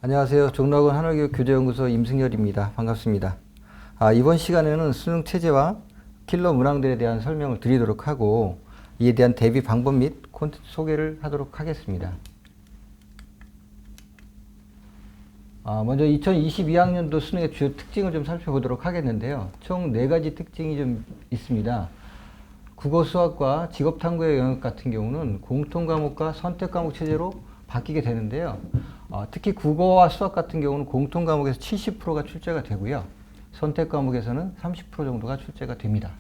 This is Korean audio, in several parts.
안녕하세요. 종로학원 한월교육 교재연구소 임승열입니다. 반갑습니다. 이번 시간에는 수능 체제와 킬러 문항들에 대한 설명을 드리도록 하고 이에 대한 대비 방법 및 콘텐츠 소개를 하도록 하겠습니다. 먼저 2022학년도 수능의 주요 특징을 좀 살펴보도록 하겠는데요. 총 4가지 특징이 좀 있습니다. 국어, 수학과 직업탐구의 영역 같은 경우는 공통과목과 선택과목 체제로 바뀌게 되는데요. 특히 국어와 수학 같은 경우는 공통과목에서 70%가 출제가 되고요. 선택과목에서는 30% 정도가 출제가 됩니다.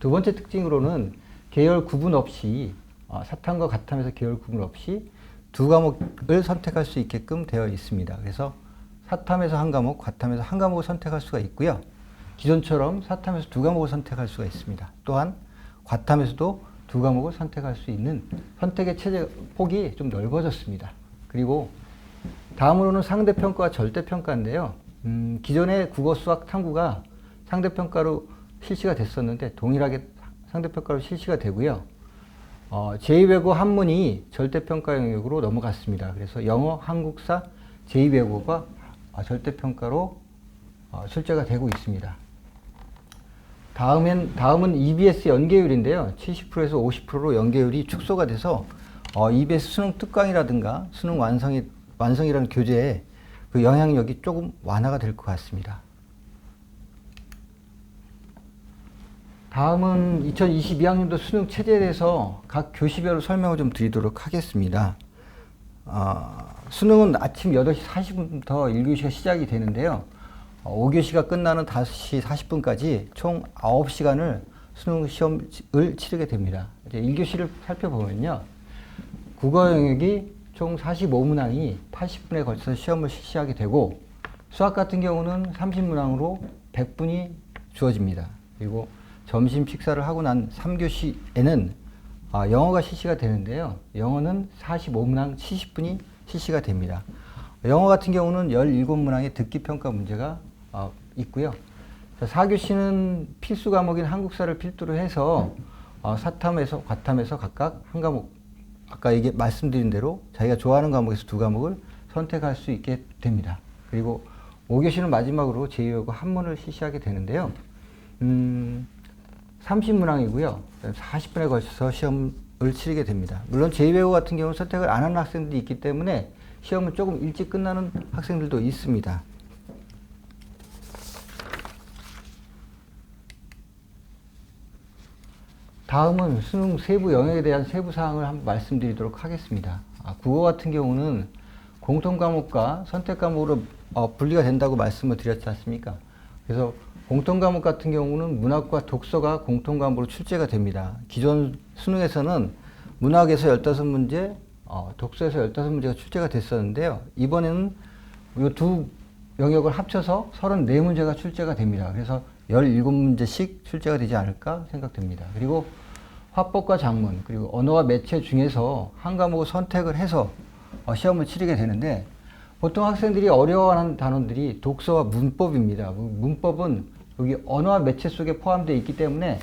두 번째 특징으로는 계열 구분 없이 사탐과 가탐에서 계열 구분 없이 두 과목을 선택할 수 있게끔 되어 있습니다. 그래서 사탐에서 한 과목, 가탐에서 한 과목을 선택할 수가 있고요. 기존처럼 사탐에서 두 과목을 선택할 수가 있습니다. 또한 과탐에서도 두 과목을 선택할 수 있는 선택의 체제 폭이 좀 넓어졌습니다. 그리고 다음으로는 상대평가와 절대평가인데요. 기존의 국어, 수학, 탐구가 상대평가로 실시가 됐었는데 동일하게 상대평가로 실시가 되고요. 제2외국어 한문이 절대평가 영역으로 넘어갔습니다. 그래서 영어, 한국사, 제2외국어가 절대평가로 출제가 되고 있습니다. 다음은 EBS 연계율인데요. 70%에서 50%로 연계율이 축소가 돼서 EBS 수능 특강이라든가 수능 완성이라는 교재에 그 영향력이 조금 완화가 될 것 같습니다. 다음은 2022학년도 수능 체제에 대해서 각 교시별로 설명을 좀 드리도록 하겠습니다. 수능은 아침 8시 40분부터 1교시가 시작이 되는데요. 5교시가 끝나는 5시 40분까지 총 9시간을 수능 시험을 치르게 됩니다. 이제 1교시를 살펴보면요. 국어 영역이 총 45문항이 80분에 걸쳐서 시험을 실시하게 되고 수학 같은 경우는 30문항으로 100분이 주어집니다. 그리고 점심 식사를 하고 난 3교시에는 영어가 실시가 되는데요. 영어는 45문항 70분이 실시가 됩니다. 영어 같은 경우는 17문항의 듣기평가 문제가 있고요. 4교시는 필수 과목인 한국사를 필두로 해서 사탐에서 과탐에서 각각 한 과목, 아까 말씀드린 대로 자기가 좋아하는 과목에서 두 과목을 선택할 수 있게 됩니다. 그리고 5교시는 마지막으로 제2외국어 한문을 실시하게 되는데요. 30문항이고요. 40분에 걸쳐서 시험을 치르게 됩니다. 물론 제2외국어 같은 경우는 선택을 안 하는 학생들이 있기 때문에 시험은 조금 일찍 끝나는 학생들도 있습니다. 다음은 수능 세부 영역에 대한 세부 사항을 한번 말씀드리도록 하겠습니다. 국어 같은 경우는 공통 과목과 선택 과목으로 분리가 된다고 말씀을 드렸지 않습니까? 그래서 공통 과목 같은 경우는 문학과 독서가 공통 과목으로 출제가 됩니다. 기존 수능에서는 문학에서 15문제, 독서에서 15문제가 출제가 됐었는데요. 이번에는 이 두 영역을 합쳐서 34문제가 출제가 됩니다. 그래서 17문제씩 출제가 되지 않을까 생각됩니다. 그리고 화법과 작문, 그리고 언어와 매체 중에서 한 과목을 선택을 해서 시험을 치르게 되는데 보통 학생들이 어려워하는 단어들이 독서와 문법입니다. 문법은 여기 언어와 매체 속에 포함되어 있기 때문에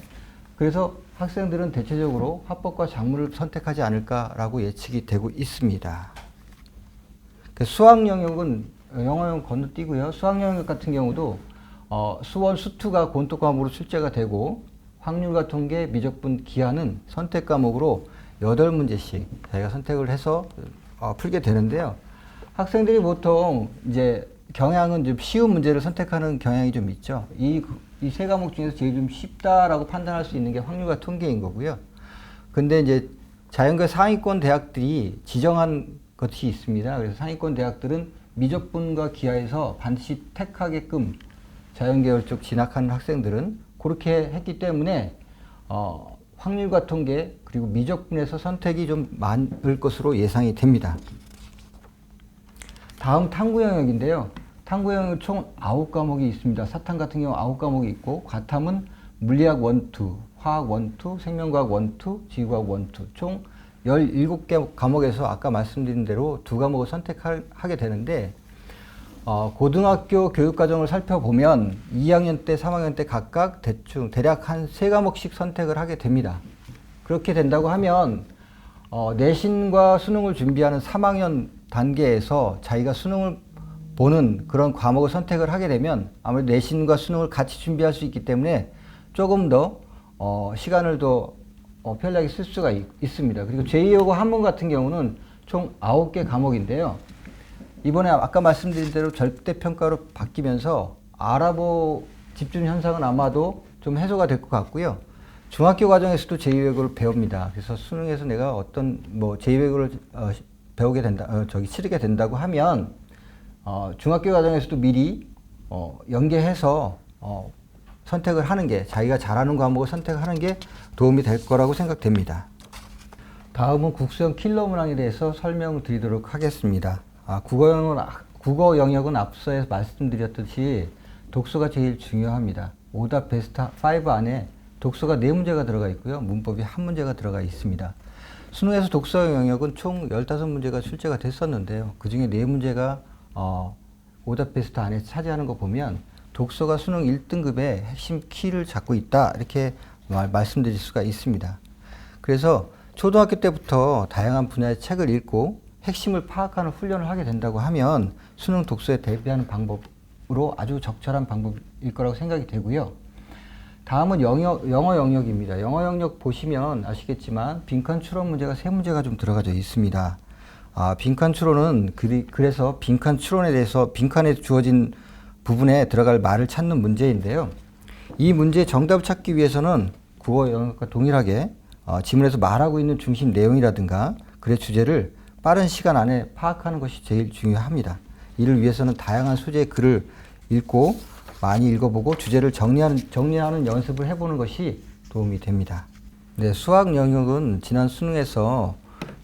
그래서 학생들은 대체적으로 화법과 작문을 선택하지 않을까라고 예측이 되고 있습니다. 수학 영역은 영어 영역 건너뛰고요. 수학 영역 같은 경우도 수원, 수투가 공통 과목으로 출제가 되고 확률과 통계, 미적분, 기하는 선택 과목으로 8문제씩 자기가 선택을 해서 풀게 되는데요. 학생들이 보통 이제 경향은 좀 쉬운 문제를 선택하는 경향이 좀 있죠. 이 세 과목 중에서 제일 좀 쉽다라고 판단할 수 있는 게 확률과 통계인 거고요. 근데 이제 자연계 상위권 대학들이 지정한 것이 있습니다. 그래서 상위권 대학들은 미적분과 기하에서 반드시 택하게끔 자연계열 쪽 진학하는 학생들은 그렇게 했기 때문에 확률과 통계 그리고 미적분에서 선택이 좀 많을 것으로 예상이 됩니다. 다음 탐구 영역인데요. 탐구 영역 총 9과목이 있습니다. 사탐 같은 경우 9과목이 있고 과탐은 물리학 1, 2, 화학 1, 2, 생명과학 1, 2, 지구과학 1, 2 총 17개 과목에서 아까 말씀드린 대로 두 과목을 선택하게 되는데 고등학교 교육과정을 살펴보면 2학년 때, 3학년 때 각각 대략 한 3과목씩 선택을 하게 됩니다. 그렇게 된다고 하면 내신과 수능을 준비하는 3학년 단계에서 자기가 수능을 보는 그런 과목을 선택을 하게 되면 아무래도 내신과 수능을 같이 준비할 수 있기 때문에 조금 더 시간을 더 편리하게 쓸 수가 있습니다. 그리고 제2여고 한문 같은 경우는 총 9개 과목인데요. 이번에 아까 말씀드린 대로 절대평가로 바뀌면서 알아보 집중 현상은 아마도 좀 해소가 될 것 같고요. 중학교 과정에서도 제2외국어를 배웁니다. 그래서 수능에서 내가 어떤 제2외국어를 배우게 된다, 치르게 된다고 하면 중학교 과정에서도 미리 연계해서 선택을 하는 게, 자기가 잘하는 과목을 선택하는 게 도움이 될 거라고 생각됩니다. 다음은 국수형 킬러 문항에 대해서 설명을 드리도록 하겠습니다. 국어 영역은 앞서서 말씀드렸듯이 독서가 제일 중요합니다. 오답 베스트 5 안에 독서가 4문제가 들어가 있고요. 문법이 1문제가 들어가 있습니다. 수능에서 독서 영역은 총 15문제가 출제가 됐었는데요. 그 중에 4문제가 오답 베스트 안에 차지하는 거 보면 독서가 수능 1등급의 핵심 키를 잡고 있다, 이렇게 말씀드릴 수가 있습니다. 그래서 초등학교 때부터 다양한 분야의 책을 읽고 핵심을 파악하는 훈련을 하게 된다고 하면 수능 독서에 대비하는 방법으로 아주 적절한 방법일 거라고 생각이 되고요. 다음은 영어 영역입니다. 영어 영역 보시면 아시겠지만 빈칸 추론 문제가 3문제가 좀 들어가져 있습니다. 빈칸 추론은 그래서 빈칸 추론에 대해서 빈칸에 주어진 부분에 들어갈 말을 찾는 문제인데요. 이 문제의 정답을 찾기 위해서는 국어 영역과 동일하게 지문에서 말하고 있는 중심 내용이라든가 글의 주제를 빠른 시간 안에 파악하는 것이 제일 중요합니다. 이를 위해서는 다양한 소재의 글을 읽고 많이 읽어보고 주제를 정리하는 연습을 해보는 것이 도움이 됩니다. 네, 수학 영역은 지난 수능에서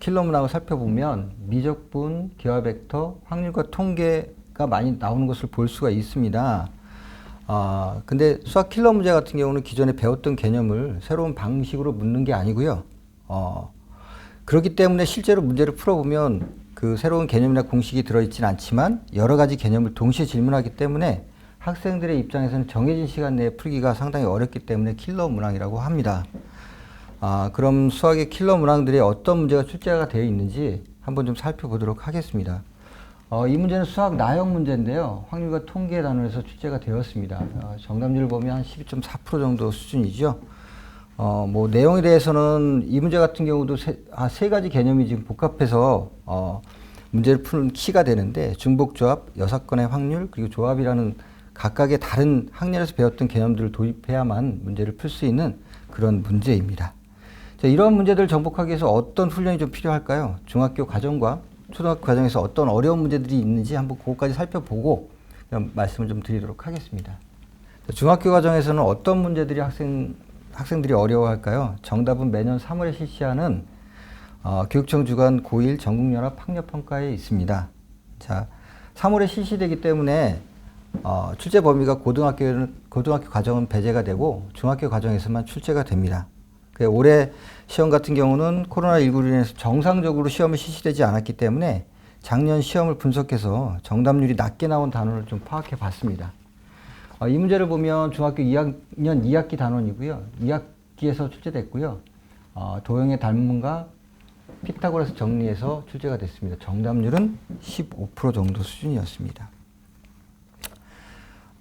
킬러 문항을 살펴보면 미적분, 기하 벡터, 확률과 통계가 많이 나오는 것을 볼 수가 있습니다. 근데 수학 킬러 문제 같은 경우는 기존에 배웠던 개념을 새로운 방식으로 묻는 게 아니고요. 그렇기 때문에 실제로 문제를 풀어보면 그 새로운 개념이나 공식이 들어있지는 않지만 여러 가지 개념을 동시에 질문하기 때문에 학생들의 입장에서는 정해진 시간 내에 풀기가 상당히 어렵기 때문에 킬러 문항이라고 합니다. 그럼 수학의 킬러 문항들이 어떤 문제가 출제가 되어 있는지 한번 좀 살펴보도록 하겠습니다. 이 문제는 수학 나형 문제인데요. 확률과 통계 단원에서 출제가 되었습니다. 정답률을 보면 한 12.4% 정도 수준이죠. 내용에 대해서는 이 문제 같은 경우도 세 가지 개념이 지금 복합해서 문제를 푸는 키가 되는데 중복조합, 여사건의 확률, 그리고 조합이라는 각각의 다른 학년에서 배웠던 개념들을 도입해야만 문제를 풀 수 있는 그런 문제입니다. 자, 이런 문제들을 정복하기 위해서 어떤 훈련이 좀 필요할까요? 중학교 과정과 초등학교 과정에서 어떤 어려운 문제들이 있는지 한번 그것까지 살펴보고 말씀을 좀 드리도록 하겠습니다. 자, 중학교 과정에서는 어떤 문제들이 학생들이 어려워할까요? 정답은 매년 3월에 실시하는 교육청 주관 고1 전국연합 학력평가에 있습니다. 자, 3월에 실시되기 때문에 출제 범위가 고등학교 과정은 배제가 되고 중학교 과정에서만 출제가 됩니다. 올해 시험 같은 경우는 코로나19로 인해서 정상적으로 시험이 실시되지 않았기 때문에 작년 시험을 분석해서 정답률이 낮게 나온 단원을 좀 파악해 봤습니다. 이 문제를 보면 중학교 2학년 2학기 단원이고요. 2학기에서 출제됐고요. 도형의 단문과 피타고라스 정리해서 출제가 됐습니다. 정답률은 15% 정도 수준이었습니다.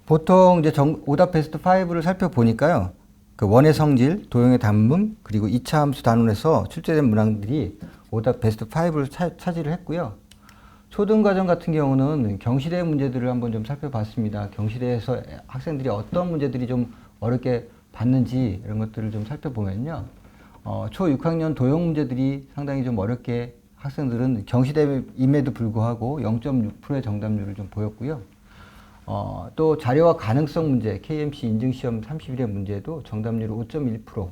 보통 이제 오답 베스트 5를 살펴보니까요. 그 원의 성질, 도형의 단문, 그리고 2차 함수 단원에서 출제된 문항들이 오답 베스트 5를 차지를 했고요. 초등과정 같은 경우는 경시대 문제들을 한번 좀 살펴봤습니다. 경시대에서 학생들이 어떤 문제들이 좀 어렵게 봤는지 이런 것들을 좀 살펴보면요. 초 6학년 도형 문제들이 상당히 좀 어렵게 학생들은 경시대임에도 불구하고 0.6%의 정답률을 좀 보였고요. 또 자료와 가능성 문제, KMC 인증시험 30일의 문제도 정답률 5.1%.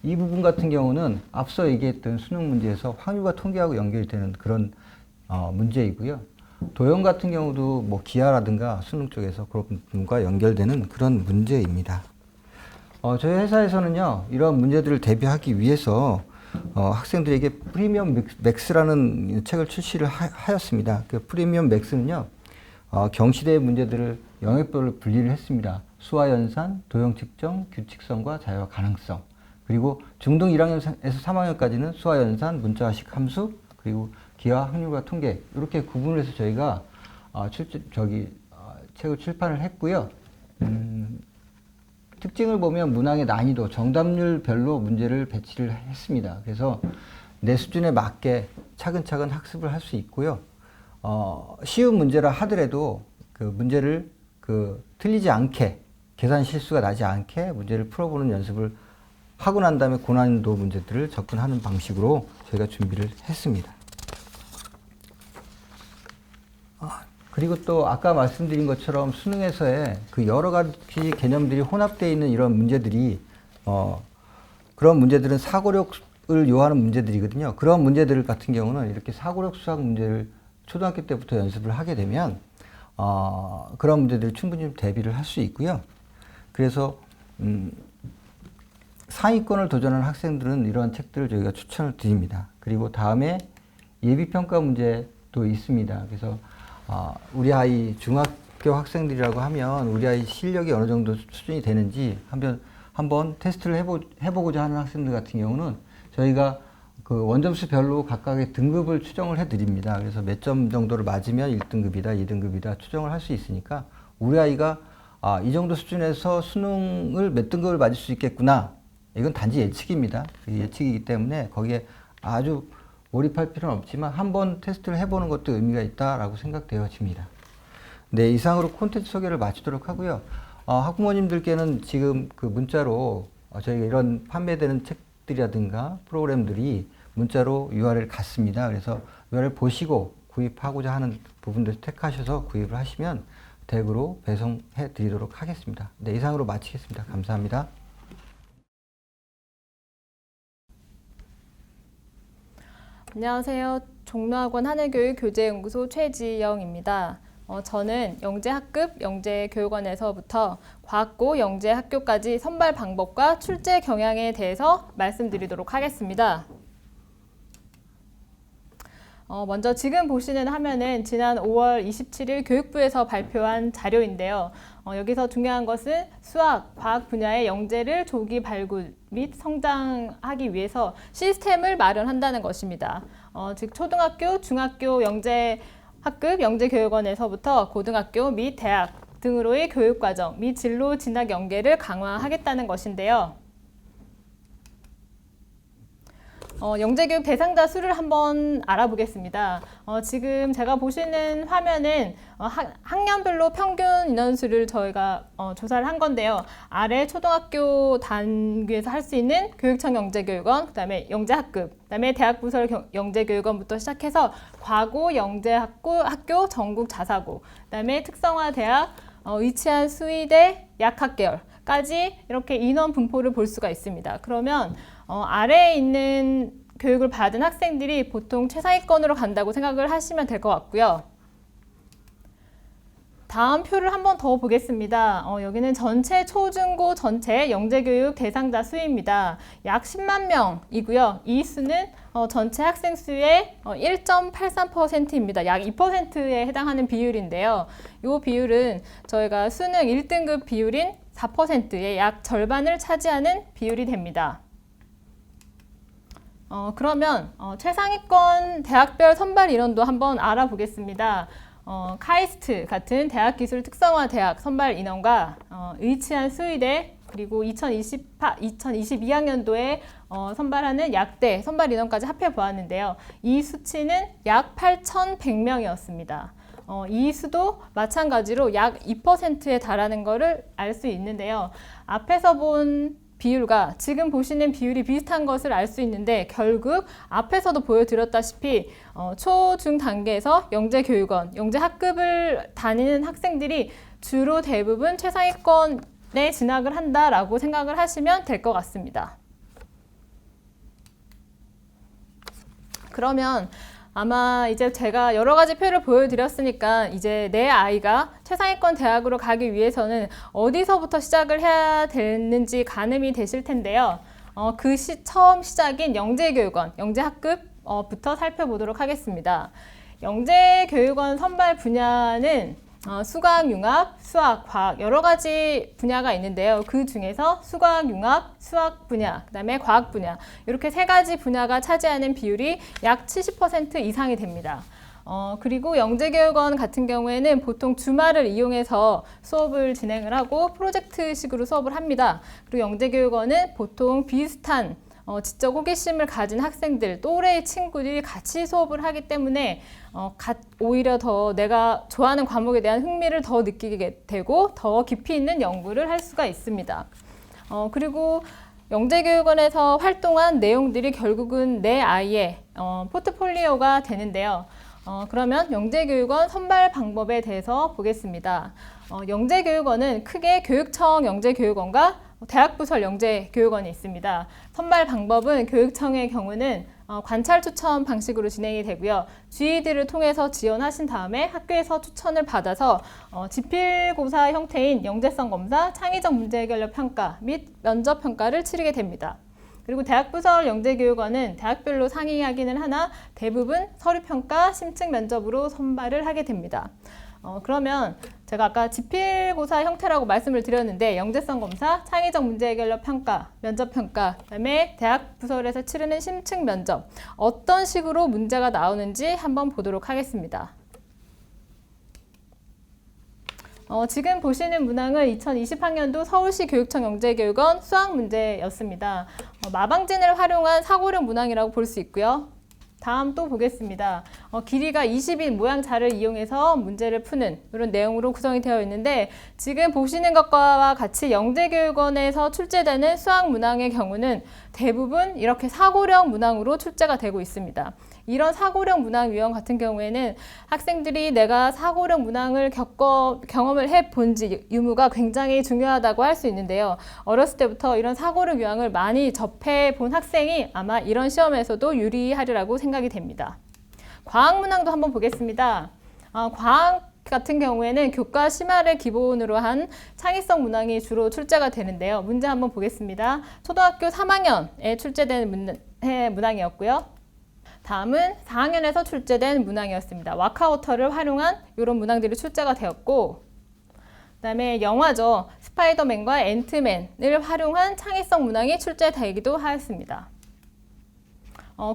이 부분 같은 경우는 앞서 얘기했던 수능 문제에서 확률과 통계하고 연결되는 그런 문제이고요. 도형 같은 경우도 기하라든가 수능 쪽에서 그런 부분과 연결되는 그런 문제입니다. 저희 회사에서는요, 이런 문제들을 대비하기 위해서 학생들에게 프리미엄 맥스라는 책을 출시를 하였습니다. 그 프리미엄 맥스는요, 경시대의 문제들을 영역별로 분리를 했습니다. 수화 연산, 도형 측정, 규칙성과 자유와 가능성. 그리고 중등 1학년에서 3학년까지는 수화 연산, 문자식 함수, 그리고 기하, 확률과 통계 이렇게 구분을 해서 저희가 책을 출판을 했고요. 특징을 보면 문항의 난이도, 정답률별로 문제를 배치를 했습니다. 그래서 내 수준에 맞게 차근차근 학습을 할 수 있고요. 쉬운 문제라 하더라도 그 문제를 틀리지 않게, 계산 실수가 나지 않게 문제를 풀어보는 연습을 하고 난 다음에 고난이도 문제들을 접근하는 방식으로 저희가 준비를 했습니다. 그리고 또 아까 말씀드린 것처럼 수능에서의 그 여러 가지 개념들이 혼합되어 있는 이런 문제들이 그런 문제들은 사고력을 요하는 문제들이거든요. 그런 문제들 같은 경우는 이렇게 사고력 수학 문제를 초등학교 때부터 연습을 하게 되면 그런 문제들을 충분히 대비를 할 수 있고요. 그래서 상위권을 도전하는 학생들은 이러한 책들을 저희가 추천을 드립니다. 그리고 다음에 예비평가 문제도 있습니다. 그래서 우리 아이 중학교 학생들이라고 하면 우리 아이 실력이 어느 정도 수준이 되는지 한번 테스트를 해보고자 하는 학생들 같은 경우는 저희가 그 원점수별로 각각의 등급을 추정을 해드립니다. 그래서 몇 점 정도를 맞으면 1등급이다, 2등급이다 추정을 할 수 있으니까 우리 아이가 이 정도 수준에서 수능을 몇 등급을 맞을 수 있겠구나. 이건 단지 예측입니다. 예측이기 때문에 거기에 아주 몰입할 필요는 없지만 한번 테스트를 해보는 것도 의미가 있다라고 생각되어집니다. 네, 이상으로 콘텐츠 소개를 마치도록 하고요. 학부모님들께는 지금 그 문자로 저희가 이런 판매되는 책들이라든가 프로그램들이 문자로 URL 갔습니다. 그래서 URL 보시고 구입하고자 하는 부분들 택하셔서 구입을 하시면 댁으로 배송해 드리도록 하겠습니다. 네, 이상으로 마치겠습니다. 감사합니다. 안녕하세요. 종로학원 하늘교육교재연구소 최지영입니다. 저는 영재학급 영재교육원에서부터 과학고 영재학교까지 선발 방법과 출제 경향에 대해서 말씀드리도록 하겠습니다. 먼저 지금 보시는 화면은 지난 5월 27일 교육부에서 발표한 자료인데요. 여기서 중요한 것은 수학, 과학 분야의 영재를 조기 발굴 및 성장하기 위해서 시스템을 마련한다는 것입니다. 즉 초등학교, 중학교 영재학급 영재교육원에서부터 고등학교 및 대학 등으로의 교육과정 및 진로 진학 연계를 강화하겠다는 것인데요. 영재교육 대상자 수를 한번 알아보겠습니다. 지금 제가 보시는 화면은 학년별로 평균 인원수를 저희가 조사를 한 건데요. 아래 초등학교 단계에서 할 수 있는 교육청 영재교육원, 그 다음에 영재학급, 그 다음에 대학부설 영재교육원부터 시작해서 과고 영재학교 전국 자사고, 그 다음에 특성화대학, 의치한 수의대 약학계열까지 이렇게 인원 분포를 볼 수가 있습니다. 그러면 아래에 있는 교육을 받은 학생들이 보통 최상위권으로 간다고 생각을 하시면 될 것 같고요. 다음 표를 한번 더 보겠습니다. 여기는 전체 초중고 전체 영재교육 대상자 수입니다. 약 10만 명이고요. 이 수는 전체 학생 수의 1.83%입니다. 약 2%에 해당하는 비율인데요. 이 비율은 저희가 수능 1등급 비율인 4%의 약 절반을 차지하는 비율이 됩니다. 그러면 최상위권 대학별 선발 인원도 한번 알아보겠습니다. 카이스트 같은 대학기술 특성화 대학 선발 인원과 의치한 수의대 그리고 2022학년도에 선발하는 약대 선발 인원까지 합해 보았는데요. 이 수치는 약 8,100명이었습니다. 이 수도 마찬가지로 약 2%에 달하는 것을 알 수 있는데요. 앞에서 본 비율과 지금 보시는 비율이 비슷한 것을 알 수 있는데 결국 앞에서도 보여드렸다시피 초, 중 단계에서 영재교육원, 영재학급을 다니는 학생들이 주로 대부분 최상위권에 진학을 한다라고 생각을 하시면 될 것 같습니다. 그러면 아마 이제 제가 여러 가지 표를 보여드렸으니까 이제 내 아이가 최상위권 대학으로 가기 위해서는 어디서부터 시작을 해야 되는지 가늠이 되실 텐데요. 처음 시작인 영재교육원, 영재학급부터 살펴보도록 하겠습니다. 영재교육원 선발 분야는 수학, 융합, 수학, 과학 여러 가지 분야가 있는데요. 그 중에서 수학, 융합, 수학 분야, 그 다음에 과학 분야 이렇게 세 가지 분야가 차지하는 비율이 약 70% 이상이 됩니다. 그리고 영재교육원 같은 경우에는 보통 주말을 이용해서 수업을 진행을 하고 프로젝트식으로 수업을 합니다. 그리고 영재교육원은 보통 비슷한 지적 호기심을 가진 학생들, 또래의 친구들이 같이 수업을 하기 때문에 오히려 더 내가 좋아하는 과목에 대한 흥미를 더 느끼게 되고 더 깊이 있는 연구를 할 수가 있습니다. 그리고 영재교육원에서 활동한 내용들이 결국은 내 아이의 포트폴리오가 되는데요. 그러면 영재교육원 선발 방법에 대해서 보겠습니다. 영재교육원은 크게 교육청 영재교육원과 대학부설 영재교육원이 있습니다. 선발 방법은 교육청의 경우는 관찰 추천 방식으로 진행이 되고요. 주의들을 통해서 지원하신 다음에 학교에서 추천을 받아서 지필고사 형태인 영재성 검사, 창의적 문제 해결력 평가 및 면접 평가를 치르게 됩니다. 그리고 대학부설 영재교육원은 대학별로 상이하기는 하나 대부분 서류평가, 심층 면접으로 선발을 하게 됩니다. 그러면 제가 아까 지필고사 형태라고 말씀을 드렸는데 영재성 검사, 창의적 문제 해결력 평가, 면접 평가, 그다음에 대학 부설에서 치르는 심층 면접 어떤 식으로 문제가 나오는지 한번 보도록 하겠습니다. 지금 보시는 문항은 2020학년도 서울시 교육청 영재교육원 수학 문제였습니다. 마방진을 활용한 사고력 문항이라고 볼 수 있고요. 다음 또 보겠습니다. 길이가 20인 모양 자를 이용해서 문제를 푸는 이런 내용으로 구성이 되어 있는데 지금 보시는 것과 같이 영재교육원에서 출제되는 수학 문항의 경우는 대부분 이렇게 사고력 문항으로 출제가 되고 있습니다. 이런 사고력 문항 유형 같은 경우에는 학생들이 내가 사고력 문항을 경험을 해본지 유무가 굉장히 중요하다고 할 수 있는데요. 어렸을 때부터 이런 사고력 유형을 많이 접해 본 학생이 아마 이런 시험에서도 유리하리라고 생각이 됩니다. 과학 문항도 한번 보겠습니다. 과학 같은 경우에는 교과 심화를 기본으로 한 창의성 문항이 주로 출제가 되는데요. 문제 한번 보겠습니다. 초등학교 3학년에 출제된 문항이었고요. 다음은 4학년에서 출제된 문항이었습니다. 와카오터를 활용한 이런 문항들이 출제가 되었고 그 다음에 영화죠. 스파이더맨과 앤트맨을 활용한 창의성 문항이 출제되기도 하였습니다.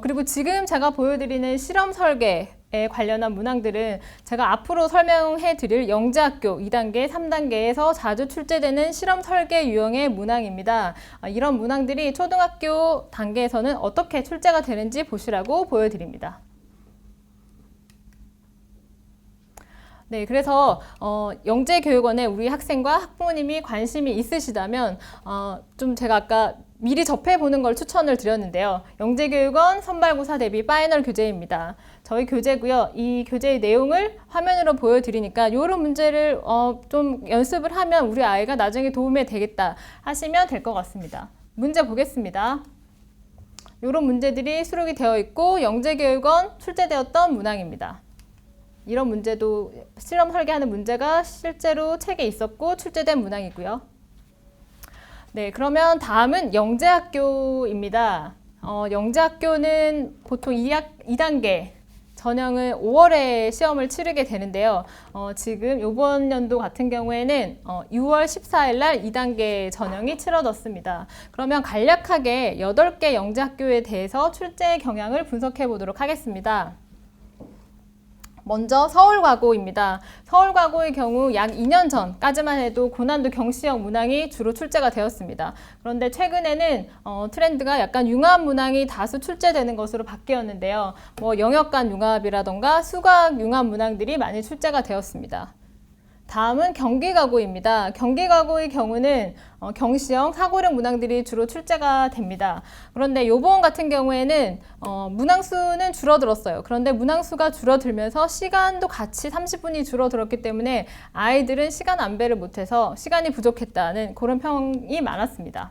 그리고 지금 제가 보여드리는 실험 설계에 관련한 문항들은 제가 앞으로 설명해 드릴 영재학교 2단계, 3단계에서 자주 출제되는 실험 설계 유형의 문항입니다. 이런 문항들이 초등학교 단계에서는 어떻게 출제가 되는지 보시라고 보여드립니다. 네, 그래서 영재교육원에 우리 학생과 학부모님이 관심이 있으시다면 좀 제가 아까 미리 접해보는 걸 추천을 드렸는데요. 영재교육원 선발고사 대비 파이널 교재입니다. 저희 교재고요. 이 교재의 내용을 화면으로 보여드리니까 이런 문제를 좀 연습을 하면 우리 아이가 나중에 도움이 되겠다 하시면 될 것 같습니다. 문제 보겠습니다. 이런 문제들이 수록이 되어 있고 영재교육원 출제되었던 문항입니다. 이런 문제도 실험 설계하는 문제가 실제로 책에 있었고 출제된 문항이고요. 네, 그러면 다음은 영재학교입니다. 영재학교는 보통 2단계 전형은 5월에 시험을 치르게 되는데요. 지금 이번 연도 같은 경우에는 6월 14일 날 2단계 전형이 치러졌습니다. 그러면 간략하게 8개 영재학교에 대해서 출제 경향을 분석해 보도록 하겠습니다. 먼저 서울과고입니다. 서울과고의 경우 약 2년 전까지만 해도 고난도 경시형 문항이 주로 출제가 되었습니다. 그런데 최근에는 트렌드가 약간 융합 문항이 다수 출제되는 것으로 바뀌었는데요. 영역 간 융합이라던가 수학 융합 문항들이 많이 출제가 되었습니다. 다음은 경기과고입니다. 경기과고의 경우는 경시형 사고력 문항들이 주로 출제가 됩니다. 그런데 이번 같은 경우에는 문항수는 줄어들었어요. 그런데 문항수가 줄어들면서 시간도 같이 30분이 줄어들었기 때문에 아이들은 시간 안배를 못해서 시간이 부족했다는 그런 평이 많았습니다.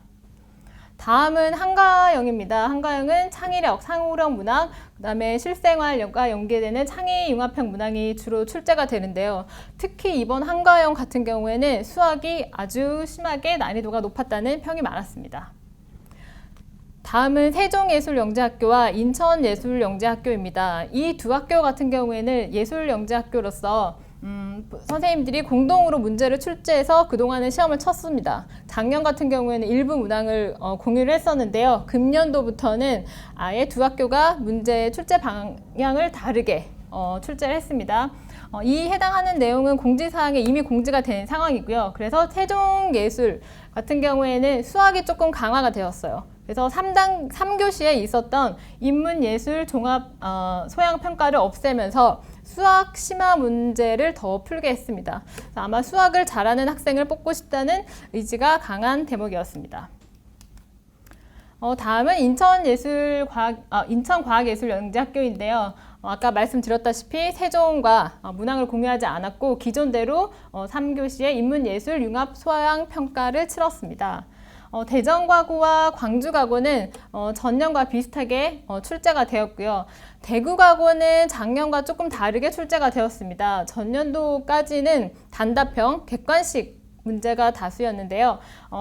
다음은 한가영입니다. 한가영은 창의력, 상호력 문항, 그 다음에 실생활과 연계되는 창의융합형 문항이 주로 출제가 되는데요. 특히 이번 한가영 같은 경우에는 수학이 아주 심하게 난이도가 높았다는 평이 많았습니다. 다음은 세종예술영재학교와 인천예술영재학교입니다. 이 두 학교 같은 경우에는 예술영재학교로서 선생님들이 공동으로 문제를 출제해서 그동안은 시험을 쳤습니다. 작년 같은 경우에는 일부 문항을 공유를 했었는데요. 금년도부터는 아예 두 학교가 문제 출제 방향을 다르게 출제를 했습니다. 이 해당하는 내용은 공지사항에 이미 공지가 된 상황이고요. 그래서 세종예술 같은 경우에는 수학이 조금 강화가 되었어요. 그래서 3교시에 있었던 인문예술 종합 소양평가를 없애면서 수학 심화 문제를 더 풀게 했습니다. 아마 수학을 잘하는 학생을 뽑고 싶다는 의지가 강한 대목이었습니다. 다음은 인천과학예술영재학교인데요. 아까 말씀드렸다시피 세종과 문항을 공유하지 않았고 기존대로 3교시에 인문예술 융합 소양 평가를 치렀습니다. 대전과고와 광주과고는 전년과 비슷하게 출제가 되었고요. 대구과고는 작년과 조금 다르게 출제가 되었습니다. 전년도까지는 단답형, 객관식 문제가 다수였는데요.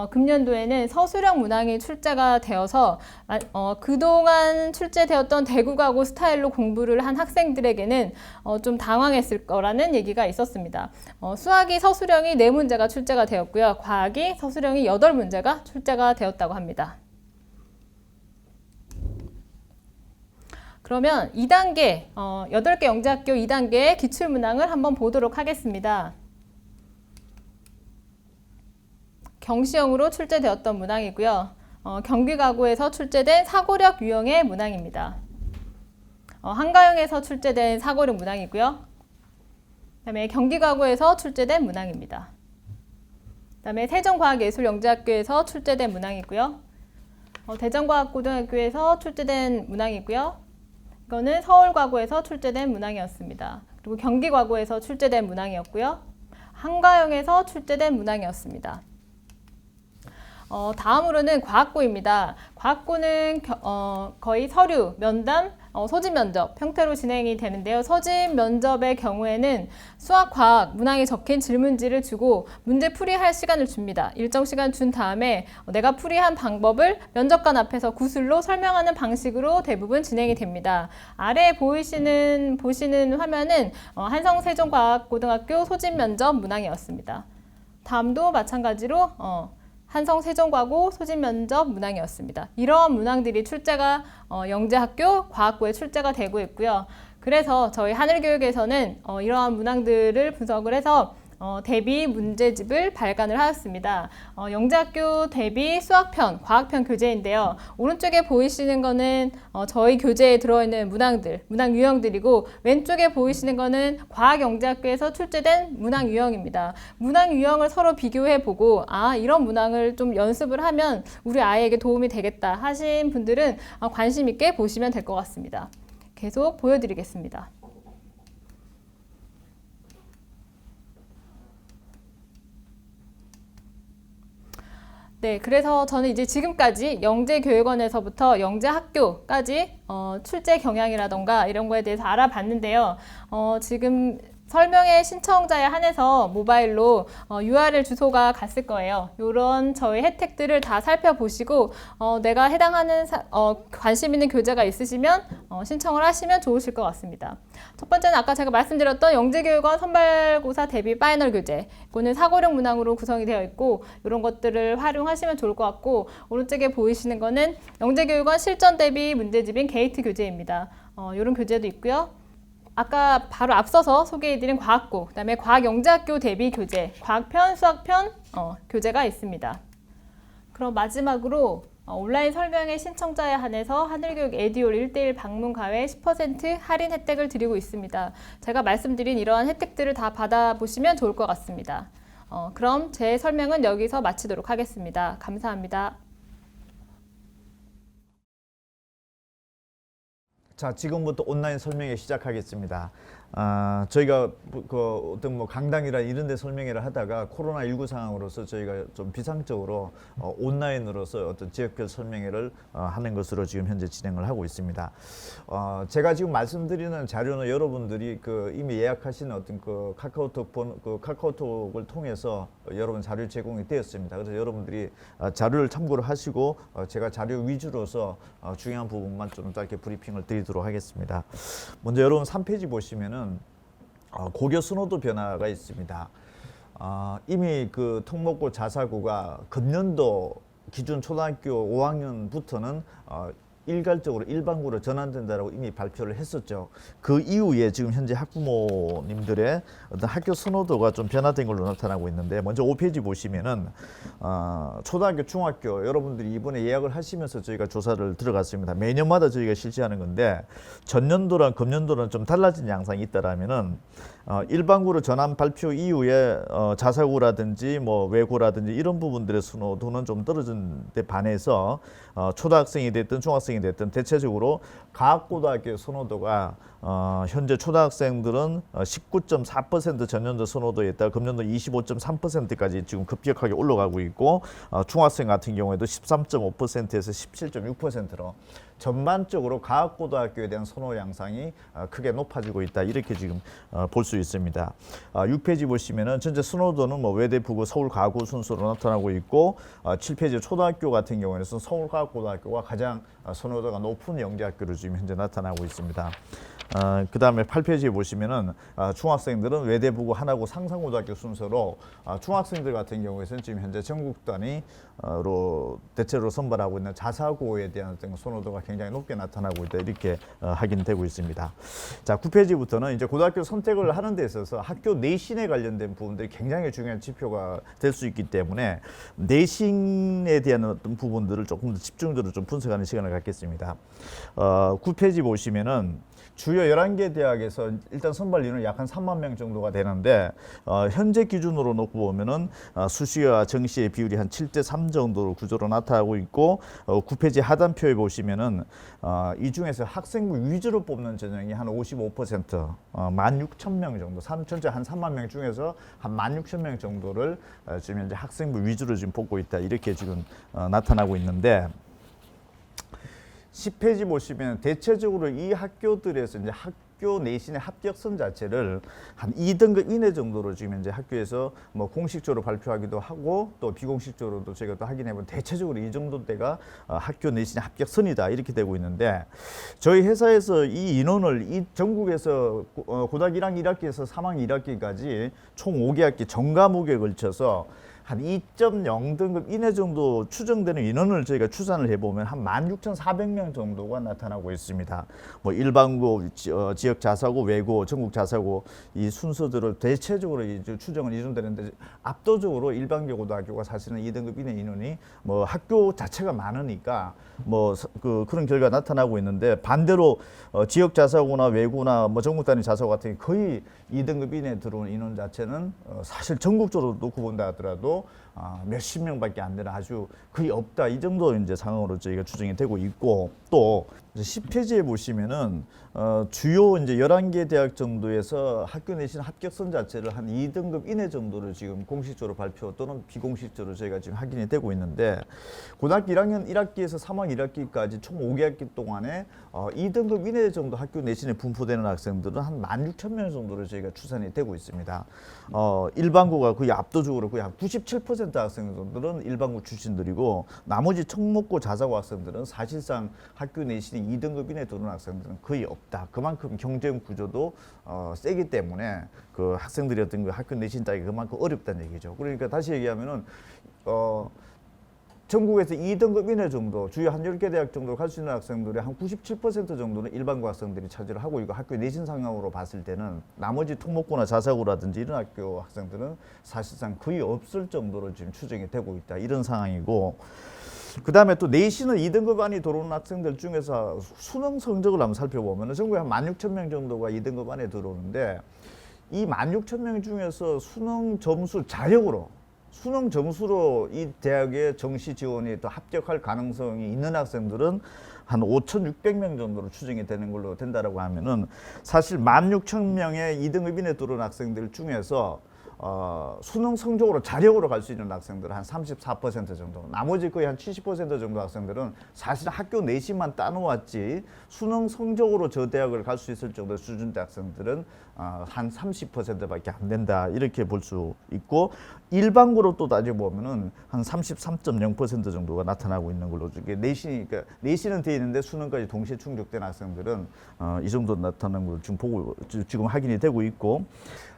금년도에는 서술형 문항이 출제가 되어서 그동안 출제되었던 대구과고 스타일로 공부를 한 학생들에게는 좀 당황했을 거라는 얘기가 있었습니다. 수학이 서술형이 4문제가 출제가 되었고요. 과학이 서술형이 8문제가 출제가 되었다고 합니다. 그러면 2단계, 8개 영재학교 2단계의 기출문항을 한번 보도록 하겠습니다. 경시형으로 출제되었던 문항이고요. 경기가고에서 출제된 사고력 유형의 문항입니다. 한가형에서 출제된 사고력 문항이고요. 그다음에 경기가고에서 출제된 문항입니다. 그다음에 세종과학예술영재학교에서 출제된 문항이고요. 대전과학고등학교에서 출제된 문항이고요. 이거는 서울과고에서 출제된 문항이었습니다. 그리고 경기과고에서 출제된 문항이었고요. 한가형에서 출제된 문항이었습니다. 다음으로는 과학고입니다. 과학고는 거의 서류, 면담, 소집 면접 형태로 진행이 되는데요. 소집 면접의 경우에는 수학, 과학, 문항에 적힌 질문지를 주고 문제 풀이할 시간을 줍니다. 일정 시간 준 다음에 내가 풀이한 방법을 면접관 앞에서 구술로 설명하는 방식으로 대부분 진행이 됩니다. 아래에 보시는 화면은 한성세종과학고등학교 소집 면접 문항이었습니다. 다음도 마찬가지로 한성세종과고 소집면접 문항이었습니다. 이러한 문항들이 출제가 영재학교 과학고에 출제가 되고 있고요. 그래서 저희 하늘교육에서는 이러한 문항들을 분석을 해서 대비 문제집을 발간을 하였습니다. 영재학교 대비 수학편, 과학편 교재인데요. 오른쪽에 보이시는 거는 저희 교재에 들어있는 문항들, 문항 유형들이고 왼쪽에 보이시는 거는 과학영재학교에서 출제된 문항 유형입니다. 문항 유형을 서로 비교해보고 이런 문항을 좀 연습을 하면 우리 아이에게 도움이 되겠다 하신 분들은 관심 있게 보시면 될 것 같습니다. 계속 보여드리겠습니다. 네, 그래서 저는 이제 지금까지 영재교육원에서부터 영재학교까지 출제 경향이라던가 이런 거에 대해서 알아봤는데요. 지금 설명의 신청자에 한해서 모바일로 URL 주소가 갔을 거예요. 이런 저희 혜택들을 다 살펴보시고 내가 해당하는 관심 있는 교재가 있으시면 신청을 하시면 좋으실 것 같습니다. 첫 번째는 아까 제가 말씀드렸던 영재교육원 선발고사 대비 파이널 교재. 이거는 사고력 문항으로 구성이 되어 있고 이런 것들을 활용하시면 좋을 것 같고 오른쪽에 보이시는 거는 영재교육원 실전 대비 문제집인 게이트 교재입니다. 이런 교재도 있고요. 아까 바로 앞서서 소개해드린 과학고, 그 다음에 과학영재학교 대비 교재, 과학편, 수학편 교재가 있습니다. 그럼 마지막으로 온라인 설명회 신청자에 한해서 하늘교육 에듀올 1:1 방문 가외 10% 할인 혜택을 드리고 있습니다. 제가 말씀드린 이러한 혜택들을 다 받아보시면 좋을 것 같습니다. 그럼 제 설명은 여기서 마치도록 하겠습니다. 감사합니다. 자, 지금부터 온라인 설명회 시작하겠습니다. 저희가 어떤 강당이나 이런 데 설명회를 하다가 코로나19 상황으로서 저희가 좀 비상적으로 온라인으로서 어떤 지역별 설명회를 하는 것으로 지금 현재 진행을 하고 있습니다. 제가 지금 말씀드리는 자료는 여러분들이 이미 예약하신 어떤 카카오톡을 통해서 여러분 자료 제공이 되었습니다. 그래서 여러분들이 자료를 참고를 하시고 제가 자료 위주로서 중요한 부분만 좀 짧게 브리핑을 드리도록 하겠습니다. 먼저 여러분 3페이지 보시면은 고교 선호도 변화가 있습니다. 이미 특목고 자사고가 금년도 기준 초등학교 5학년부터는 일괄적으로 일반고로 전환된다라고 이미 발표를 했었죠. 그 이후에 지금 현재 학부모님들의 어떤 학교 선호도가 좀 변화된 걸로 나타나고 있는데, 먼저 5페이지 보시면은 초등학교, 중학교 여러분들이 이번에 예약을 하시면서 저희가 조사를 들어갔습니다. 매년마다 저희가 실시하는 건데 전년도랑 금년도랑 좀 달라진 양상이 있다라면은 일반고로 전환 발표 이후에 자사고라든지 뭐 외고라든지 이런 부분들의 선호도는 좀 떨어진 데 반해서 초등학생이 됐든 중학생이 됐든 대체적으로 과학고등학교의 선호도가 현재 초등학생들은 19.4% 전년도 선호도에 있다 금년도 25.3%까지 지금 급격하게 올라가고 있고, 중학생 같은 경우에도 13.5%에서 17.6%로 전반적으로 과학고등학교에 대한 선호 양상이 크게 높아지고 있다, 이렇게 지금 볼 수 있습니다. 6페이지 보시면은 전체 선호도는 뭐 외대, 부고, 서울 과고 순서로 나타나고 있고, 7페이지 초등학교 같은 경우에는 서울과학고등학교가 가장 선호도가 높은 영재학교로 지금 현재 나타나고 있습니다. 그 다음에 8페이지에 보시면은 중학생들은 외대, 부고, 하나고, 상상고등학교 순서로 중학생들 같은 경우에는 지금 현재 전국 단위로 대체로 선발하고 있는 자사고에 대한 어떤 선호도가 굉장히 높게 나타나고 있다, 이렇게 확인되고 있습니다. 자, 9페이지부터는 이제 고등학교 선택을 하는 데 있어서 학교 내신에 관련된 부분들이 굉장히 중요한 지표가 될 수 있기 때문에 내신에 대한 어떤 부분들을 조금 더 집중적으로 좀 분석하는 시간을 갖겠습니다. 9페이지 보시면은 주요 11개 대학에서 일단 선발 인원이 약 한 3만 명 정도가 되는데, 현재 기준으로 놓고 보면은 수시와 정시의 비율이 한 7대3 정도로 구조로 나타나고 있고, 9페이지 하단표에 보시면은 이 중에서 학생부 위주로 뽑는 전형이 한 55%, 16,000명 정도, 전체 한 3만 명 중에서 한 16,000명 정도를 지금 현재 학생부 위주로 지금 뽑고 있다, 이렇게 지금 나타나고 있는데, 10페이지 보시면 대체적으로 이 학교들에서 이제 학교 내신의 합격선 자체를 한 2등급 이내 정도로 지금 이제 학교에서 뭐 공식적으로 발표하기도 하고 또 비공식적으로도 저희가 또 확인해보면 대체적으로 이 정도대가 학교 내신의 합격선이다, 이렇게 되고 있는데, 저희 회사에서 이 인원을 이 전국에서 고등학교 1학년 1학기에서 3학년 1학기까지 총 5개 학기 전 과목에 걸쳐서 한 2.0등급 이내 정도 추정되는 인원을 저희가 추산을 해보면 한 16,400명 정도가 나타나고 있습니다. 뭐 일반고, 지역 자사고, 외고, 전국 자사고 이 순서들을 대체적으로 이제 추정은 이루어되는데, 압도적으로 일반고 고등학교가 사실은 2등급 이내 인원이 뭐 학교 자체가 많으니까 뭐 그런 결과가 나타나고 있는데, 반대로 지역 자사고나 외고나 뭐 전국 단위 자사고 같은 게 거의 2등급 이내에 들어온 인원 자체는 사실 전국적으로 놓고 본다 하더라도 몇십 명밖에 안 되는, 아주 거의 없다, 이 정도 이제 상황으로 저희가 추정이 되고 있고, 또 10페이지에 보시면은 주요 이제 11개 대학 정도에서 학교 내신 합격선 자체를 한 2등급 이내 정도를 지금 공식적으로 발표 또는 비공식적으로 저희가 지금 확인이 되고 있는데, 고등학교 1학년 1학기에서 3학년 1학기까지 총 5개 학기 동안에 2등급 이내 정도 학교 내신에 분포되는 학생들은 한 16,000명 정도로 저희가 추산이 되고 있습니다. 일반고가 거의 압도적으로 거의 한 97% 학생들은 일반고 출신들이고, 나머지 청목고 자사고 학생들은 사실상 학교 내신이 2등급 이내 들어오는 학생들은 거의 없다. 그만큼 경쟁 구조도 세기 때문에 그 학생들이 어떤 그 학교 내신 따기 그만큼 어렵다는 얘기죠. 그러니까 다시 얘기하면은 전국에서 2등급 이내 정도, 주요 한 10개 대학 정도 갈 수 있는 학생들의 한 97% 정도는 일반고 학생들이 차지를 하고 있고, 학교 내신 상황으로 봤을 때는 나머지 특목고나 자사고라든지 이런 학교 학생들은 사실상 거의 없을 정도로 지금 추정이 되고 있다, 이런 상황이고, 그 다음에 또 내신을 2등급 안에 들어오는 학생들 중에서 수능 성적을 한번 살펴보면 전국에 한 16,000명 정도가 2등급 안에 들어오는데, 이 16,000명 중에서 수능 점수 자력으로 수능 점수로 이 대학의 정시 지원이 또 합격할 가능성이 있는 학생들은 한 5,600명 정도로 추정이 되는 걸로 된다라고 하면은, 사실 16,000명의 2등급 이내 들어온 학생들 중에서 수능 성적으로 자력으로 갈 수 있는 학생들은 한 34% 정도, 나머지 거의 한 70% 정도 학생들은 사실 학교 내신만 따놓았지 수능 성적으로 저 대학을 갈 수 있을 정도의 수준대 학생들은 한 30%밖에 안 된다 이렇게 볼 수 있고 일반고로 또 따져보면은 한 33.0% 정도가 나타나고 있는 걸로 이게 내신이 그러니까 내신은 돼 있는데 수능까지 동시에 충족된 학생들은 이 정도 나타나는 걸 지금 확인이 되고 있고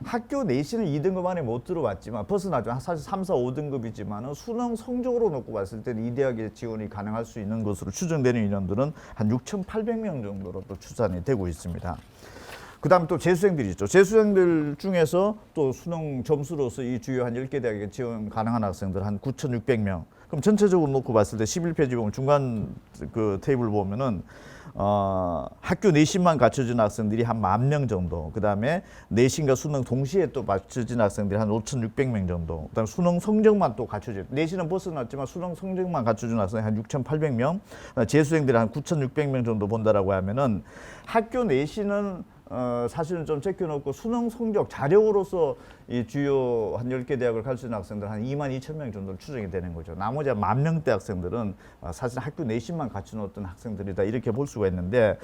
학교 내신은 2등급 안에 못 들어왔지만 벗어나지만 사실 3, 4, 5등급이지만은 수능 성적으로 놓고 봤을 때는 이 대학에 지원이 가능할 수 있는 것으로 추정되는 인원들은 한 6,800명 정도로 또 추산이 되고 있습니다. 그다음 또 재수생들이 있죠. 재수생들 중에서 또 수능 점수로서 이 주요 한 10개 대학에 지원 가능한 학생들 한 9,600명. 그럼 전체적으로 놓고 봤을 때 11페이지 보면 중간 그 테이블 보면은 학교 내신만 갖춰진 학생들이 한 10,000명 정도. 그다음에 내신과 수능 동시에 또 맞춰진 학생들이 한 5,600명 정도. 그다음에 수능 성적만 또 갖춰진 내신은 벗어났지만 수능 성적만 갖춰진 학생이 한 6,800명. 재수생들이 한 9,600명 정도 본다라고 하면은 학교 내신은 사실은 좀 제껴놓고 수능 성적 자력으로서 이 주요 한 10개 대학을 갈 수 있는 학생들 한 22,000명 정도 추정이 되는 거죠. 나머지 한 10,000명대 학생들은 사실 학교 내신만 갖춰놓았던 학생들이다 이렇게 볼 수가 있는데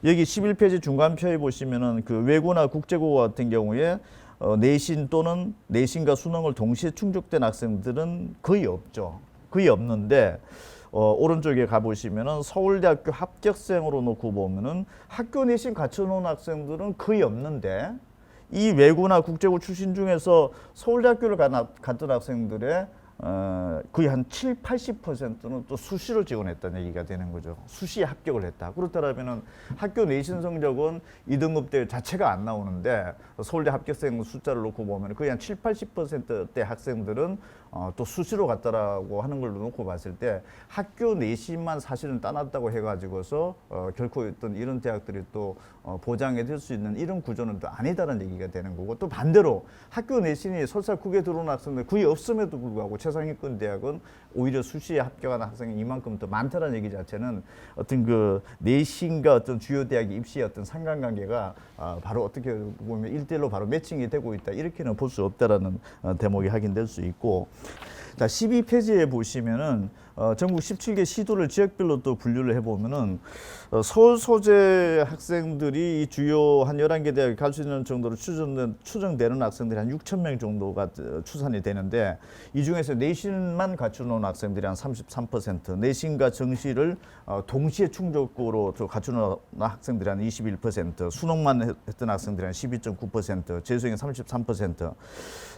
여기 11페이지 중간표에 보시면은 그 외고나 국제고 같은 경우에 내신 또는 내신과 수능을 동시에 충족된 학생들은 거의 없죠. 거의 없는데 오른쪽에 가보시면은 서울대학교 합격생으로 놓고 보면은 학교 내신 갖춰놓은 학생들은 거의 없는데 이 외고나 국제고 출신 중에서 서울대학교를 갔던 학생들의 거의 한 7, 80%는 또 수시로 지원했다는 얘기가 되는 거죠. 수시에 합격을 했다. 그렇다면은 학교 내신 성적은 2등급대 자체가 안 나오는데 서울대 합격생 숫자를 놓고 보면 거의 한 7, 80%대 학생들은 또 수시로 갔다라고 하는 걸로 놓고 봤을 때 학교 내신만 사실은 따놨다고 해가지고서 결코 어떤 이런 대학들이 또 보장이 될 수 있는 이런 구조는 또 아니다라는 얘기가 되는 거고 또 반대로 학교 내신이 설사 국에 들어온 학생들 거의 없음에도 불구하고 최상위권 대학은 오히려 수시에 합격하는 학생이 이만큼 더 많다는 얘기 자체는 어떤 그 내신과 어떤 주요 대학의 입시의 어떤 상관관계가 바로 어떻게 보면 1대1로 바로 매칭이 되고 있다 이렇게는 볼 수 없다라는 대목이 확인될 수 있고 자 12페이지에 보시면은 전국 17개 시도를 지역별로 또 분류를 해보면은 서울 소재 학생들이 이 주요 한 11개 대학에 갈 수 있는 정도로 추정되는 학생들이 한 6,000명 정도가 추산이 되는데 이 중에서 내신만 갖춰놓은 학생들이 한 33%, 내신과 정시를 동시에 충족으로 갖춰놓은 학생들이 한 21%, 수능만 했던 학생들이 한 12.9%, 재수생이 33%.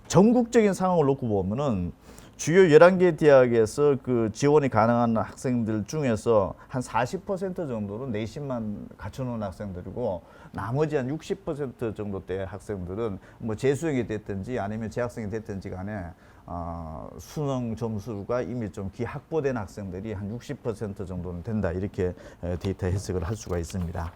전국적인 상황을 놓고 보면은 주요 11개 대학에서 그 지원이 가능한 학생들 중에서 한 40% 정도는 내신만 갖춰놓은 학생들이고 나머지 한 60% 정도대 학생들은 뭐 재수생이 됐든지 아니면 재학생이 됐든지 간에 수능 점수가 이미 좀 기확보된 학생들이 한 60% 정도는 된다 이렇게 데이터 해석을 할 수가 있습니다.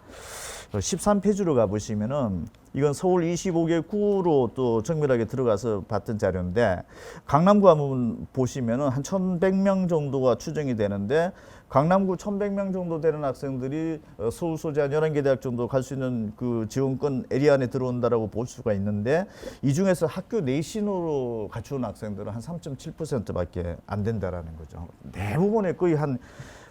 13페이지로 가보시면은 이건 서울 25개 구로 또 정밀하게 들어가서 봤던 자료인데 강남구 한번 보시면은 한 1,100명 정도가 추정이 되는데 강남구 1,100명 정도 되는 학생들이 서울 소재 한 11개 대학 정도 갈 수 있는 그 지원권 에리아 안에 들어온다라고 볼 수가 있는데 이 중에서 학교 내신으로 갖추는 학생들은 한 3.7%밖에 안 된다라는 거죠. 대부분의 거의 한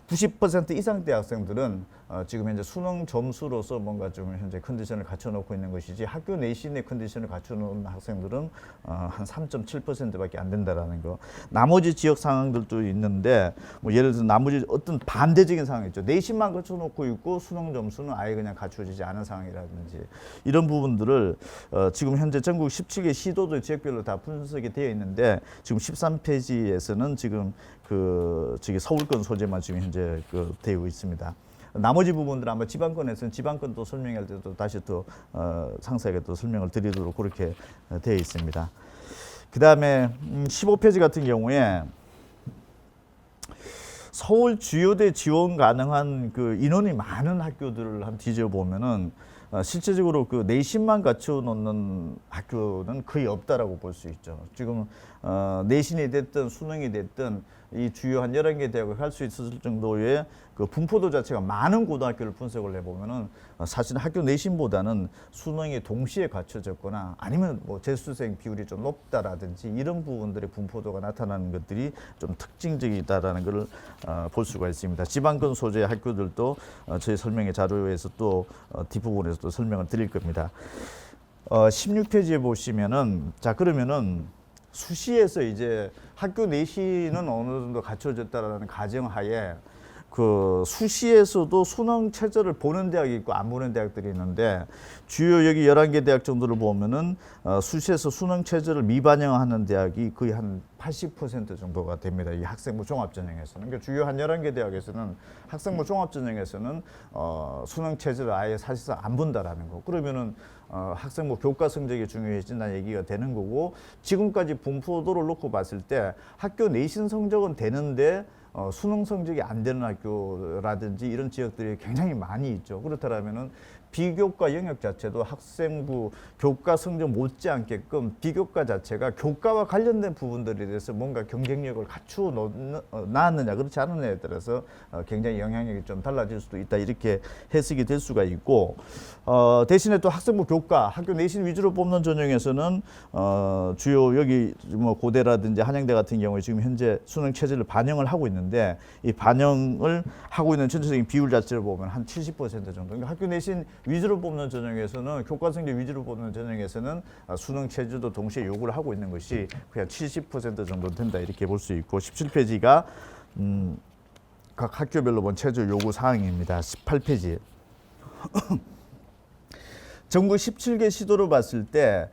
90% 이상대 학생들은 지금 현재 수능 점수로서 뭔가 좀 현재 컨디션을 갖춰놓고 있는 것이지 학교 내신의 컨디션을 갖춰놓은 학생들은 한 3.7%밖에 안 된다라는 거. 나머지 지역 상황들도 있는데 뭐 예를 들어 나머지 어떤 반대적인 상황이 있죠. 내신만 갖춰놓고 있고 수능 점수는 아예 그냥 갖춰지지 않은 상황이라든지 이런 부분들을 지금 현재 전국 17개 시도도 지역별로 다 분석이 되어 있는데 지금 13페이지에서는 지금 저기 서울권 소재만 지금 현재 되어 있습니다. 나머지 부분들은 아마 지방권에서는 지방권 또 설명할 때도 다시 또 상세하게 또 설명을 드리도록 그렇게 되어 있습니다. 그 다음에 15페이지 같은 경우에 서울 주요대 지원 가능한 그 인원이 많은 학교들을 한번 뒤져보면은 실제적으로 그 내신만 갖춰놓는 학교는 거의 없다라고 볼 수 있죠. 지금 내신이 됐든 수능이 됐든 이 주요 한 11개 대학을 갈 수 있을 정도의 그 분포도 자체가 많은 고등학교를 분석을 해보면은 사실 학교 내신보다는 수능이 동시에 갖춰졌거나 아니면 뭐 재수생 비율이 좀 높다라든지 이런 부분들의 분포도가 나타나는 것들이 좀 특징적이다라는 걸 볼 수가 있습니다. 지방권 소재 학교들도 저희 설명의 자료에서 또 뒷부분에서 또 설명을 드릴 겁니다. 16페이지에 보시면은 자 그러면은 수시에서 이제 학교 내신은 어느 정도 갖춰졌다라는 가정하에 그 수시에서도 수능 최저를 보는 대학이 있고 안 보는 대학들이 있는데 주요 여기 11개 대학 정도를 보면은 수시에서 수능 최저를 미반영하는 대학이 거의 한 80% 정도가 됩니다. 이 학생부 종합전형에서는. 그러니까 주요 한 11개 대학에서는 학생부 종합전형에서는 수능 최저를 아예 사실상 안 본다라는 거. 그러면은 학생부 교과 성적이 중요해진다는 얘기가 되는 거고 지금까지 분포도를 놓고 봤을 때 학교 내신 성적은 되는데 수능 성적이 안 되는 학교라든지 이런 지역들이 굉장히 많이 있죠. 그렇다면은 비교과 영역 자체도 학생부 교과 성적 못지않게끔 비교과 자체가 교과와 관련된 부분들에 대해서 뭔가 경쟁력을 갖추어 나왔느냐 그렇지 않느냐에 따라서 굉장히 영향력이 좀 달라질 수도 있다 이렇게 해석이 될 수가 있고 대신에 또 학생부 교과 학교 내신 위주로 뽑는 전형에서는 주요 여기 뭐 고대라든지 한양대 같은 경우에 지금 현재 수능 체제를 반영을 하고 있는데 이 반영을 하고 있는 전체적인 비율 자체를 보면 한 70% 정도. 그러니까 학교 내신 위주로 뽑는 전형에서는 교과 성적 위주로 뽑는 전형에서는 수능 체제도 동시에 요구를 하고 있는 것이 그냥 70% 정도 된다 이렇게 볼 수 있고 17페이지가 각 학교별로 본 체제 요구 사항입니다. 18페이지. 전국 17개 시도로 봤을 때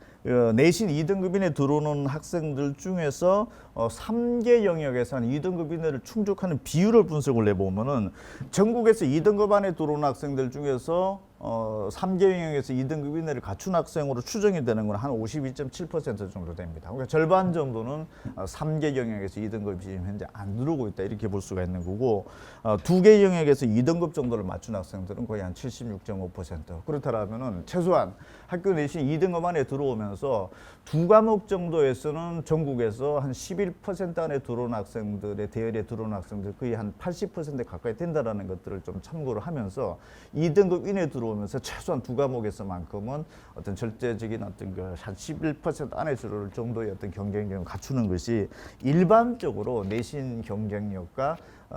내신 2등급 이내 들어오는 학생들 중에서 3개 영역에서 한 2등급 이내를 충족하는 비율을 분석을 해보면은 전국에서 2등급 안에 들어오는 학생들 중에서 3개 영역에서 2등급 이내를 갖춘 학생으로 추정이 되는 건 한 52.7% 정도 됩니다. 그러니까 절반 정도는 3개 영역에서 2등급이 지금 현재 안 들어오고 있다 이렇게 볼 수가 있는 거고 2개 영역에서 2등급 정도를 맞춘 학생들은 거의 한 76.5%. 그렇다면은 최소한 학교 내신 2등급 안에 들어오면서 두 과목 정도에서는 전국에서 한 11% 안에 들어온 학생들의 대열에 들어온 학생들 거의 한 80% 가까이 된다라는 것들을 좀 참고를 하면서 2등급 이내 들어오면서 최소한 두 과목에서만큼은 어떤 절대적인 어떤 그 한 11% 안에 들어올 정도의 어떤 경쟁력을 갖추는 것이 일반적으로 내신 경쟁력과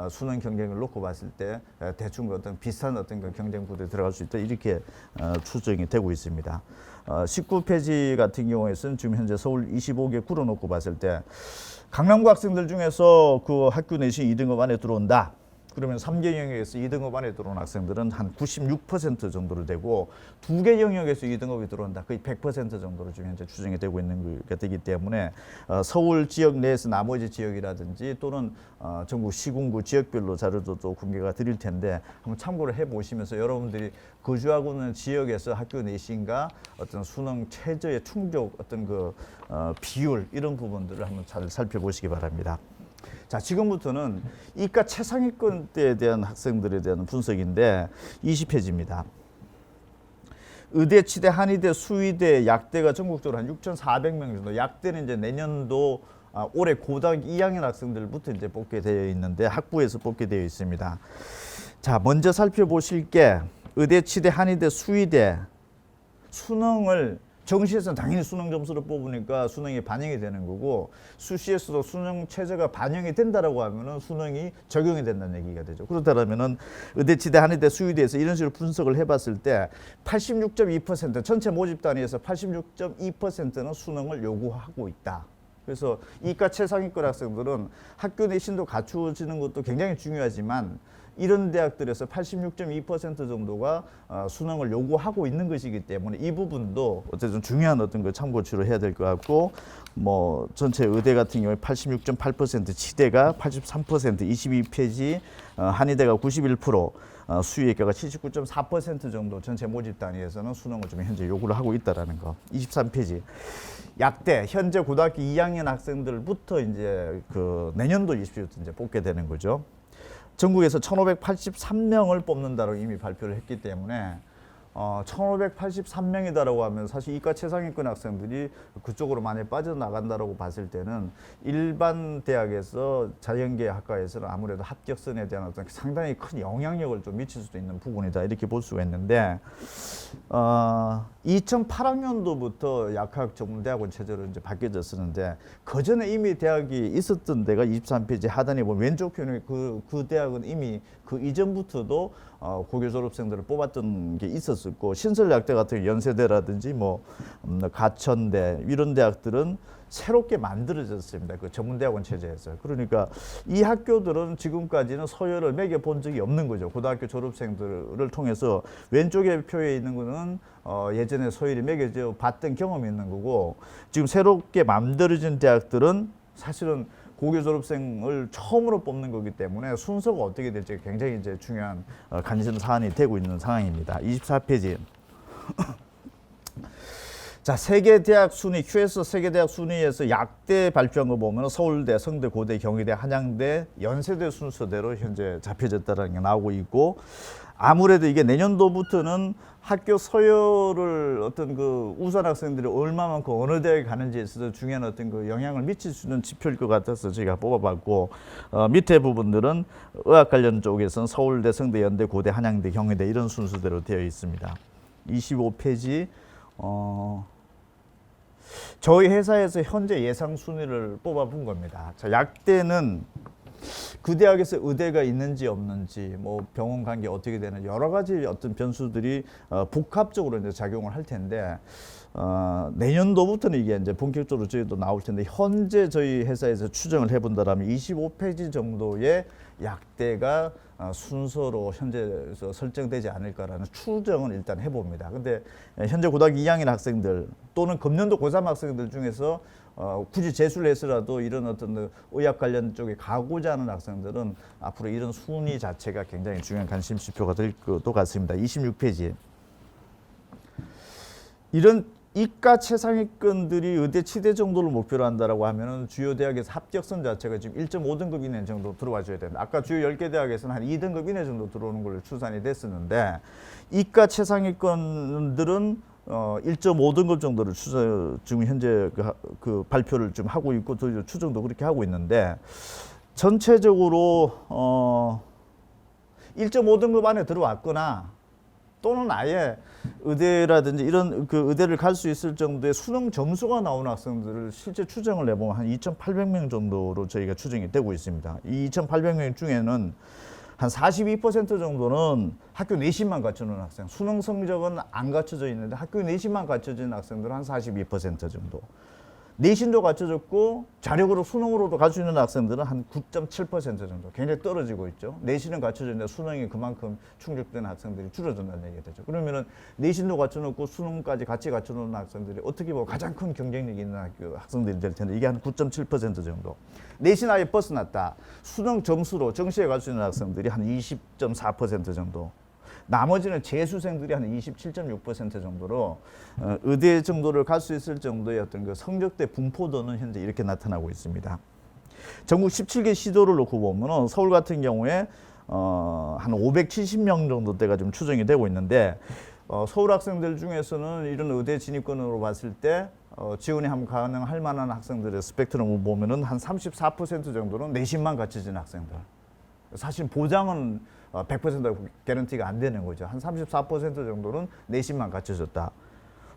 수능 경쟁을 놓고 봤을 때 대충 어떤 비슷한 어떤 그 경쟁 구도에 들어갈 수 있다 이렇게 추정이 되고 있습니다. 19페이지 같은 경우에는 지금 현재 서울 25개 구로 놓고 봤을 때 강남구 학생들 중에서 그 학교 내신 2등급 안에 들어온다. 그러면 3개 영역에서 2등급 안에 들어온 학생들은 한 96% 정도로 되고 2개 영역에서 2등급이 들어온다. 거의 100% 정도로 지금 현재 추정이 되고 있는 게 되기 때문에 서울 지역 내에서 나머지 지역이라든지 또는 전국 시군구 지역별로 자료도 또 공개가 드릴 텐데 한번 참고를 해보시면서 여러분들이 거주하고 있는 지역에서 학교 내신과 어떤 수능 최저의 충족 어떤 그 비율 이런 부분들을 한번 잘 살펴보시기 바랍니다. 자, 지금부터는 이과 최상위권대에 대한 학생들에 대한 분석인데 20페이지입니다. 의대, 치대, 한의대, 수의대, 약대가 전국적으로 한 6,400명 정도. 약대는 이제 내년도 올해 고등학교 2학년 학생들부터 이제 뽑게 되어 있는데 학부에서 뽑게 되어 있습니다. 자, 먼저 살펴보실 게 의대, 치대, 한의대, 수의대 수능을 정시에서는 당연히 수능 점수를 뽑으니까 수능이 반영이 되는 거고 수시에서도 수능 체제가 반영이 된다라고 하면은 수능이 적용이 된다는 얘기가 되죠. 그렇다면은 의대, 치대, 한의대, 수의대에서 이런 식으로 분석을 해봤을 때 86.2% 전체 모집 단위에서 86.2%는 수능을 요구하고 있다. 그래서 이과 최상위권 학생들은 학교 내신도 갖추어지는 것도 굉장히 중요하지만 이런 대학들에서 86.2% 정도가 수능을 요구하고 있는 것이기 때문에 이 부분도 어쨌든 중요한 어떤 걸 참고치로 해야 될 것 같고 뭐 전체 의대 같은 경우에 86.8%, 치대가 83%, 22페이지, 한의대가 91%, 수의학과가 79.4% 정도 전체 모집 단위에서는 수능을 좀 현재 요구를 하고 있다라는 거. 23페이지. 약대 현재 고등학교 2학년 학생들부터 이제 그 내년도 입시부터 이제 뽑게 되는 거죠. 전국에서 1,583명을 뽑는다고 이미 발표를 했기 때문에 1,583명이다라고 하면 사실 이과 최상위권 학생들이 그쪽으로 많이 빠져나간다라고 봤을 때는 일반 대학에서 자연계 학과에서는 아무래도 합격선에 대한 어떤 상당히 큰 영향력을 좀 미칠 수도 있는 부분이다 이렇게 볼 수가 있는데 2008학년도부터 약학 전문대학원 체제로 이제 바뀌어졌었는데 그 전에 이미 대학이 있었던 데가 23페이지 하단에 보면 왼쪽 편에 그 대학은 이미 그 이전부터도 고교 졸업생들을 뽑았던 게 있었었고, 신설대학대 같은 경우 연세대라든지 뭐 가천대 이런 대학들은 새롭게 만들어졌습니다. 그 전문대학원 체제에서. 그러니까 이 학교들은 지금까지는 서열을 매겨본 적이 없는 거죠. 고등학교 졸업생들을 통해서 왼쪽에 표에 있는 거는 예전에 서열이 매겨져 봤던 경험이 있는 거고, 지금 새롭게 만들어진 대학들은 사실은 고교 졸업생을 처음으로 뽑는 거기 때문에 순서가 어떻게 될지 굉장히 이제 중요한 관심 사안이 되고 있는 상황입니다. 24페이지. 자, 세계 대학 순위, QS 세계 대학 순위에서 약대 발표한 거 보면 서울대, 성대, 고대, 경희대, 한양대, 연세대 순서대로 현재 잡혀졌다는 게 나오고 있고, 아무래도 이게 내년도부터는 학교 서열을 어떤 그 우수한 학생들이 얼마만큼 어느 대학에 가는지에 있어서 중요한 어떤 그 영향을 미칠 수 있는 지표일 것 같아서 제가 뽑아봤고, 밑에 부분들은 의학 관련 쪽에서는 서울대, 성대, 연대, 고대, 한양대, 경희대 이런 순서대로 되어 있습니다. 25페이지. 저희 회사에서 현재 예상 순위를 뽑아본 겁니다. 자, 약대는 그 대학에서 의대가 있는지 없는지, 뭐 병원 관계 어떻게 되는 여러 가지 어떤 변수들이 복합적으로 이제 작용을 할 텐데, 내년도부터는 이게 이제 본격적으로 저희도 나올 텐데, 현재 저희 회사에서 추정을 해본다라면 25페이지 정도의 약대가 순서로 현재에서 설정되지 않을까라는 추정은 일단 해봅니다. 근데 현재 고등학교 2학년 학생들 또는 금년도 고3 학생들 중에서 굳이 재수를 해서라도 이런 어떤 의학 관련 쪽에 가고자 하는 학생들은 앞으로 이런 순위 자체가 굉장히 중요한 관심 지표가 될 것도 같습니다. 26페이지. 이런 이과 최상위권들이 의대 치대 정도를 목표로 한다라고 하면은 주요 대학에서 합격선 자체가 지금 1.5등급 이내 정도 들어와 줘야 됩니다. 아까 주요 10개 대학에서는 한 2등급 이내 정도 들어오는 걸로 추산이 됐었는데, 이과 최상위권들은 1.5등급 정도를 지금 현재 그 발표를 좀 하고 있고, 또 추정도 그렇게 하고 있는데, 전체적으로 1.5등급 안에 들어왔거나 또는 아예 의대라든지 이런 그 의대를 갈 수 있을 정도의 수능 점수가 나오는 학생들을 실제 추정을 해보면 한 2,800명 정도로 저희가 추정이 되고 있습니다. 이 2,800명 중에는 한 42% 정도는 학교 내신만 갖춰놓은 학생, 수능 성적은 안 갖춰져 있는데 학교 내신만 갖춰진 학생들은 한 42% 정도. 내신도 갖춰졌고 자력으로 수능으로도 갈 수 있는 학생들은 한 9.7% 정도, 굉장히 떨어지고 있죠. 내신은 갖춰졌는데 수능이 그만큼 충족되는 학생들이 줄어든다는 얘기가 되죠. 그러면은 내신도 갖춰놓고 수능까지 같이 갖춰놓은 학생들이 어떻게 보면 가장 큰 경쟁력이 있는 학생들이 될 텐데, 이게 한 9.7% 정도. 내신 아예 벗어났다. 수능 점수로 정시에 갈 수 있는 학생들이 한 20.4% 정도. 나머지는 재수생들이 한 27.6% 정도로 의대 정도를 갈 수 있을 정도의 어떤 그 성적대 분포도는 현재 이렇게 나타나고 있습니다. 전국 17개 시도를 놓고 보면은 서울 같은 경우에 한 570명 정도대가 좀 추정이 되고 있는데, 서울 학생들 중에서는 이런 의대 진입권으로 봤을 때 지원이 한번 가능할 만한 학생들의 스펙트럼을 보면은 한 34% 정도는 내신만 갖춰진 학생들. 사실 보장은 100% 개런티가 안 되는 거죠. 한 34% 정도는 내신만 갖춰졌다.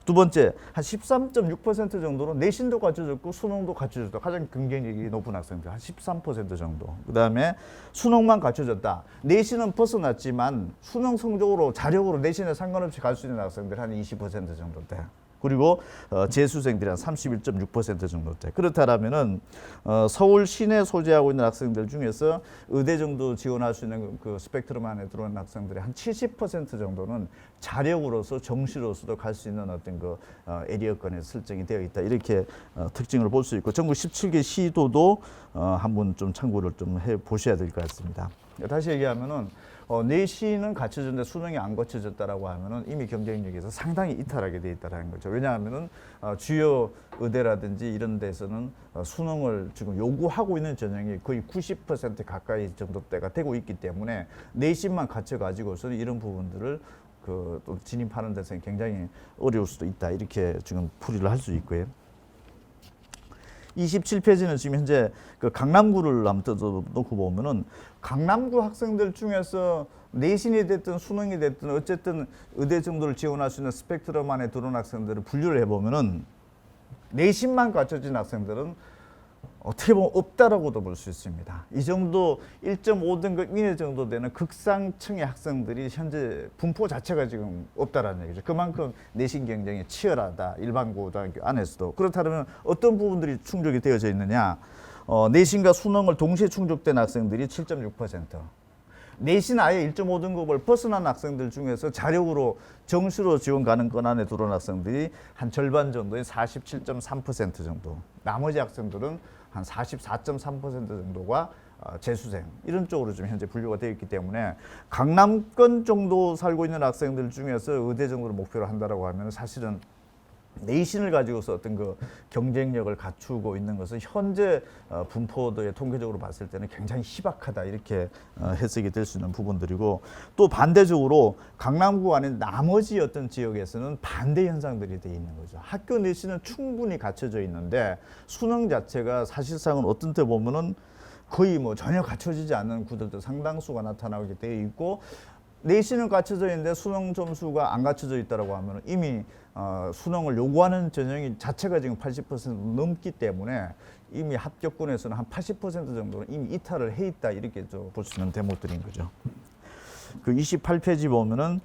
두 번째, 한 13.6% 정도는 내신도 갖춰졌고 수능도 갖춰졌다. 가장 경쟁력이 높은 학생들 한 13% 정도. 그다음에 수능만 갖춰졌다. 내신은 벗어났지만 수능 성적으로 자력으로 내신에 상관없이 갈 수 있는 학생들 한 20% 정도 돼. 그리고 재수생들이 한 31.6% 정도 돼. 그렇다면은 서울 시내 소재하고 있는 학생들 중에서 의대 정도 지원할 수 있는 그 스펙트럼 안에 들어오는 학생들의 한 70% 정도는 자력으로서 정시로서도 갈 수 있는 어떤 그 에리어권에 설정이 되어 있다. 이렇게 특징을 볼 수 있고, 전국 17개 시도도 한번 좀 참고를 좀 해 보셔야 될 것 같습니다. 다시 얘기하면은 내신은 갖춰졌는데 수능이 안 갖춰졌다라고 하면은 이미 경쟁력에서 상당히 이탈하게 돼 있다라는 거죠. 왜냐하면은 주요 의대라든지 이런 데서는 수능을 지금 요구하고 있는 전형이 거의 90% 가까이 정도대가 되고 있기 때문에 내신만 갖춰 가지고서는 이런 부분들을 또 진입하는 데서 굉장히 어려울 수도 있다. 이렇게 지금 풀이를 할 수 있고요. 27페이지는 지금 현재 그 강남구를 한번 놓고 보면은, 강남구 학생들 중에서 내신이 됐든 수능이 됐든 어쨌든 의대 정도를 지원할 수 있는 스펙트럼 안에 들어온 학생들을 분류를 해보면은, 내신만 갖춰진 학생들은 어떻게 보면 없다라고도 볼 수 있습니다. 이 정도 1.5등급 이내 정도 되는 극상층의 학생들이 현재 분포 자체가 지금 없다라는 얘기죠. 그만큼 내신 경쟁이 치열하다. 일반 고등학교 안에서도. 그렇다면 어떤 부분들이 충족이 되어져 있느냐. 내신과 수능을 동시에 충족된 학생들이 7.6%. 내신 아예 1.5등급을 벗어난 학생들 중에서 자력으로 정시로 지원 가는 건 안에 들어온 학생들이 한 절반 정도인 47.3% 정도. 나머지 학생들은 한 44.3% 정도가 재수생 이런 쪽으로 지금 현재 분류가 되어 있기 때문에 강남권 정도 살고 있는 학생들 중에서 의대 정도를 목표로 한다라고 하면 사실은 내신을 가지고서 어떤 그 경쟁력을 갖추고 있는 것은 현재 분포도의 통계적으로 봤을 때는 굉장히 희박하다 이렇게 해석이 될 수 있는 부분들이고 또 반대적으로 강남구 안에 나머지 어떤 지역에서는 반대 현상들이 돼 있는 거죠. 학교 내신은 충분히 갖춰져 있는데 수능 자체가 사실상은 어떤 때 보면은 거의 뭐 전혀 갖춰지지 않는 구들도 상당수가 나타나게 되어 있고 내신은 갖춰져 있는데 수능 점수가 안 갖춰져 있다라고 하면 이미 수능을 요구하는 전형이 자체가 지금 80% 넘기 때문에 이미 합격권에서는 한 80% 정도는 이미 이탈을 해 있다 이렇게 볼 수 있는 대목들인 거죠. 그 28페이지 보면은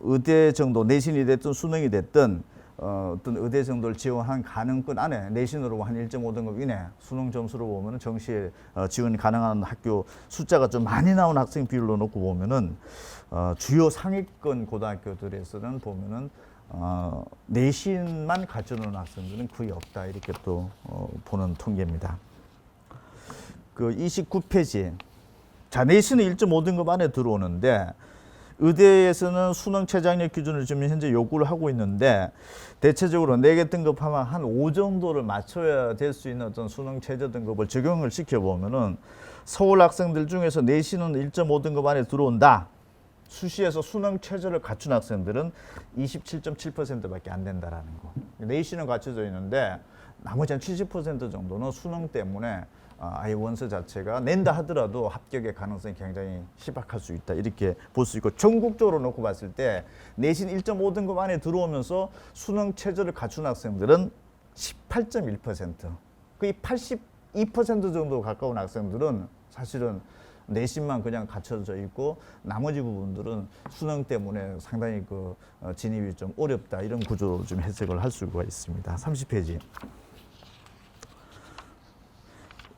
의대 정도 내신이 됐든 수능이 됐든 어떤 의대 정도를 지원한 가능권 안에 내신으로 한 1.5등급 이내 수능 점수로 보면은 정시에 지원이 가능한 학교 숫자가 좀 많이 나온 학생 비율로 놓고 보면은 주요 상위권 고등학교들에서는 보면은 내신만 갖춰놓은 학생들은 거의 없다 이렇게 또 보는 통계입니다. 그 29페이지. 자, 내신은 1.5등급 안에 들어오는데 의대에서는 수능 최저학력 기준을 지금 현재 요구를 하고 있는데 대체적으로 4개 등급하면 한 5 정도를 맞춰야 될 수 있는 어떤 수능 최저 등급을 적용을 시켜보면은 서울 학생들 중에서 내신은 1.5등급 안에 들어온다. 수시에서 수능 최저를 갖춘 학생들은 27.7%밖에 안 된다라는 거. 내신은 갖춰져 있는데 나머지 한 70% 정도는 수능 때문에 아예 원서 자체가 낸다 하더라도 합격의 가능성이 굉장히 희박할 수 있다 이렇게 볼 수 있고 전국적으로 놓고 봤을 때 내신 1.5등급 안에 들어오면서 수능 최저를 갖춘 학생들은 18.1%, 거의 82% 정도 가까운 학생들은 사실은 내신만 그냥 갖춰져 있고 나머지 부분들은 수능 때문에 상당히 그 진입이 좀 어렵다 이런 구조로 좀 해석을 할 수가 있습니다. 30페이지.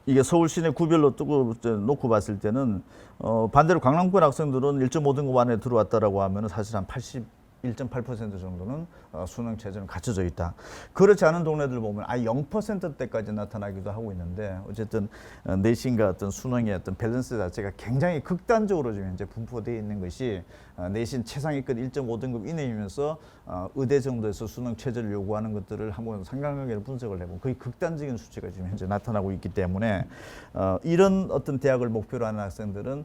이게 서울 시내 구별로 뜨고 놓고 봤을 때는 반대로 강남권 학생들은 1.5등급 안에 들어왔다라고 하면 사실 한 81.8% 정도는 수능 최저는 갖춰져 있다. 그렇지 않은 동네들 보면 아예 0%대까지 나타나기도 하고 있는데 어쨌든 내신과 어떤 수능의 어떤 밸런스 자체가 굉장히 극단적으로 지금 현재 분포되어 있는 것이 내신 최상위권 1.5등급 이내이면서 의대 정도에서 수능 최저를 요구하는 것들을 한번 상관관계를 분석을 해보면 거의 극단적인 수치가 지금 현재 나타나고 있기 때문에 이런 어떤 대학을 목표로 하는 학생들은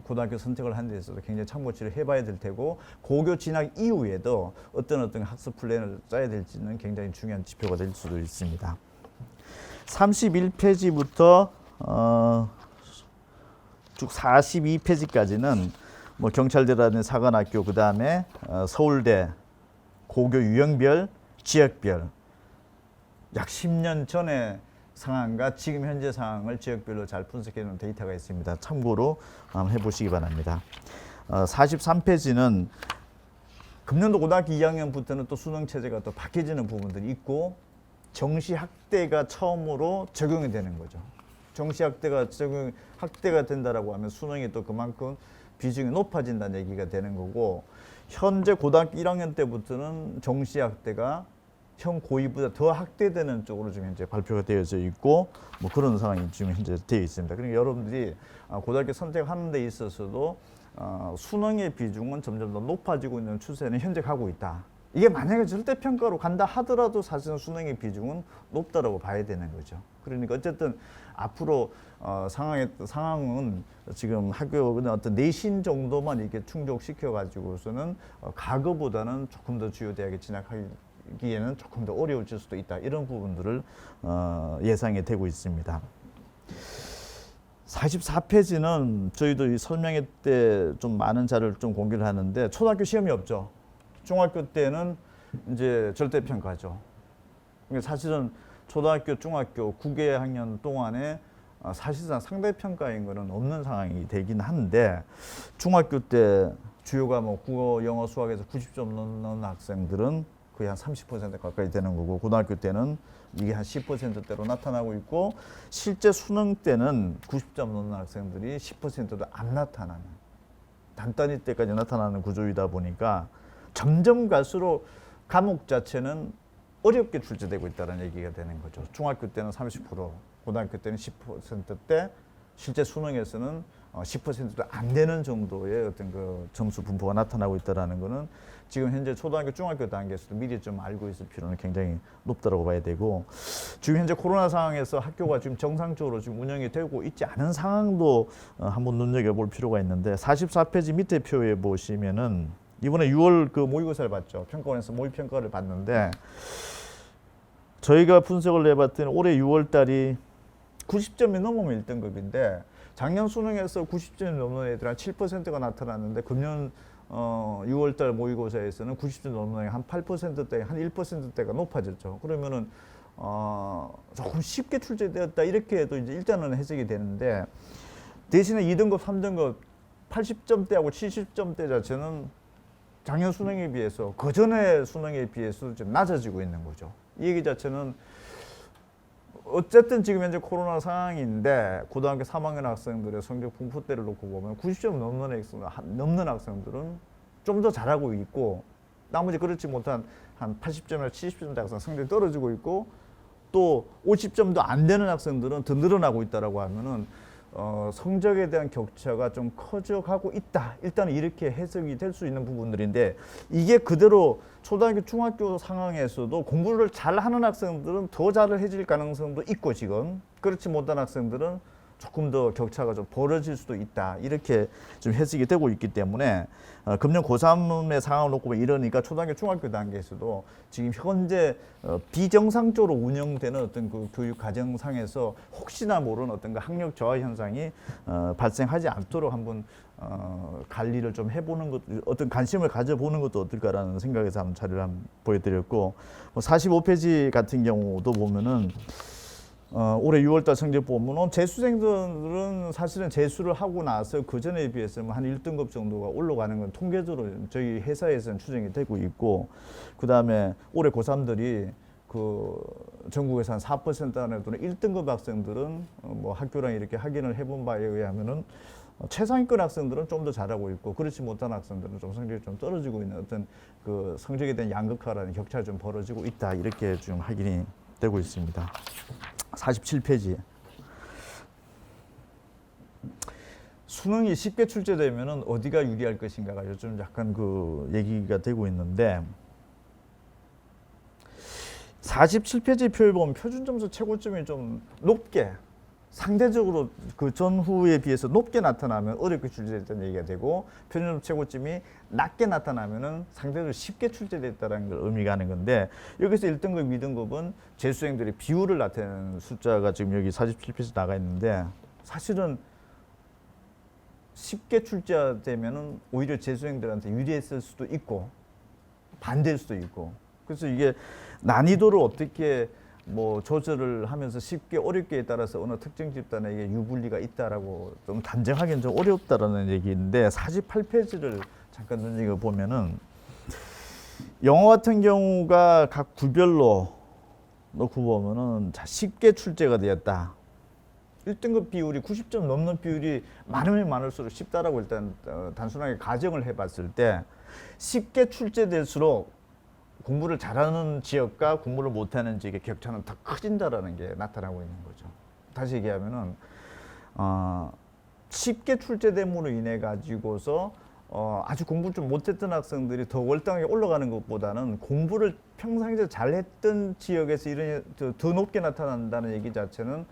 고등학교 선택을 하는 데 있어서 굉장히 참고치를 해봐야 될 테고 고교 진학 이후에도 어떤 학습 플랜을 짜야 될지는 굉장히 중요한 지표가 될 수도 있습니다. 31페이지부터 쭉 42페이지까지는 뭐 경찰대라는 사관학교 그 다음에 서울대 고교 유형별, 지역별 약 10년 전의 상황과 지금 현재 상황을 지역별로 잘 분석해 놓은 데이터가 있습니다. 참고로 한번 해보시기 바랍니다. 43페이지는 금년도 고등학교 2학년부터는 또 수능 체제가 또 바뀌어지는 부분들이 있고 정시 학대가 처음으로 적용이 되는 거죠. 정시 학대가 학대가 된다라고 하면 수능이 또 그만큼 비중이 높아진다는 얘기가 되는 거고 현재 고등학교 1학년 때부터는 정시 학대가 현 고2보다 더 학대되는 쪽으로 지금 현재 발표가 되어져 있고 뭐 그런 상황이 지금 현재 되어 있습니다. 그러니까 여러분들이 고등학교 선택하는 데 있어서도 수능의 비중은 점점 더 높아지고 있는 추세는 현재 가고 있다. 이게 만약에 절대평가로 간다 하더라도 사실은 수능의 비중은 높다라고 봐야 되는 거죠. 그러니까 어쨌든 앞으로 상황은 지금 학교의 어떤 내신 정도만 이렇게 충족시켜 가지고서는 과거보다는 조금 더 주요 대학에 진학하기에는 조금 더 어려워질 수도 있다. 이런 부분들을 예상이 되고 있습니다. 44페이지는 저희도 이 설명회 때 좀 많은 자료를 좀 공개를 하는데 초등학교 시험이 없죠. 중학교 때는 이제 절대평가죠. 그러니까 사실은 초등학교, 중학교 9개학년 동안에 사실상 상대평가인 거는 없는 상황이 되긴 한데 중학교 때 주요 과목 국어, 영어, 수학에서 90점 넘는 학생들은 거의 한 30% 가까이 되는 거고 고등학교 때는 이게 한 10%대로 나타나고 있고 실제 수능 때는 90점 넘는 학생들이 10%도 안 나타나는 단단히 때까지 나타나는 구조이다 보니까 점점 갈수록 과목 자체는 어렵게 출제되고 있다는 얘기가 되는 거죠. 중학교 때는 30%, 고등학교 때는 10%대, 실제 수능에서는 10%도 안 되는 정도의 어떤 그 점수 분포가 나타나고 있다는 거는 지금 현재 초등학교, 중학교 단계에서도 미리 좀 알고 있을 필요는 굉장히 높다고 봐야 되고 지금 현재 코로나 상황에서 학교가 지금 정상적으로 지금 운영이 되고 있지 않은 상황도 한번 눈여겨볼 필요가 있는데 44페이지 밑에 표에 보시면은 이번에 6월 그 모의고사를 봤죠. 평가원에서 모의평가를 봤는데 저희가 분석을 해봤더니 올해 6월 달이 90점이 넘으면 1등급인데 작년 수능에서 90점이 넘는 애들 한 7%가 나타났는데 금년 6월 달 모의고사에서는 90점 넘는 애 한 8%대, 한 1%대가 높아졌죠. 그러면은 조금 쉽게 출제되었다 이렇게 해도 이제 일단은 해석이 되는데 대신에 2등급, 3등급 80점대하고 70점대 자체는 작년 수능에 비해서 그 전에 수능에 비해서 좀 낮아지고 있는 거죠. 이 얘기 자체는 어쨌든 지금 현재 코로나 상황인데 고등학교 3학년 학생들의 성적 분포대를 놓고 보면 90점 넘는 학생들은 좀 더 잘하고 있고 나머지 그렇지 못한 한 80점이나 70점대 학생 성적이 떨어지고 있고 또 50점도 안 되는 학생들은 더 늘어나고 있다라고 하면은 성적에 대한 격차가 좀 커져가고 있다. 일단은 이렇게 해석이 될 수 있는 부분들인데 이게 그대로 초등학교, 중학교 상황에서도 공부를 잘하는 학생들은 더 잘해질 가능성도 있고 지금 그렇지 못한 학생들은 조금 더 격차가 좀 벌어질 수도 있다. 이렇게 좀 해석이 되고 있기 때문에 금년 고3의 상황을 놓고 보면 이러니까 초등학교, 중학교 단계에서도 지금 현재 비정상적으로 운영되는 어떤 그 교육 과정상에서 혹시나 모르는 어떤 그 학력 저하 현상이 발생하지 않도록 한번 관리를 좀 해보는 것, 어떤 관심을 가져보는 것도 어떨까라는 생각에서 한번 자료를 한번 보여드렸고 45페이지 같은 경우도 보면은 올해 6월달 성적 보면은 재수생들은 사실은 재수를 하고 나서 그 전에 비해서 한 1등급 정도가 올라가는 건 통계적으로 저희 회사에서는 추정이 되고 있고 그 다음에 올해 고3들이 그 전국에서 한 4% 안에 드는 1등급 학생들은 뭐 학교랑 이렇게 확인을 해본 바에 의하면은 최상위권 학생들은 좀 더 잘하고 있고 그렇지 못한 학생들은 좀 성적이 좀 떨어지고 있는 어떤 그 성적에 대한 양극화라는 격차가 좀 벌어지고 있다 이렇게 좀 확인이 되고 있습니다. 47페이지. 수능이 쉽게 출제되면은 어디가 유리할 것인가가 요즘 약간 그 얘기가 되고 있는데 47페이지 표에 보면 표준 점수 최고점이 좀 높게 상대적으로 그 전후에 비해서 높게 나타나면 어렵게 출제됐다는 얘기가 되고 표준 최고점이 낮게 나타나면은 상대적으로 쉽게 출제됐다는 걸 의미가 하는 건데 여기서 1등급, 2등급은 재수생들의 비율을 나타내는 숫자가 지금 여기 47페이지 나가 있는데 사실은 쉽게 출제되면은 오히려 재수생들한테 유리했을 수도 있고 반대일 수도 있고 그래서 이게 난이도를 어떻게 뭐 조절을 하면서 쉽게 어렵게에 따라서 어느 특정 집단에게 유불리가 있다라고 좀 단정하기는 좀 어렵다라는 얘기인데 48페이지를 잠깐 눈여겨 보면은 영어 같은 경우가 각 구별로 놓고 보면은 쉽게 출제가 되었다. 1등급 비율이 90점 넘는 비율이 많으면 많을수록 쉽다라고 일단 단순하게 가정을 해봤을 때 쉽게 출제될수록 공부를 잘하는 지역과 공부를 못하는 지역의 격차는 더 커진다라는 게 나타나고 있는 거죠. 다시 얘기하면은 쉽게 출제됨으로 인해 가지고서 아주 공부를 좀 못했던 학생들이 더 월등하게 올라가는 것보다는 공부를 평상시에 잘했던 지역에서 이런 더 높게 나타난다는 얘기 자체는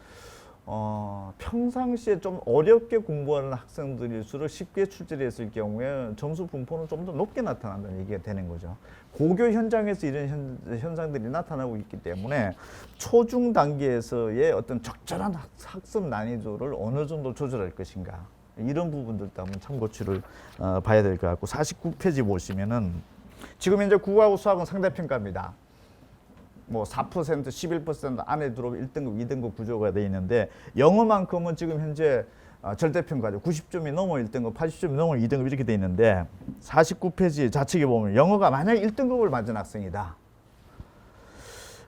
평상시에 좀 어렵게 공부하는 학생들일수록 쉽게 출제를 했을 경우에 점수 분포는 좀 더 높게 나타난다는 얘기가 되는 거죠. 고교 현장에서 이런 현상들이 나타나고 있기 때문에 초중 단계에서의 어떤 적절한 학습 난이도를 어느 정도 조절할 것인가 이런 부분들도 한번 참고치를 봐야 될 것 같고 49페이지 보시면은 지금 현재 국어하고 수학은 상대평가입니다. 뭐 4%, 11% 안에 들어오면 1등급, 2등급 구조가 돼 있는데 영어만큼은 지금 현재 절대평가죠. 90점이 넘어 1등급, 80점이 넘어 2등급 이렇게 돼 있는데 49페이지 좌측에 보면 영어가 만약 1등급을 맞은 학생이다.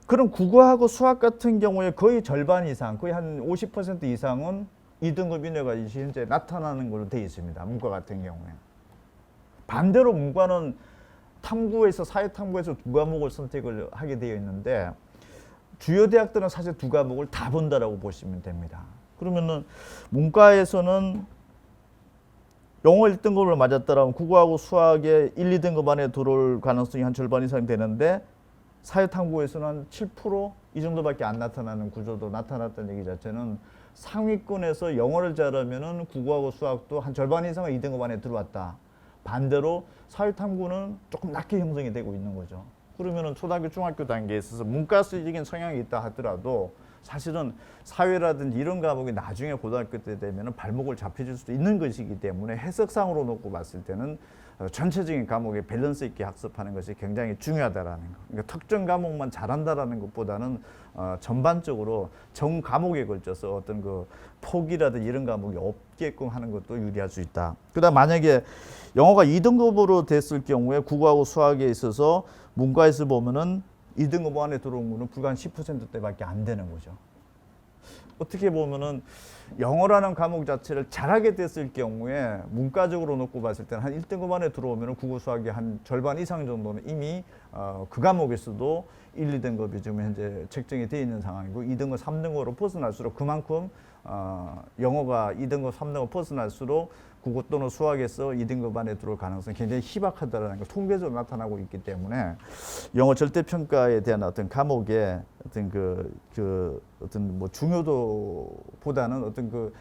그럼 국어하고 수학 같은 경우에 거의 절반 이상, 거의 한 50% 이상은 2등급 이내가 현재 나타나는 걸로 돼 있습니다. 문과 같은 경우에. 반대로 문과는 탐구에서 사회탐구에서 두 과목을 선택을 하게 되어 있는데 주요 대학들은 사실 두 과목을 다 본다라고 보시면 됩니다. 그러면은 문과에서는 영어 1등급을 맞았다면 국어하고 수학에 1, 2등급 안에 들어올 가능성이 한 절반 이상 되는데 사회탐구에서는 한 7% 이 정도밖에 안 나타나는 구조도 나타났다는 얘기 자체는 상위권에서 영어를 잘하면은 국어하고 수학도 한 절반 이상은 2등급 안에 들어왔다. 반대로 사회탐구는 조금 낮게 형성이 되고 있는 거죠. 그러면은 초등학교, 중학교 단계에 있어서 문과적인 성향이 있다 하더라도 사실은 사회라든지 이런 과목이 나중에 고등학교 때 되면은 발목을 잡혀줄 수도 있는 것이기 때문에 해석상으로 놓고 봤을 때는 전체적인 과목에 밸런스 있게 학습하는 것이 굉장히 중요하다라는 거. 그러니까 특정 과목만 잘한다라는 것보다는 전반적으로 전 과목에 걸쳐서 어떤 그 포기라든지 이런 과목이 없게끔 하는 것도 유리할 수 있다. 그다음 만약에 영어가 2등급으로 됐을 경우에 국어하고 수학에 있어서 문과에서 보면은 2등급 안에 들어온 거는 불과 한 10%대밖에 안 되는 거죠. 어떻게 보면은 영어라는 과목 자체를 잘하게 됐을 경우에 문과적으로 놓고 봤을 때는 한 1등급 안에 들어오면 국어 수학의 한 절반 이상 정도는 이미 그 과목에서도 1, 2등급이 지금 현재 책정이 되어 있는 상황이고 2등급, 3등급으로 벗어날수록 그만큼 영어가 2등급, 3등급 벗어날수록 국어 또는 수학에서 2등급 안에 들어올 가능성이 굉장히 희박하다는 걸 통계적으로 나타나고 있기 때문에 영어 절대평가에 대한 어떤 과목의 어떤 어떤 뭐 중요도보다는 어떤 그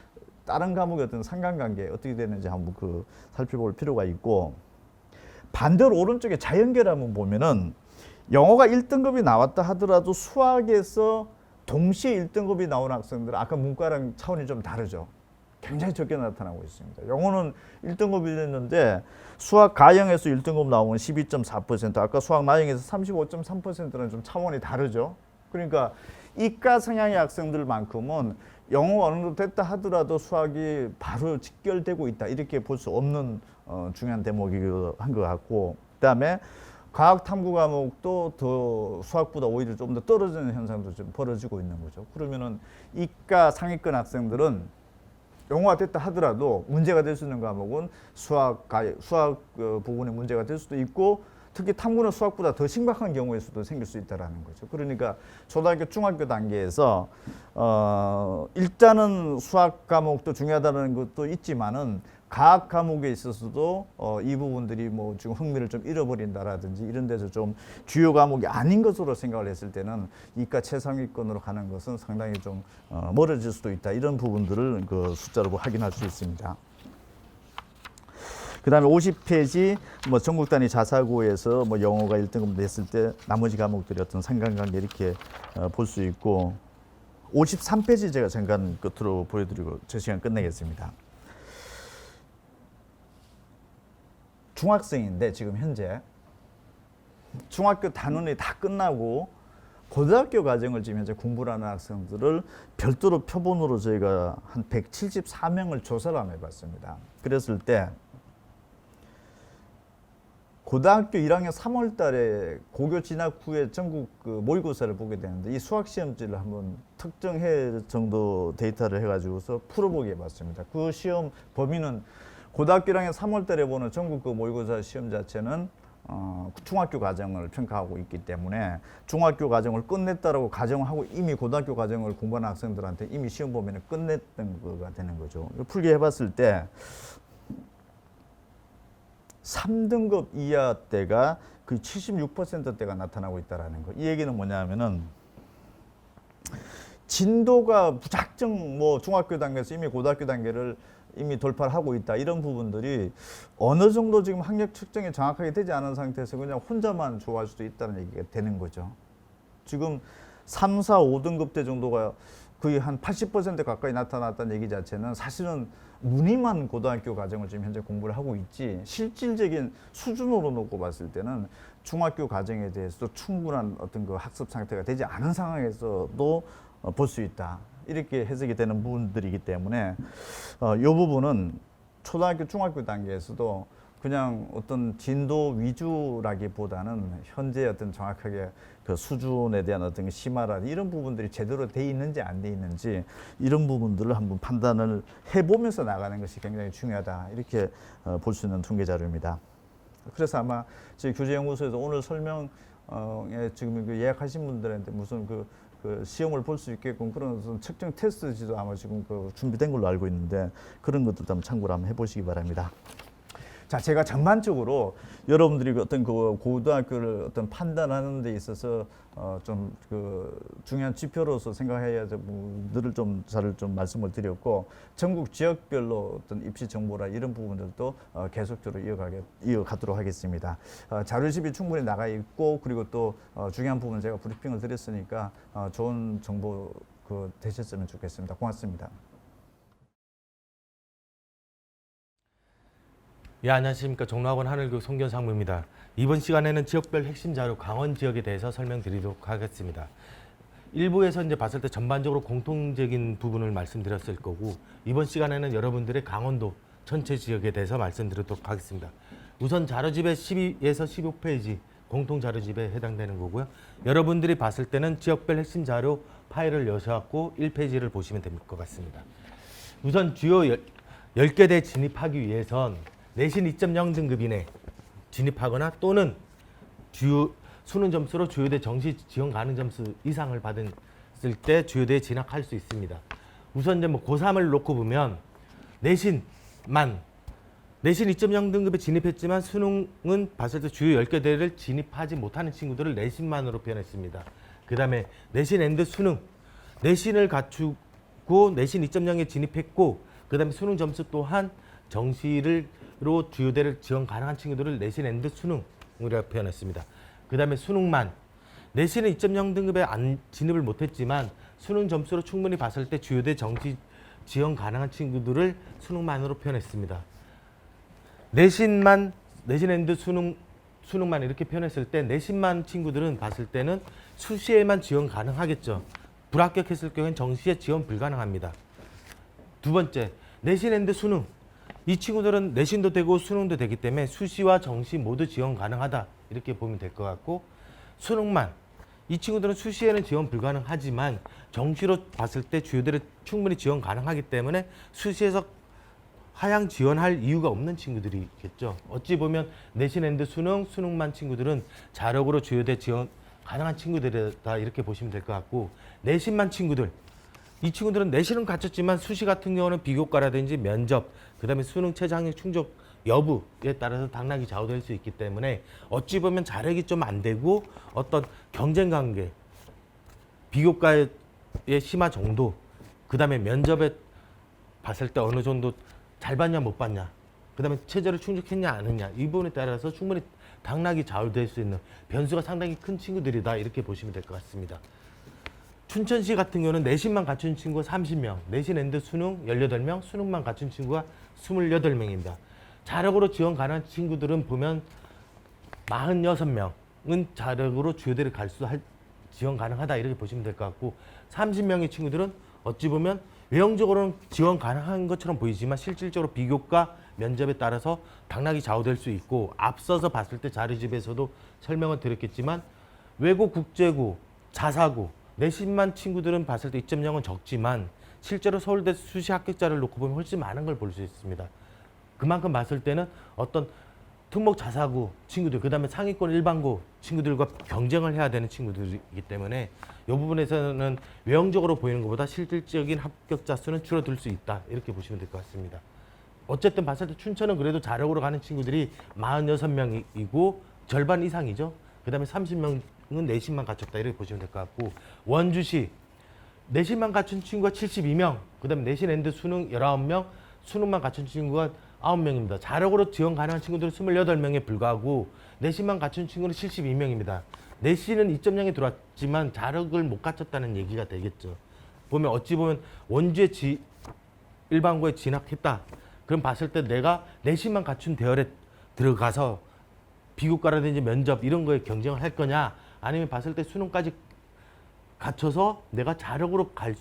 다른 과목의 어떤 상관관계 어떻게 되는지 한번 살펴볼 필요가 있고 반대로 오른쪽에 자연계를 한번 보면은 영어가 1등급이 나왔다 하더라도 수학에서 동시에 1등급이 나온 학생들은 아까 문과랑 차원이 좀 다르죠. 굉장히 적게 나타나고 있습니다. 영어는 1등급이 됐는데 수학 가형에서 1등급 나오면 12.4%, 아까 수학 나형에서 35.3%는 좀 차원이 다르죠. 그러니까 이과 성향의 학생들만큼은 영어 어느 정도 됐다 하더라도 수학이 바로 직결되고 있다 이렇게 볼 수 없는 중요한 대목이기도 한 것 같고 그다음에 과학 탐구 과목도 더 수학보다 오히려 좀 더 떨어지는 현상도 좀 벌어지고 있는 거죠. 그러면은 이과 상위권 학생들은 영어가 됐다 하더라도 문제가 될 수 있는 과목은 수학 부분에 문제가 될 수도 있고 특히 탐구는 수학보다 더 심각한 경우일 수도 생길 수 있다라는 거죠. 그러니까 초등학교, 중학교 단계에서 일단은 수학 과목도 중요하다는 것도 있지만은 과학 과목에 있어서도 이 부분들이 뭐 지금 흥미를 좀 잃어버린다라든지 이런 데서 좀 주요 과목이 아닌 것으로 생각을 했을 때는 이과 최상위권으로 가는 것은 상당히 좀 멀어질 수도 있다. 이런 부분들을 그 숫자로 확인할 수 있습니다. 그 다음에 50페이지 뭐 전국 단위 자사고에서 뭐 영어가 1등급 냈을 때 나머지 과목들이 어떤 상관관계 이렇게 볼 수 있고 53페이지 제가 잠깐 끝으로 보여드리고 저 시간 끝내겠습니다. 중학생인데 지금 현재 중학교 단원이 다 끝나고 고등학교 과정을 지금 현재 공부를 하는 학생들을 별도로 표본으로 저희가 한 174명을 조사를 한번 해봤습니다. 그랬을 때 고등학교 1학년 3월 달에 고교 진학 후에 전국 모의고사를 보게 되는데 이 수학 시험지를 한번 특정 해 정도 데이터를 해가지고서 풀어보게 해봤습니다. 그 시험 범위는 고등학교 1학년 3월 달에 보는 전국 모의고사 시험 자체는 중학교 과정을 평가하고 있기 때문에 중학교 과정을 끝냈다라고 가정하고 이미 고등학교 과정을 공부하는 학생들한테 이미 시험 범위는 끝냈던 거가 되는 거죠. 풀게 해봤을 때 3등급 이하 때가 그 76%대가 나타나고 있다라는 거. 이 얘기는 뭐냐면은 진도가 무작정 뭐 중학교 단계에서 이미 고등학교 단계를 이미 돌파를 하고 있다. 이런 부분들이 어느 정도 지금 학력 측정이 정확하게 되지 않은 상태에서 그냥 혼자만 좋아할 수도 있다는 얘기가 되는 거죠. 지금 3, 4, 5등급 대 정도가 거의 한 80% 가까이 나타났다는 얘기 자체는 사실은 무늬만 고등학교 과정을 지금 현재 공부를 하고 있지 실질적인 수준으로 놓고 봤을 때는 중학교 과정에 대해서도 충분한 어떤 그 학습 상태가 되지 않은 상황에서도 볼 수 있다. 이렇게 해석이 되는 부분들이기 때문에 이 부분은 초등학교, 중학교 단계에서도 그냥 어떤 진도 위주라기보다는 현재 어떤 정확하게 그 수준에 대한 어떤 심화라든지 이런 부분들이 제대로 돼 있는지 안 돼 있는지 이런 부분들을 한번 판단을 해보면서 나가는 것이 굉장히 중요하다. 이렇게 볼 수 있는 통계 자료입니다. 그래서 아마 저희 교재연구소에서 오늘 설명에 지금 그 예약하신 분들한테 무슨 그 시험을 볼 수 있게끔 그런 어떤 측정 테스트지도 아마 지금 그 준비된 걸로 알고 있는데 그런 것들도 한번 참고를 한번 해보시기 바랍니다. 자, 제가 전반적으로 여러분들이 어떤 그 고등학교를 어떤 판단하는 데 있어서 좀 그 중요한 지표로서 생각해야 될 부분들을 좀 잘 좀 말씀을 드렸고 전국 지역별로 어떤 입시 정보라 이런 부분들도 계속적으로 이어가도록 하겠습니다. 자료집이 충분히 나가 있고 그리고 또 중요한 부분 제가 브리핑을 드렸으니까 좋은 정보 되셨으면 좋겠습니다. 고맙습니다. 예, 안녕하십니까. 종로학원 하늘교육 송견상무입니다. 이번 시간에는 지역별 핵심 자료 강원 지역에 대해서 설명드리도록 하겠습니다. 일부에서 이제 봤을 때 전반적으로 공통적인 부분을 말씀드렸을 거고 이번 시간에는 여러분들의 강원도 전체 지역에 대해서 말씀드리도록 하겠습니다. 우선 자료집의 12에서 15페이지 공통 자료집에 해당되는 거고요. 여러분들이 봤을 때는 지역별 핵심 자료 파일을 여셔갖고 1페이지를 보시면 될 것 같습니다. 우선 주요 10개 진입하기 위해선 내신 2.0 등급 이내 진입하거나 또는 주요 수능 점수로 주요대 정시 지원 가능 점수 이상을 받았을 때 주요대에 진학할 수 있습니다. 우선 이제 뭐 고3을 놓고 보면 내신 2.0 등급에 진입했지만 수능은 봤을 때 주요 10개대를 진입하지 못하는 친구들을 내신만으로 표현했습니다. 그 다음에 내신 앤드 수능, 내신을 갖추고 내신 2.0에 진입했고 그 다음에 수능 점수 또한 정시로 주요대를 지원 가능한 친구들을 내신 앤드 수능이라고 표현했습니다. 그 다음에 수능만, 내신은 2.0 등급에 진입을 못했지만 수능 점수로 충분히 봤을 때 주요대 정시 지원 가능한 친구들을 수능만으로 표현했습니다. 내신 앤드 수능만 이렇게 표현했을 때 내신만 친구들은 봤을 때는 수시에만 지원 가능하겠죠. 불합격했을 경우엔 정시에 지원 불가능합니다. 두 번째, 내신 앤드 수능. 이 친구들은 내신도 되고 수능도 되기 때문에 수시와 정시 모두 지원 가능하다 이렇게 보면 될 것 같고 수능만 이 친구들은 수시에는 지원 불가능하지만 정시로 봤을 때 주요대를 충분히 지원 가능하기 때문에 수시에서 하향 지원할 이유가 없는 친구들이겠죠. 어찌 보면 내신 앤드 수능만 친구들은 자력으로 주요대 지원 가능한 친구들이다 이렇게 보시면 될 것 같고 내신만 친구들 이 친구들은 내신은 갖췄지만 수시 같은 경우는 비교과라든지 면접, 그 다음에 수능 최저학력 충족 여부에 따라서 당락이 좌우될 수 있기 때문에 어찌 보면 자력이 좀 안 되고 어떤 경쟁 관계, 비교과의 심화 정도, 그 다음에 면접에 봤을 때 어느 정도 잘 봤냐 못 봤냐, 그 다음에 체제를 충족했냐 안 했냐 이 부분에 따라서 충분히 당락이 좌우될 수 있는 변수가 상당히 큰 친구들이다 이렇게 보시면 될 것 같습니다. 춘천시 같은 경우는 내신만 갖춘 친구가 30명, 내신 앤드 수능 18명, 수능만 갖춘 친구가 28명입니다. 자력으로 지원 가능한 친구들은 보면 46명은 자력으로 주요대를 지원 가능하다 이렇게 보시면 될 것 같고 30명의 친구들은 어찌 보면 외형적으로는 지원 가능한 것처럼 보이지만 실질적으로 비교과 면접에 따라서 당락이 좌우될 수 있고 앞서서 봤을 때 자료집에서도 설명을 드렸겠지만 외고, 국제고, 자사고 내신만 친구들은 봤을 때 2.0은 적지만 실제로 서울대 수시 합격자를 놓고 보면 훨씬 많은 걸 볼 수 있습니다. 그만큼 봤을 때는 어떤 특목 자사고 친구들, 그 다음에 상위권 일반고 친구들과 경쟁을 해야 되는 친구들이기 때문에 이 부분에서는 외형적으로 보이는 것보다 실질적인 합격자 수는 줄어들 수 있다 이렇게 보시면 될 것 같습니다. 어쨌든 봤을 때 춘천은 그래도 자력으로 가는 친구들이 46명이고 절반 이상이죠. 그 다음에 30명은 내신만 갖췄다 이렇게 보시면 될 것 같고 원주시 내신만 갖춘 친구가 72명, 그 다음에 내신 앤드 수능 19명, 수능만 갖춘 친구가 9명입니다. 자력으로 지원 가능한 친구들은 28명에 불과하고 내신만 갖춘 친구는 72명입니다. 내신은 2.0에 들어왔지만 자력을 못 갖췄다는 얘기가 되겠죠. 보면 어찌 보면 원주의 일반고에 진학했다. 그럼 봤을 때 내가 내신만 갖춘 대열에 들어가서 비교과라든지 면접 이런 거에 경쟁을 할 거냐, 아니면 봤을 때 수능까지 갖춰서 내가 자력으로 갈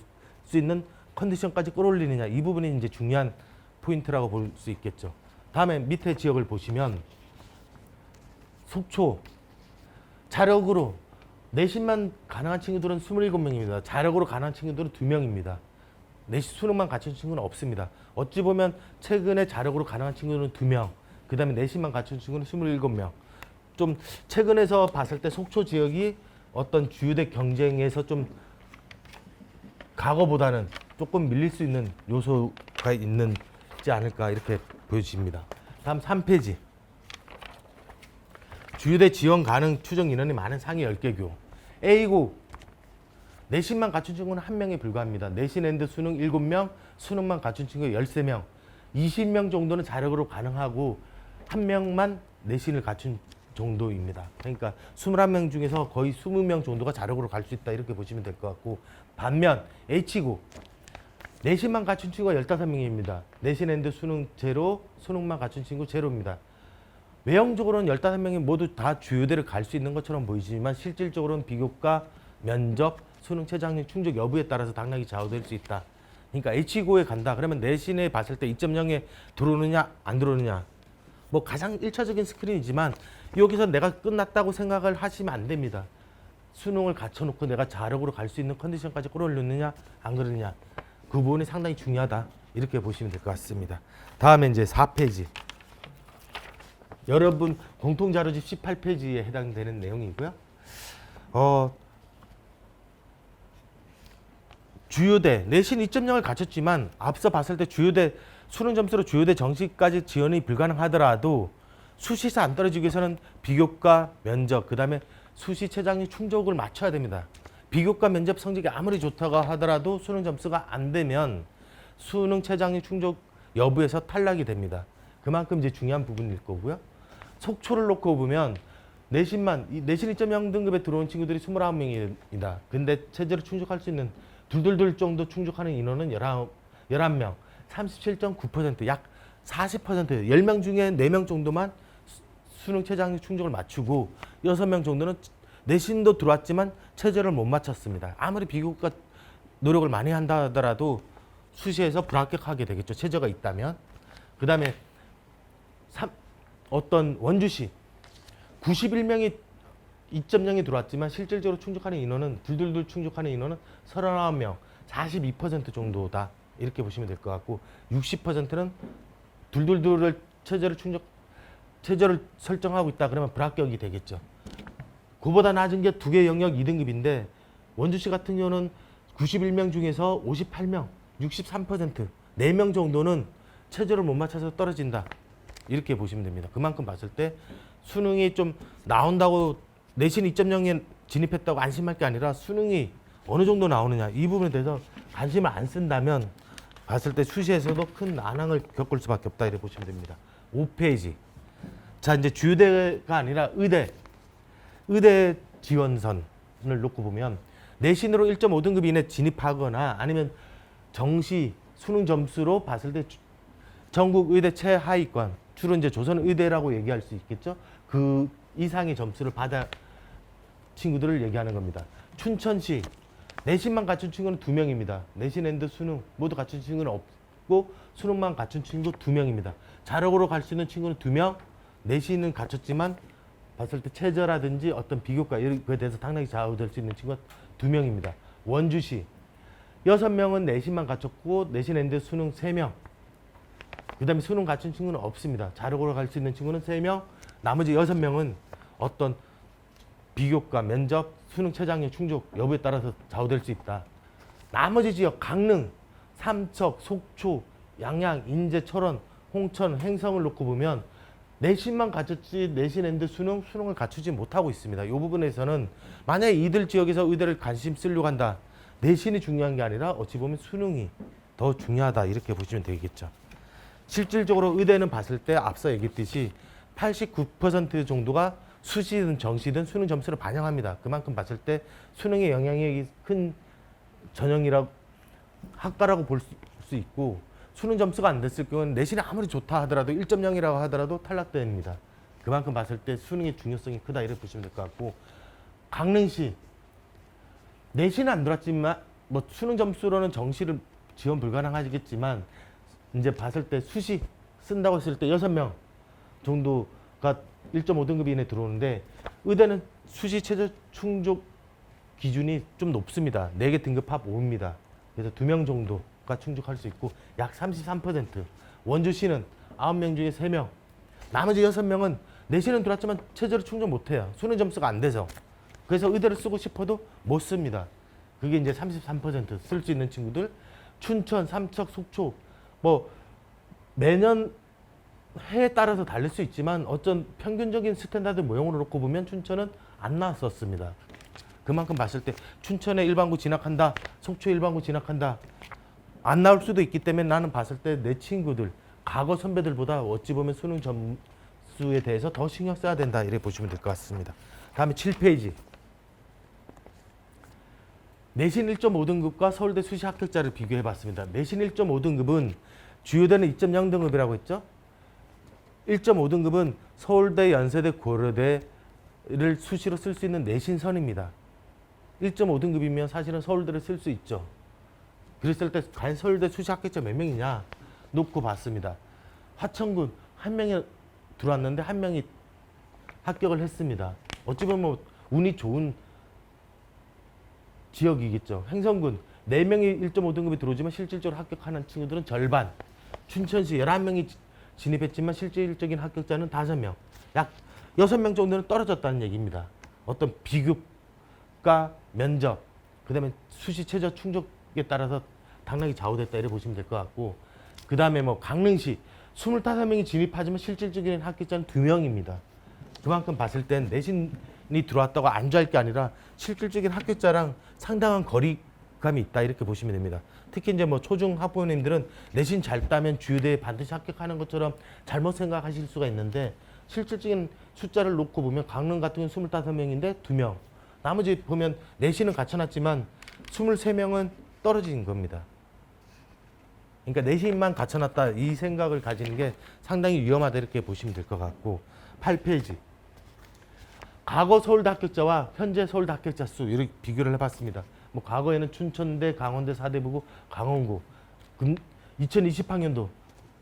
수 있는 컨디션까지 끌어올리느냐, 이 부분이 이제 중요한 포인트라고 볼 수 있겠죠. 다음에 밑에 지역을 보시면 속초 자력으로 내신만 가능한 친구들은 27명입니다. 자력으로 가능한 친구들은 2명입니다. 내신 수능만 갖춘 친구는 없습니다. 어찌 보면 최근에 자력으로 가능한 친구는 2명, 그 다음에 내신만 갖춘 친구는 27명. 좀 최근에서 봤을 때 속초 지역이 어떤 주요대 경쟁에서 좀 과거보다는 조금 밀릴 수 있는 요소가 있는지 않을까 이렇게 보여집니다. 다음 3페이지. 주요대 지원 가능 추정 인원이 많은 상위 10개 교. A고 내신만 갖춘 친구는 1명에 불과합니다. 내신 앤드 수능 7명, 수능만 갖춘 친구 13명. 20명 정도는 자력으로 가능하고 1명만 내신을 갖춘 정도입니다. 그러니까 21명 중에서 거의 20명 정도가 자력으로 갈 수 있다 이렇게 보시면 될 것 같고, 반면 H고 내신만 갖춘 친구가 15명입니다. 내신 앤드 수능 제로, 수능만 갖춘 친구 제로입니다. 외형적으로는 15명이 모두 다 주요대를 갈 수 있는 것처럼 보이지만 실질적으로는 비교과, 면접, 수능 최저학력 충족 여부에 따라서 당락이 좌우될 수 있다. 그러니까 H고에 간다. 그러면 내신에 봤을 때 2.0에 들어오느냐 안 들어오느냐. 뭐 가장 1차적인 스크린이지만 여기서 내가 끝났다고 생각을 하시면 안 됩니다. 수능을 갖춰놓고 내가 자력으로 갈 수 있는 컨디션까지 끌어올렸느냐 안 그러느냐. 그 부분이 상당히 중요하다. 이렇게 보시면 될 것 같습니다. 다음에 이제 4페이지. 여러분 공통자료집 18페이지에 해당되는 내용이고요. 주요대 내신 2.0을 갖췄지만 앞서 봤을 때 주요대 수능 점수로 주요대 정시까지 지원이 불가능하더라도 수시에서 안 떨어지기 위해서는 비교과, 면접, 그 다음에 수시 최저학력 충족을 맞춰야 됩니다. 비교과 면접 성적이 아무리 좋다고 하더라도 수능 점수가 안 되면 수능 최저학력 충족 여부에서 탈락이 됩니다. 그만큼 이제 중요한 부분일 거고요. 속초를 놓고 보면 내신 2.0 등급에 들어온 친구들이 29명입니다. 근데 체제로 충족할 수 있는 둘둘둘 정도 충족하는 인원은 11명, 37.9%, 약 40%, 10명 중에 4명 정도만 수능 최저학력 충족을 맞추고 6명 정도는 내신도 들어왔지만 체제를 못 맞췄습니다. 아무리 비교과 노력을 많이 한다 하더라도 수시에서 불합격하게 되겠죠. 체제가 있다면. 그 다음에 어떤 원주시 91명이 2.0에 들어왔지만 실질적으로 충족하는 인원은 둘둘둘 충족하는 인원은 39명, 42% 정도다. 이렇게 보시면 될 것 같고 60%는 둘둘둘을 체제를 설정하고 있다 그러면 불합격이 되겠죠. 그보다 낮은 게 2개 영역 2등급인데 원주시 같은 경우는 91명 중에서 58명, 63%, 4명 정도는 체제를 못 맞춰서 떨어진다. 이렇게 보시면 됩니다. 그만큼 봤을 때 수능이 좀 나온다고 내신 2.0에 진입했다고 안심할 게 아니라 수능이 어느 정도 나오느냐 이 부분에 대해서 관심을 안 쓴다면 봤을 때 수시에서도 큰 난항을 겪을 수밖에 없다 이렇게 보시면 됩니다. 5페이지. 자 이제 주요대가 아니라 의대 지원선을 놓고 보면 내신으로 1.5등급 이내 진입하거나 아니면 정시 수능 점수로 봤을 때 전국 의대 최하위권 주로 이제 조선의대라고 얘기할 수 있겠죠. 그 이상의 점수를 받아 친구들을 얘기하는 겁니다. 춘천시 내신만 갖춘 친구는 2명입니다. 내신 앤드 수능 모두 갖춘 친구는 없고 수능만 갖춘 친구 2명입니다. 자력으로 갈 수 있는 친구는 2명, 내신은 갖췄지만 봤을 때 체저라든지 어떤 비교과 이런 거에 대해서 당락이 좌우될 수 있는 친구가 2명입니다. 원주시 6명은 내신만 갖췄고 내신 앤드 수능 3명. 그 다음에 수능 갖춘 친구는 없습니다. 자력으로 갈 수 있는 친구는 3명, 나머지 6명은 어떤 비교과, 면접, 수능 최저학력 충족 여부에 따라서 좌우될 수 있다. 나머지 지역 강릉, 삼척, 속초, 양양, 인제, 철원, 홍천, 행성을 놓고 보면 내신만 갖췄지 내신 앤드 수능을 갖추지 못하고 있습니다. 이 부분에서는 만약에 이들 지역에서 의대를 관심 쓰려고 한다. 내신이 중요한 게 아니라 어찌 보면 수능이 더 중요하다 이렇게 보시면 되겠죠. 실질적으로 의대는 봤을 때 앞서 얘기했듯이 89% 정도가 수시든 정시든 수능 점수를 반영합니다. 그만큼 봤을 때 수능의 영향력이 큰 전형이라고 학과라고 볼 수 있고 수능 점수가 안 됐을 경우는 내신이 아무리 좋다 하더라도 1.0이라고 하더라도 탈락됩니다. 그만큼 봤을 때 수능의 중요성이 크다 이렇게 보시면 될 것 같고 강릉시 내신은 안 들어왔지만 뭐 수능 점수로는 정시를 지원 불가능하겠지만 이제 봤을 때 수시 쓴다고 했을 때 6명 정도가 1.5등급 이내 들어오는데 의대는 수시 최저 충족 기준이 좀 높습니다. 4개 등급 합 5입니다. 그래서 2명 정도가 충족할 수 있고 약 33%. 원주시는 9명 중에 3명. 나머지 6명은 내신은 들어왔지만 최저를 충족 못해요. 수능 점수가 안 돼서. 그래서 의대를 쓰고 싶어도 못 씁니다. 그게 이제 33% 쓸 수 있는 친구들. 춘천, 삼척, 속초 뭐 매년 해에 따라서 다를 수 있지만 어떤 평균적인 스탠다드 모형으로 놓고 보면 춘천은 안 나왔었습니다. 그만큼 봤을 때 춘천에 일반고 진학한다, 속초에 일반고 진학한다 안 나올 수도 있기 때문에 나는 봤을 때 내 친구들 과거 선배들보다 어찌 보면 수능 점수에 대해서 더 신경 써야 된다 이렇게 보시면 될 것 같습니다. 다음에 7페이지 내신 1.5등급과 서울대 수시 합격자를 비교해 봤습니다. 내신 1.5등급은 주요대는 2.0등급이라고 했죠. 1.5등급은 서울대, 연세대, 고려대를 수시로 쓸 수 있는 내신선입니다. 1.5등급이면 사실은 서울대를 쓸 수 있죠. 그랬을 때 과연 서울대 수시 합격자 몇 명이냐 놓고 봤습니다. 화천군 한 명이 들어왔는데 한 명이 합격을 했습니다. 어찌 보면 뭐 운이 좋은 지역이겠죠. 행성군 4명이 1.5등급이 들어오지만 실질적으로 합격하는 친구들은 절반. 춘천시 11명이 진입했지만 실질적인 합격자는 5명. 약 6명 정도는 떨어졌다는 얘기입니다. 어떤 비교과 면접, 그 다음에 수시 최저 충족에 따라서 당락이 좌우됐다 이렇게 보시면 될 것 같고 그 다음에 뭐 강릉시 25명이 진입하지만 실질적인 합격자는 2명입니다. 그만큼 봤을 땐 내신이 들어왔다고 안주할 게 아니라 실질적인 합격자랑 상당한 거리감이 있다 이렇게 보시면 됩니다. 특히 이제 뭐 초중 학부모님들은 내신 잘 따면 주요대에 반드시 합격하는 것처럼 잘못 생각하실 수가 있는데 실질적인 숫자를 놓고 보면 강릉 같은 경우는 25명인데 2명. 나머지 보면 내신은 갖춰놨지만 23명은 떨어진 겁니다. 그러니까 내신만 갖춰놨다 이 생각을 가지는 게 상당히 위험하다 이렇게 보시면 될 것 같고 8페이지 과거 서울대 합격자와 현재 서울대 합격자 수 이렇게 비교를 해봤습니다. 뭐 과거에는 춘천대, 강원대, 사대부고, 강원고 2020학년도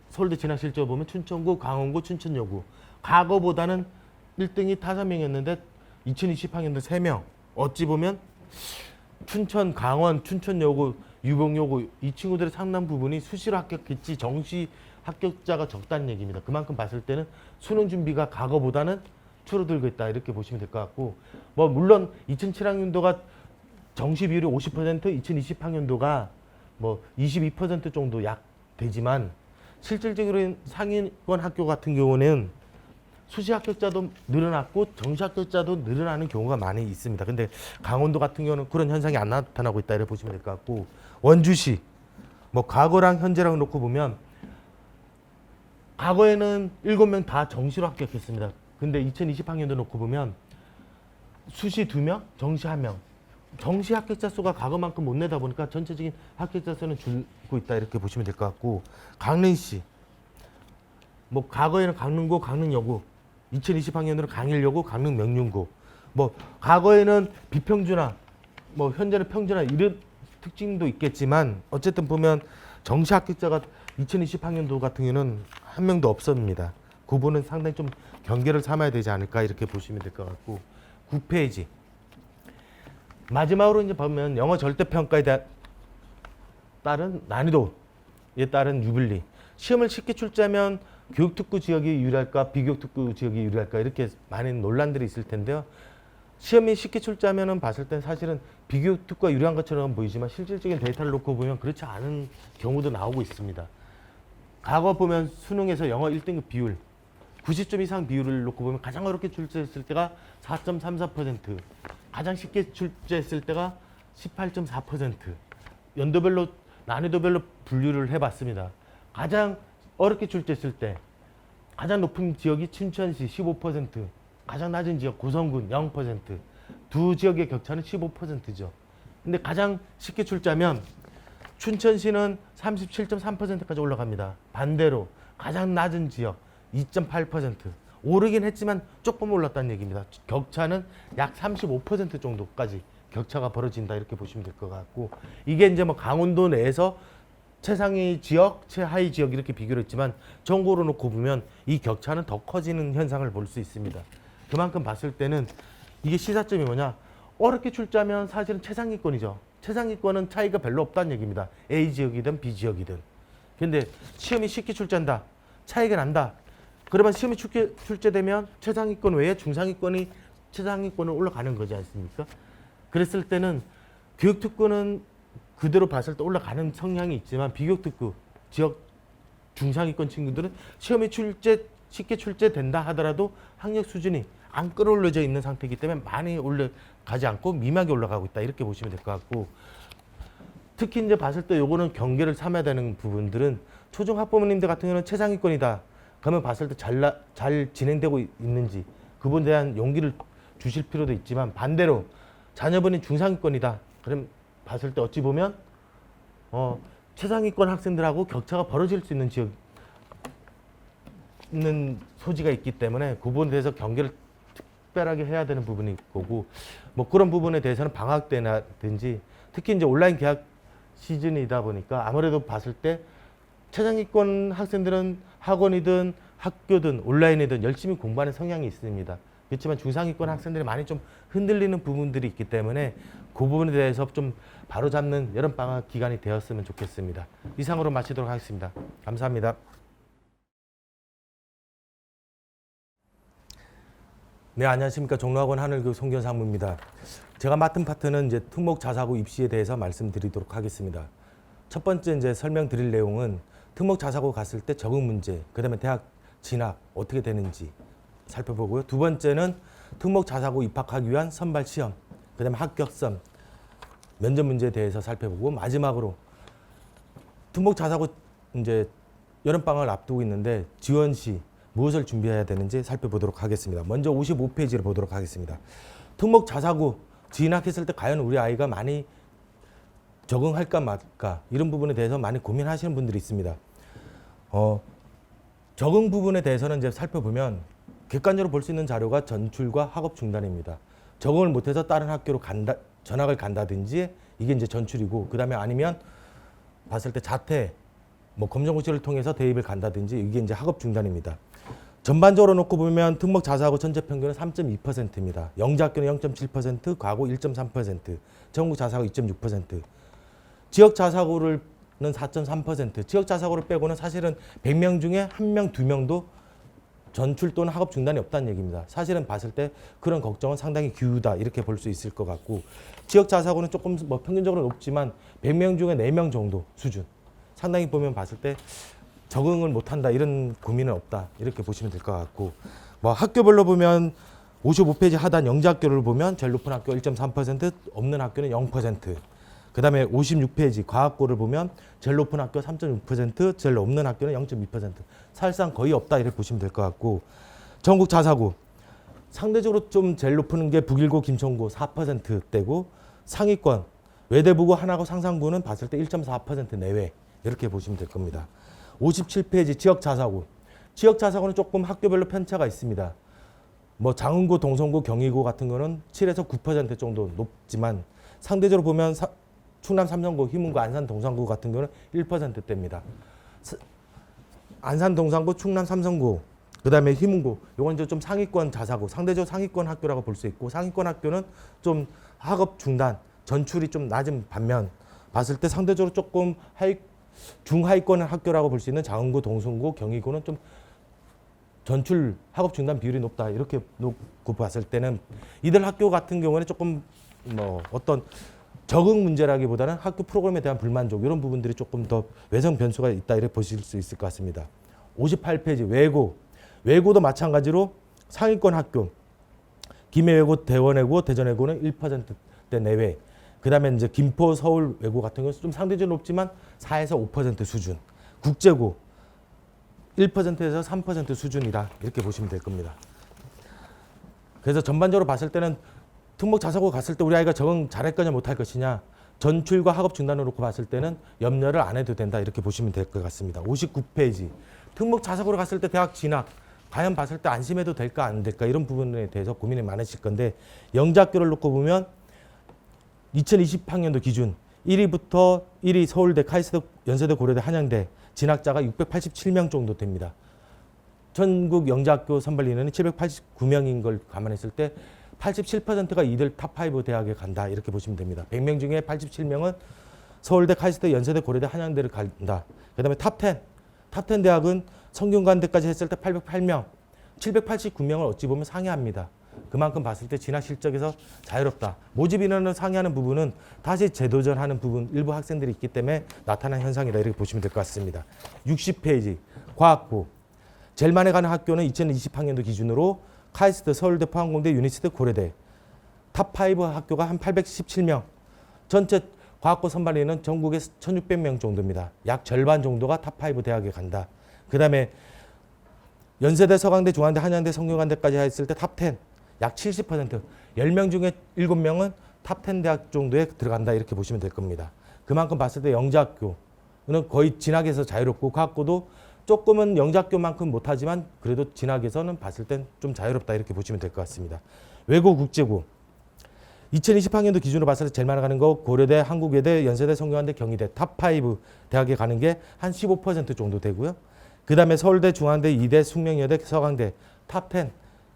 서울대 진학 실적을 보면 춘천고, 강원고, 춘천여고 과거보다는 1등이 5명이었는데 2020학년도 3명 어찌 보면 춘천, 강원, 춘천여고, 유봉여고 이 친구들의 상당 부분이 수시로 합격했지 정시 합격자가 적다는 얘기입니다. 그만큼 봤을 때는 수능 준비가 과거보다는 줄어들고 있다 이렇게 보시면 될 것 같고 뭐 물론 2007학년도가 정시 비율이 50%, 2020학년도가 뭐 22% 정도 약 되지만 실질적으로 상위권 학교 같은 경우는 수시 합격자도 늘어났고 정시 합격자도 늘어나는 경우가 많이 있습니다. 근데 강원도 같은 경우는 그런 현상이 안 나타나고 있다 이렇게 보시면 될 것 같고 원주시 뭐 과거랑 현재랑 놓고 보면 과거에는 7명 다 정시로 합격했습니다. 근데 2020학년도 놓고 보면 수시 2명, 정시 1명. 정시 합격자 수가 과거만큼 못 내다 보니까 전체적인 합격자 수는 줄고 있다 이렇게 보시면 될 것 같고 강릉시 뭐 과거에는 강릉고, 강릉여고 2020학년으로 강일여고, 강릉명륜고 뭐 과거에는 비평준화 뭐 현재는 평준화 이런 특징도 있겠지만 어쨌든 보면 정시 합격자가 2020학년도 같은 경우는 한 명도 없었습니다. 그 부분은 상당히 좀 경계를 삼아야 되지 않을까 이렇게 보시면 될 것 같고 9페이지 마지막으로 이제 보면 영어 절대평가에 따른 난이도에 따른 유불리 시험을 쉽게 출제하면 교육특구 지역이 유리할까 비교육특구 지역이 유리할까 이렇게 많은 논란들이 있을 텐데요. 시험이 쉽게 출제하면은 봤을 땐 사실은 비교육특구가 유리한 것처럼 보이지만 실질적인 데이터를 놓고 보면 그렇지 않은 경우도 나오고 있습니다. 과거 보면 수능에서 영어 1등급 비율 90점 이상 비율을 놓고 보면 가장 어렵게 출제했을 때가 4.34%, 가장 쉽게 출제했을 때가 18.4%. 연도별로 난이도별로 분류를 해봤습니다. 가장 어렵게 출제했을 때 가장 높은 지역이 춘천시 15%, 가장 낮은 지역 고성군 0%. 두 지역의 격차는 15%죠. 근데 가장 쉽게 출제하면 춘천시는 37.3%까지 올라갑니다. 반대로 가장 낮은 지역 2.8%, 오르긴 했지만 조금 올랐다는 얘기입니다. 격차는 약 35% 정도까지 격차가 벌어진다 이렇게 보시면 될 것 같고, 이게 이제 뭐 강원도 내에서 최상위 지역, 최하위 지역 이렇게 비교를 했지만 전국으로 놓고 보면 이 격차는 더 커지는 현상을 볼 수 있습니다. 그만큼 봤을 때는 이게 시사점이 뭐냐, 어렵게 출제하면 사실은 최상위권이죠. 최상위권은 차이가 별로 없다는 얘기입니다. A 지역이든 B 지역이든. 근데 시험이 쉽게 출제한다, 차이가 난다, 그러면 시험이 출제되면 최상위권 외에 중상위권이 최상위권으로 올라가는 거지 않습니까? 그랬을 때는 교육특구는 그대로 봤을 때 올라가는 성향이 있지만 비교육특구 지역 중상위권 친구들은 시험이 쉽게 출제된다 하더라도 학력 수준이 안 끌어올려져 있는 상태이기 때문에 많이 올라가지 않고 미미하게 올라가고 있다 이렇게 보시면 될 것 같고, 특히 이제 봤을 때 요거는 경계를 삼아야 되는 부분들은 초중 학부모님들 같은 경우는 최상위권이다 그러면 봤을 때 잘 진행되고 있는지 그분에 대한 용기를 주실 필요도 있지만, 반대로 자녀분이 중상위권이다 그럼 봤을 때 어찌 보면 최상위권 학생들하고 격차가 벌어질 수 있는 지역 있는 소지가 있기 때문에 그 부분에 대해서 경계를 특별하게 해야 되는 부분이 거고, 뭐 그런 부분에 대해서는 방학 때라든지 특히 이제 온라인 개학 시즌이다 보니까 아무래도 봤을 때 최상위권 학생들은 학원이든 학교든 온라인이든 열심히 공부하는 성향이 있습니다. 그렇지만 중상위권 학생들이 많이 좀 흔들리는 부분들이 있기 때문에 그 부분에 대해서 좀 바로잡는 여름방학 기간이 되었으면 좋겠습니다. 이상으로 마치도록 하겠습니다. 감사합니다. 네, 안녕하십니까. 종로학원 하늘교육 송기현 상무입니다. 제가 맡은 파트는 이제 특목 자사고 입시에 대해서 말씀드리도록 하겠습니다. 첫 번째 이제 설명드릴 내용은 특목 자사고 갔을 때 적응 문제, 그다음에 대학 진학 어떻게 되는지 살펴보고요. 두 번째는 특목 자사고 입학하기 위한 선발 시험, 그다음에 합격점, 면접 문제에 대해서 살펴보고, 마지막으로 특목 자사고 이제 여름방학을 앞두고 있는데 지원 시 무엇을 준비해야 되는지 살펴보도록 하겠습니다. 먼저 55페이지를 보도록 하겠습니다. 특목 자사고 진학했을 때 과연 우리 아이가 많이 적응할까 말까 이런 부분에 대해서 많이 고민하시는 분들이 있습니다. 적응 부분에 대해서는 이제 살펴보면 객관적으로 볼 수 있는 자료가 전출과 학업 중단입니다. 적응을 못해서 다른 학교로 전학을 간다든지 이게 이제 전출이고, 그 다음에 아니면 봤을 때 자퇴, 뭐 검정고시를 통해서 대입을 간다든지 이게 이제 학업 중단입니다. 전반적으로 놓고 보면 특목 자사고 전체 평균은 3.2%입니다. 영재학교는 0.7%, 과고 1.3%, 전국 자사고 2.6%, 지역 자사고는 4.3%, 지역 자사고를 빼고는 사실은 100명 중에 1명, 2명도 전출 또는 학업 중단이 없다는 얘기입니다. 사실은 봤을 때 그런 걱정은 상당히 기우다 이렇게 볼 수 있을 것 같고, 지역 자사고는 조금 뭐 평균적으로 높지만 100명 중에 4명 정도 수준, 상당히 보면 봤을 때 적응을 못한다 이런 고민은 없다 이렇게 보시면 될 것 같고, 뭐 학교별로 보면 55페이지 하단 영재학교를 보면 제일 높은 학교 1.3%, 없는 학교는 0%, 그 다음에 56페이지 과학고를 보면 제일 높은 학교 3.6%, 제일 없는 학교는 0.2%, 사실상 거의 없다 이렇게 보시면 될 것 같고, 전국 자사고 상대적으로 좀 제일 높은 게 북일고 김천고 4%대고, 상위권 외대부고 하나고 상산고는 봤을 때 1.4% 내외 이렇게 보시면 될 겁니다. 57페이지 지역 자사고, 지역 자사고는 조금 학교별로 편차가 있습니다. 뭐 장흥고, 동성고, 경희고 같은 거는 7에서 9% 정도 높지만 상대적으로 보면 충남 삼성고, 희문고, 안산 동산고 같은 경우는 1%대입니다. 안산 동산고, 충남 삼성고, 그다음에 희문고, 요건 이제 좀 상위권 자사고, 상대적으로 상위권 학교라고 볼 수 있고, 상위권 학교는 좀 학업 중단, 전출이 좀 낮은 반면 봤을 때 상대적으로 조금 중하위권 학교라고 볼 수 있는 장흥고, 동성고, 경희고는 좀 전출 학업 중단 비율이 높다 이렇게 놓고 봤을 때는 이들 학교 같은 경우는 조금 뭐 어떤 적응 문제라기보다는 학교 프로그램에 대한 불만족 이런 부분들이 조금 더 외성 변수가 있다 이렇게 보실 수 있을 것 같습니다. 58페이지 외고도 마찬가지로 상위권 학교 김해외고, 대원외고, 대전외고는 1%대 내외, 그 다음에 이제 김포, 서울 외고 같은 경우는 좀 상대적으로 높지만 4에서 5% 수준, 국제고 1%에서 3% 수준이다 이렇게 보시면 될 겁니다. 그래서 전반적으로 봤을 때는 특목 자사고 갔을 때 우리 아이가 적응 잘할 거냐 못할 것이냐, 전출과 학업 중단으로 놓고 봤을 때는 염려를 안 해도 된다 이렇게 보시면 될 것 같습니다. 59페이지 특목 자사고로 갔을 때 대학 진학 과연 봤을 때 안심해도 될까 안 될까 이런 부분에 대해서 고민이 많으실 건데 영재학교를 놓고 보면 2020학년도 기준 1위부터 1위 서울대, 카이스트, 연세대, 고려대, 한양대 진학자가 687명 정도 됩니다. 전국 영재학교 선발 인원이 789명인 걸 감안했을 때 87%가 이들 탑5 대학에 간다 이렇게 보시면 됩니다. 100명 중에 87명은 서울대, 카이스트, 연세대, 고려대, 한양대를 간다. 그다음에 탑10 대학은 성균관대까지 했을 때 808명, 789명을 어찌 보면 상회합니다. 그만큼 봤을 때 진학 실적에서 자유롭다. 모집 인원을 상회하는 부분은 다시 재도전하는 부분 일부 학생들이 있기 때문에 나타난 현상이다 이렇게 보시면 될 것 같습니다. 60페이지 과학부 제일 많이 가는 학교는 2020학년도 기준으로 카이스트, 서울대, 포항공대, 유니스트, 고려대 탑5 학교가 한 817명. 전체 과학고 선발인은 전국에 1,600명 정도입니다. 약 절반 정도가 탑5 대학에 간다. 그 다음에 연세대, 서강대, 중앙대, 한양대, 성균관대까지 했을 때 탑10 약 70%, 10명 중에 7명은 탑10 대학 정도에 들어간다 이렇게 보시면 될 겁니다. 그만큼 봤을 때 영재학교는 거의 진학에서 자유롭고 과학고도 조금은 영재학교만큼 못하지만 그래도 진학에서는 봤을 땐 좀 자유롭다 이렇게 보시면 될 것 같습니다. 외고, 국제고 2020학년도 기준으로 봤을 때 제일 많이 가는 거 고려대, 한국외대, 연세대, 성균관대, 경희대 탑5 대학에 가는 게 한 15% 정도 되고요. 그 다음에 서울대, 중앙대, 이대, 숙명여대, 서강대 탑10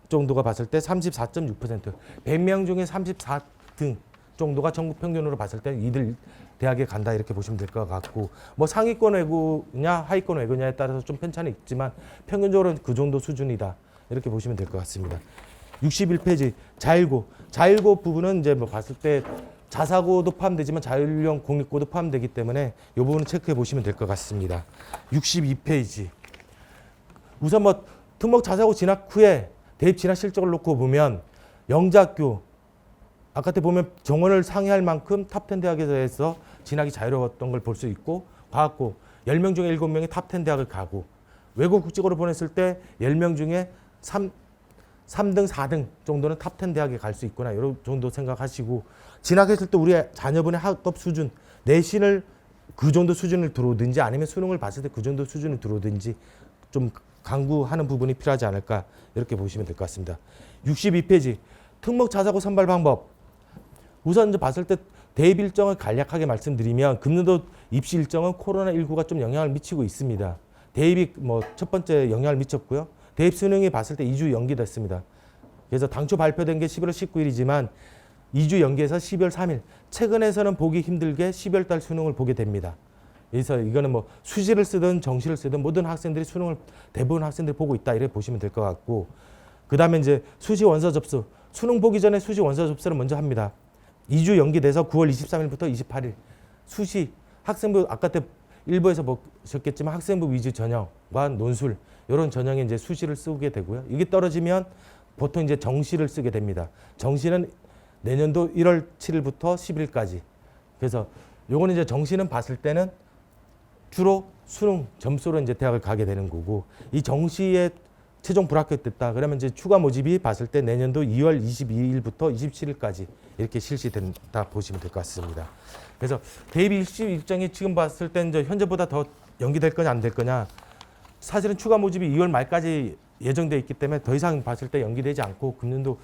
정도가 봤을 때 34.6%, 100명 중에 34등 정도가 전국 평균으로 봤을 때 이들 대학에 간다 이렇게 보시면 될 것 같고 뭐 상위권 외고냐 하위권 외고냐에 따라서 좀 편차는 있지만 평균적으로 그 정도 수준이다 이렇게 보시면 될 것 같습니다. 61페이지 자율고 부분은 이제 뭐 봤을 때 자사고도 포함되지만 자율형 공립고도 포함되기 때문에 이 부분은 체크해 보시면 될 것 같습니다. 62페이지 우선 뭐 특목 자사고 진학 후에 대입 진학 실적을 놓고 보면 영재학교 아까 때 보면 정원을 상회할 만큼 탑10 대학에서 해서 진학이 자유로웠던 걸 볼 수 있고 과학고 10명 중에 7명이 탑10 대학을 가고 외고 국제고를 보냈을 때 10명 중에 3등, 4등 정도는 탑10 대학에 갈 수 있구나 이런 정도 생각하시고 진학했을 때 우리 자녀분의 학업 수준 내신을 그 정도 수준을 들어오든지 아니면 수능을 봤을 때 그 정도 수준을 들어오든지 좀 강구하는 부분이 필요하지 않을까 이렇게 보시면 될 것 같습니다. 62페이지 특목 자사고 선발 방법 우선 이제 봤을 때 대입 일정을 간략하게 말씀드리면 금년도 입시 일정은 코로나19가 좀 영향을 미치고 있습니다. 대입이 뭐 첫 번째 영향을 미쳤고요. 대입 수능이 봤을 때 2주 연기됐습니다. 그래서 당초 발표된 게 11월 19일이지만 2주 연기해서 12월 3일 최근에서는 보기 힘들게 12월 달 수능을 보게 됩니다. 그래서 이거는 뭐 수시를 쓰든 정시를 쓰든 모든 학생들이 수능을 대부분 학생들이 보고 있다 이렇게 보시면 될 것 같고 그 다음에 이제 수시 원서 접수 수능 보기 전에 수시 원서 접수를 먼저 합니다. 2주 연기돼서 9월 23일부터 28일 수시 학생부 아까 때 일부에서 보셨겠지만 학생부 위주 전형과 논술 이런 전형에 이제 수시를 쓰게 되고요. 이게 떨어지면 보통 이제 정시를 쓰게 됩니다. 정시는 내년도 1월 7일부터 10일까지. 그래서 요거는 이제 정시는 봤을 때는 주로 수능 점수로 이제 대학을 가게 되는 거고 이 정시에 최종 불합격됐다. 그러면 이제 추가 모집이 봤을 때 내년도 2월 22일부터 27일까지 이렇게 실시된다 보시면 될 것 같습니다. 그래서 대입 일시 일정이 지금 봤을 때 이제 현재보다 더 연기될 거냐 안 될 거냐 사실은 추가 모집이 2월 말까지 예정돼 있기 때문에 더 이상 봤을 때 연기되지 않고 금년도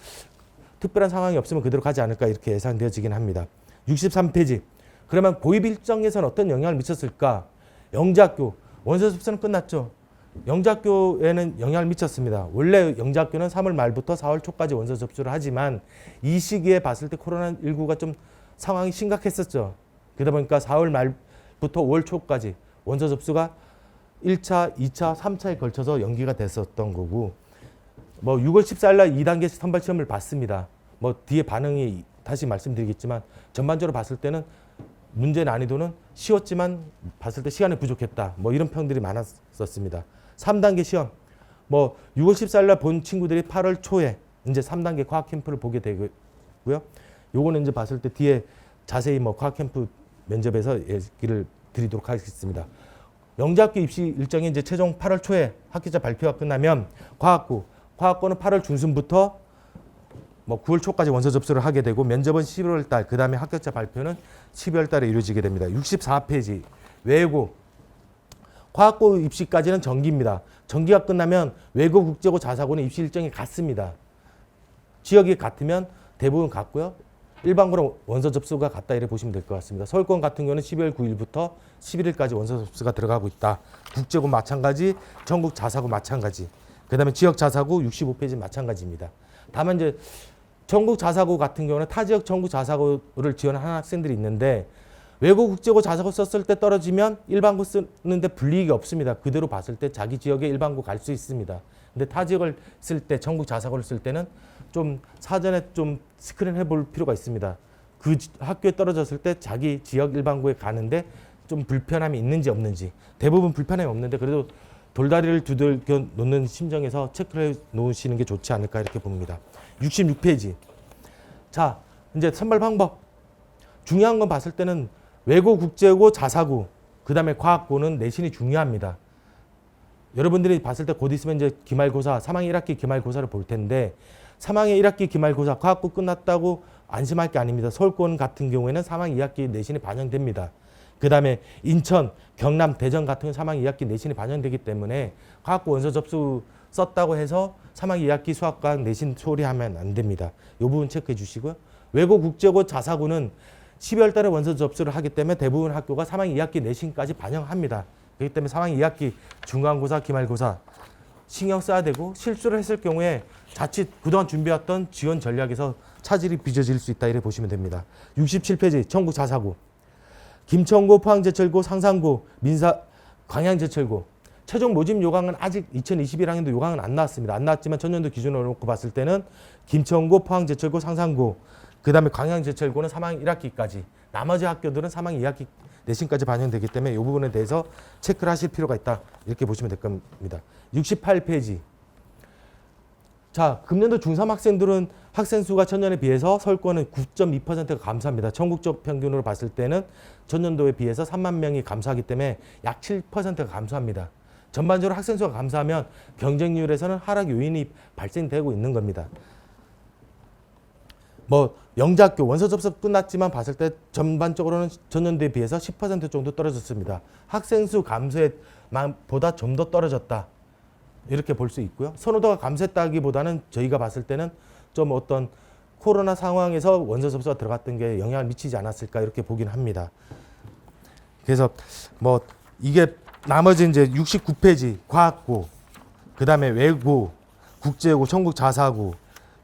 특별한 상황이 없으면 그대로 가지 않을까 이렇게 예상되어지긴 합니다. 63페이지 그러면 보입 일정에서는 어떤 영향을 미쳤을까? 영재학교 원서 접수는 끝났죠. 영재학교에는 영향을 미쳤습니다. 원래 영재학교는 3월 말부터 4월 초까지 원서 접수를 하지만 이 시기에 봤을 때 코로나19가 좀 상황이 심각했었죠. 그러다 보니까 4월 말부터 5월 초까지 원서 접수가 1차, 2차, 3차에 걸쳐서 연기가 됐었던 거고 뭐 6월 14일 날 2단계 선발 시험을 봤습니다. 뭐 뒤에 반응이 다시 말씀드리겠지만 전반적으로 봤을 때는 문제 난이도는 쉬웠지만 봤을 때 시간이 부족했다. 뭐 이런 평들이 많았었습니다. 3단계 시험 뭐 6월 14일 날 본 친구들이 8월 초에 이제 3단계 과학 캠프를 보게 되고요. 요거는 이제 봤을 때 뒤에 자세히 뭐 과학 캠프 면접에서 얘기를 드리도록 하겠습니다. 영재학교 입시 일정이 이제 최종 8월 초에 합격자 발표가 끝나면 과학고는 8월 중순부터 뭐 9월 초까지 원서 접수를 하게 되고 면접은 11월 달, 그 다음에 합격자 발표는 12월 달에 이루어지게 됩니다. 64페이지 외고 과학고 입시까지는 정기입니다. 정기가 끝나면 외고, 국제고, 자사고는 입시 일정이 같습니다. 지역이 같으면 대부분 같고요. 일반고는 원서 접수가 같다 이렇게 보시면 될 것 같습니다. 서울권 같은 경우는 12월 9일부터 11일까지 원서 접수가 들어가고 있다. 국제고 마찬가지, 전국 자사고 마찬가지. 그다음에 지역 자사고 65페이지 마찬가지입니다. 다만 이제 전국 자사고 같은 경우는 타 지역 전국 자사고를 지원하는 학생들이 있는데 외고, 국제고, 자사고 썼을 때 떨어지면 일반고 쓰는데 불이익이 없습니다. 그대로 봤을 때 자기 지역에 일반고 갈 수 있습니다. 근데 타 지역을 쓸 때, 전국 자사고를 쓸 때는 좀 사전에 좀 스크린 해볼 필요가 있습니다. 그 학교에 떨어졌을 때 자기 지역 일반고에 가는데 좀 불편함이 있는지 없는지. 대부분 불편함이 없는데 그래도 돌다리를 두들겨 놓는 심정에서 체크를 해 놓으시는 게 좋지 않을까 이렇게 봅니다. 66페이지. 자, 이제 선발 방법. 중요한 건 봤을 때는 외고, 국제고, 자사고, 그 다음에 과학고는 내신이 중요합니다. 여러분들이 봤을 때 곧 있으면 이제 기말고사, 3학년 1학기 기말고사를 볼 텐데 3학년 1학기 기말고사 과학고 끝났다고 안심할 게 아닙니다. 서울권 같은 경우에는 3학년 2학기 내신이 반영됩니다. 그 다음에 인천, 경남, 대전 같은 경우 3학년 2학기 내신이 반영되기 때문에 과학고 원서 접수 썼다고 해서 3학년 2학기 수학과학 내신 소리하면 안 됩니다. 이 부분 체크해 주시고요. 외고, 국제고, 자사고는 12월 달에 원서 접수를 하기 때문에 대부분 학교가 3학년 2학기 내신까지 반영합니다. 그렇기 때문에 3학년 2학기 중간고사, 기말고사 신경 써야 되고 실수를 했을 경우에 자칫 그동안 준비했던 지원 전략에서 차질이 빚어질 수 있다 이렇게 보시면 됩니다. 67페이지 전국 자사고. 김천고, 포항제철고, 상산고, 민사, 광양제철고. 최종 모집 요강은 아직 2021학년도 요강은 안 나왔습니다. 안 나왔지만 전년도 기준으로 놓고 봤을 때는 김천고, 포항제철고, 상산고, 그 다음에 광양제철고는 3학년 1학기까지, 나머지 학교들은 3학년 2학기 내신까지 반영되기 때문에 이 부분에 대해서 체크를 하실 필요가 있다. 이렇게 보시면 될 겁니다. 68페이지. 자, 금년도 중3 학생들은 학생 수가 전년에 비해서 서울권은 9.2%가 감소합니다. 전국적 평균으로 봤을 때는 전년도에 비해서 3만 명이 감소하기 때문에 약 7%가 감소합니다. 전반적으로 학생 수가 감소하면 경쟁률에서는 하락 요인이 발생되고 있는 겁니다. 뭐 영재학교 원서 접수 끝났지만 봤을 때 전반적으로는 전년도에 비해서 10% 정도 떨어졌습니다. 학생 수 감소에 보다 좀 더 떨어졌다. 이렇게 볼 수 있고요. 선호도가 감소했다기보다는 저희가 봤을 때는 좀 어떤 코로나 상황에서 원서 접수가 들어갔던 게 영향을 미치지 않았을까 이렇게 보긴 합니다. 그래서 뭐 이게 나머지 이제 69페이지 과학고, 그 다음에 외고, 국제고, 전국 자사고,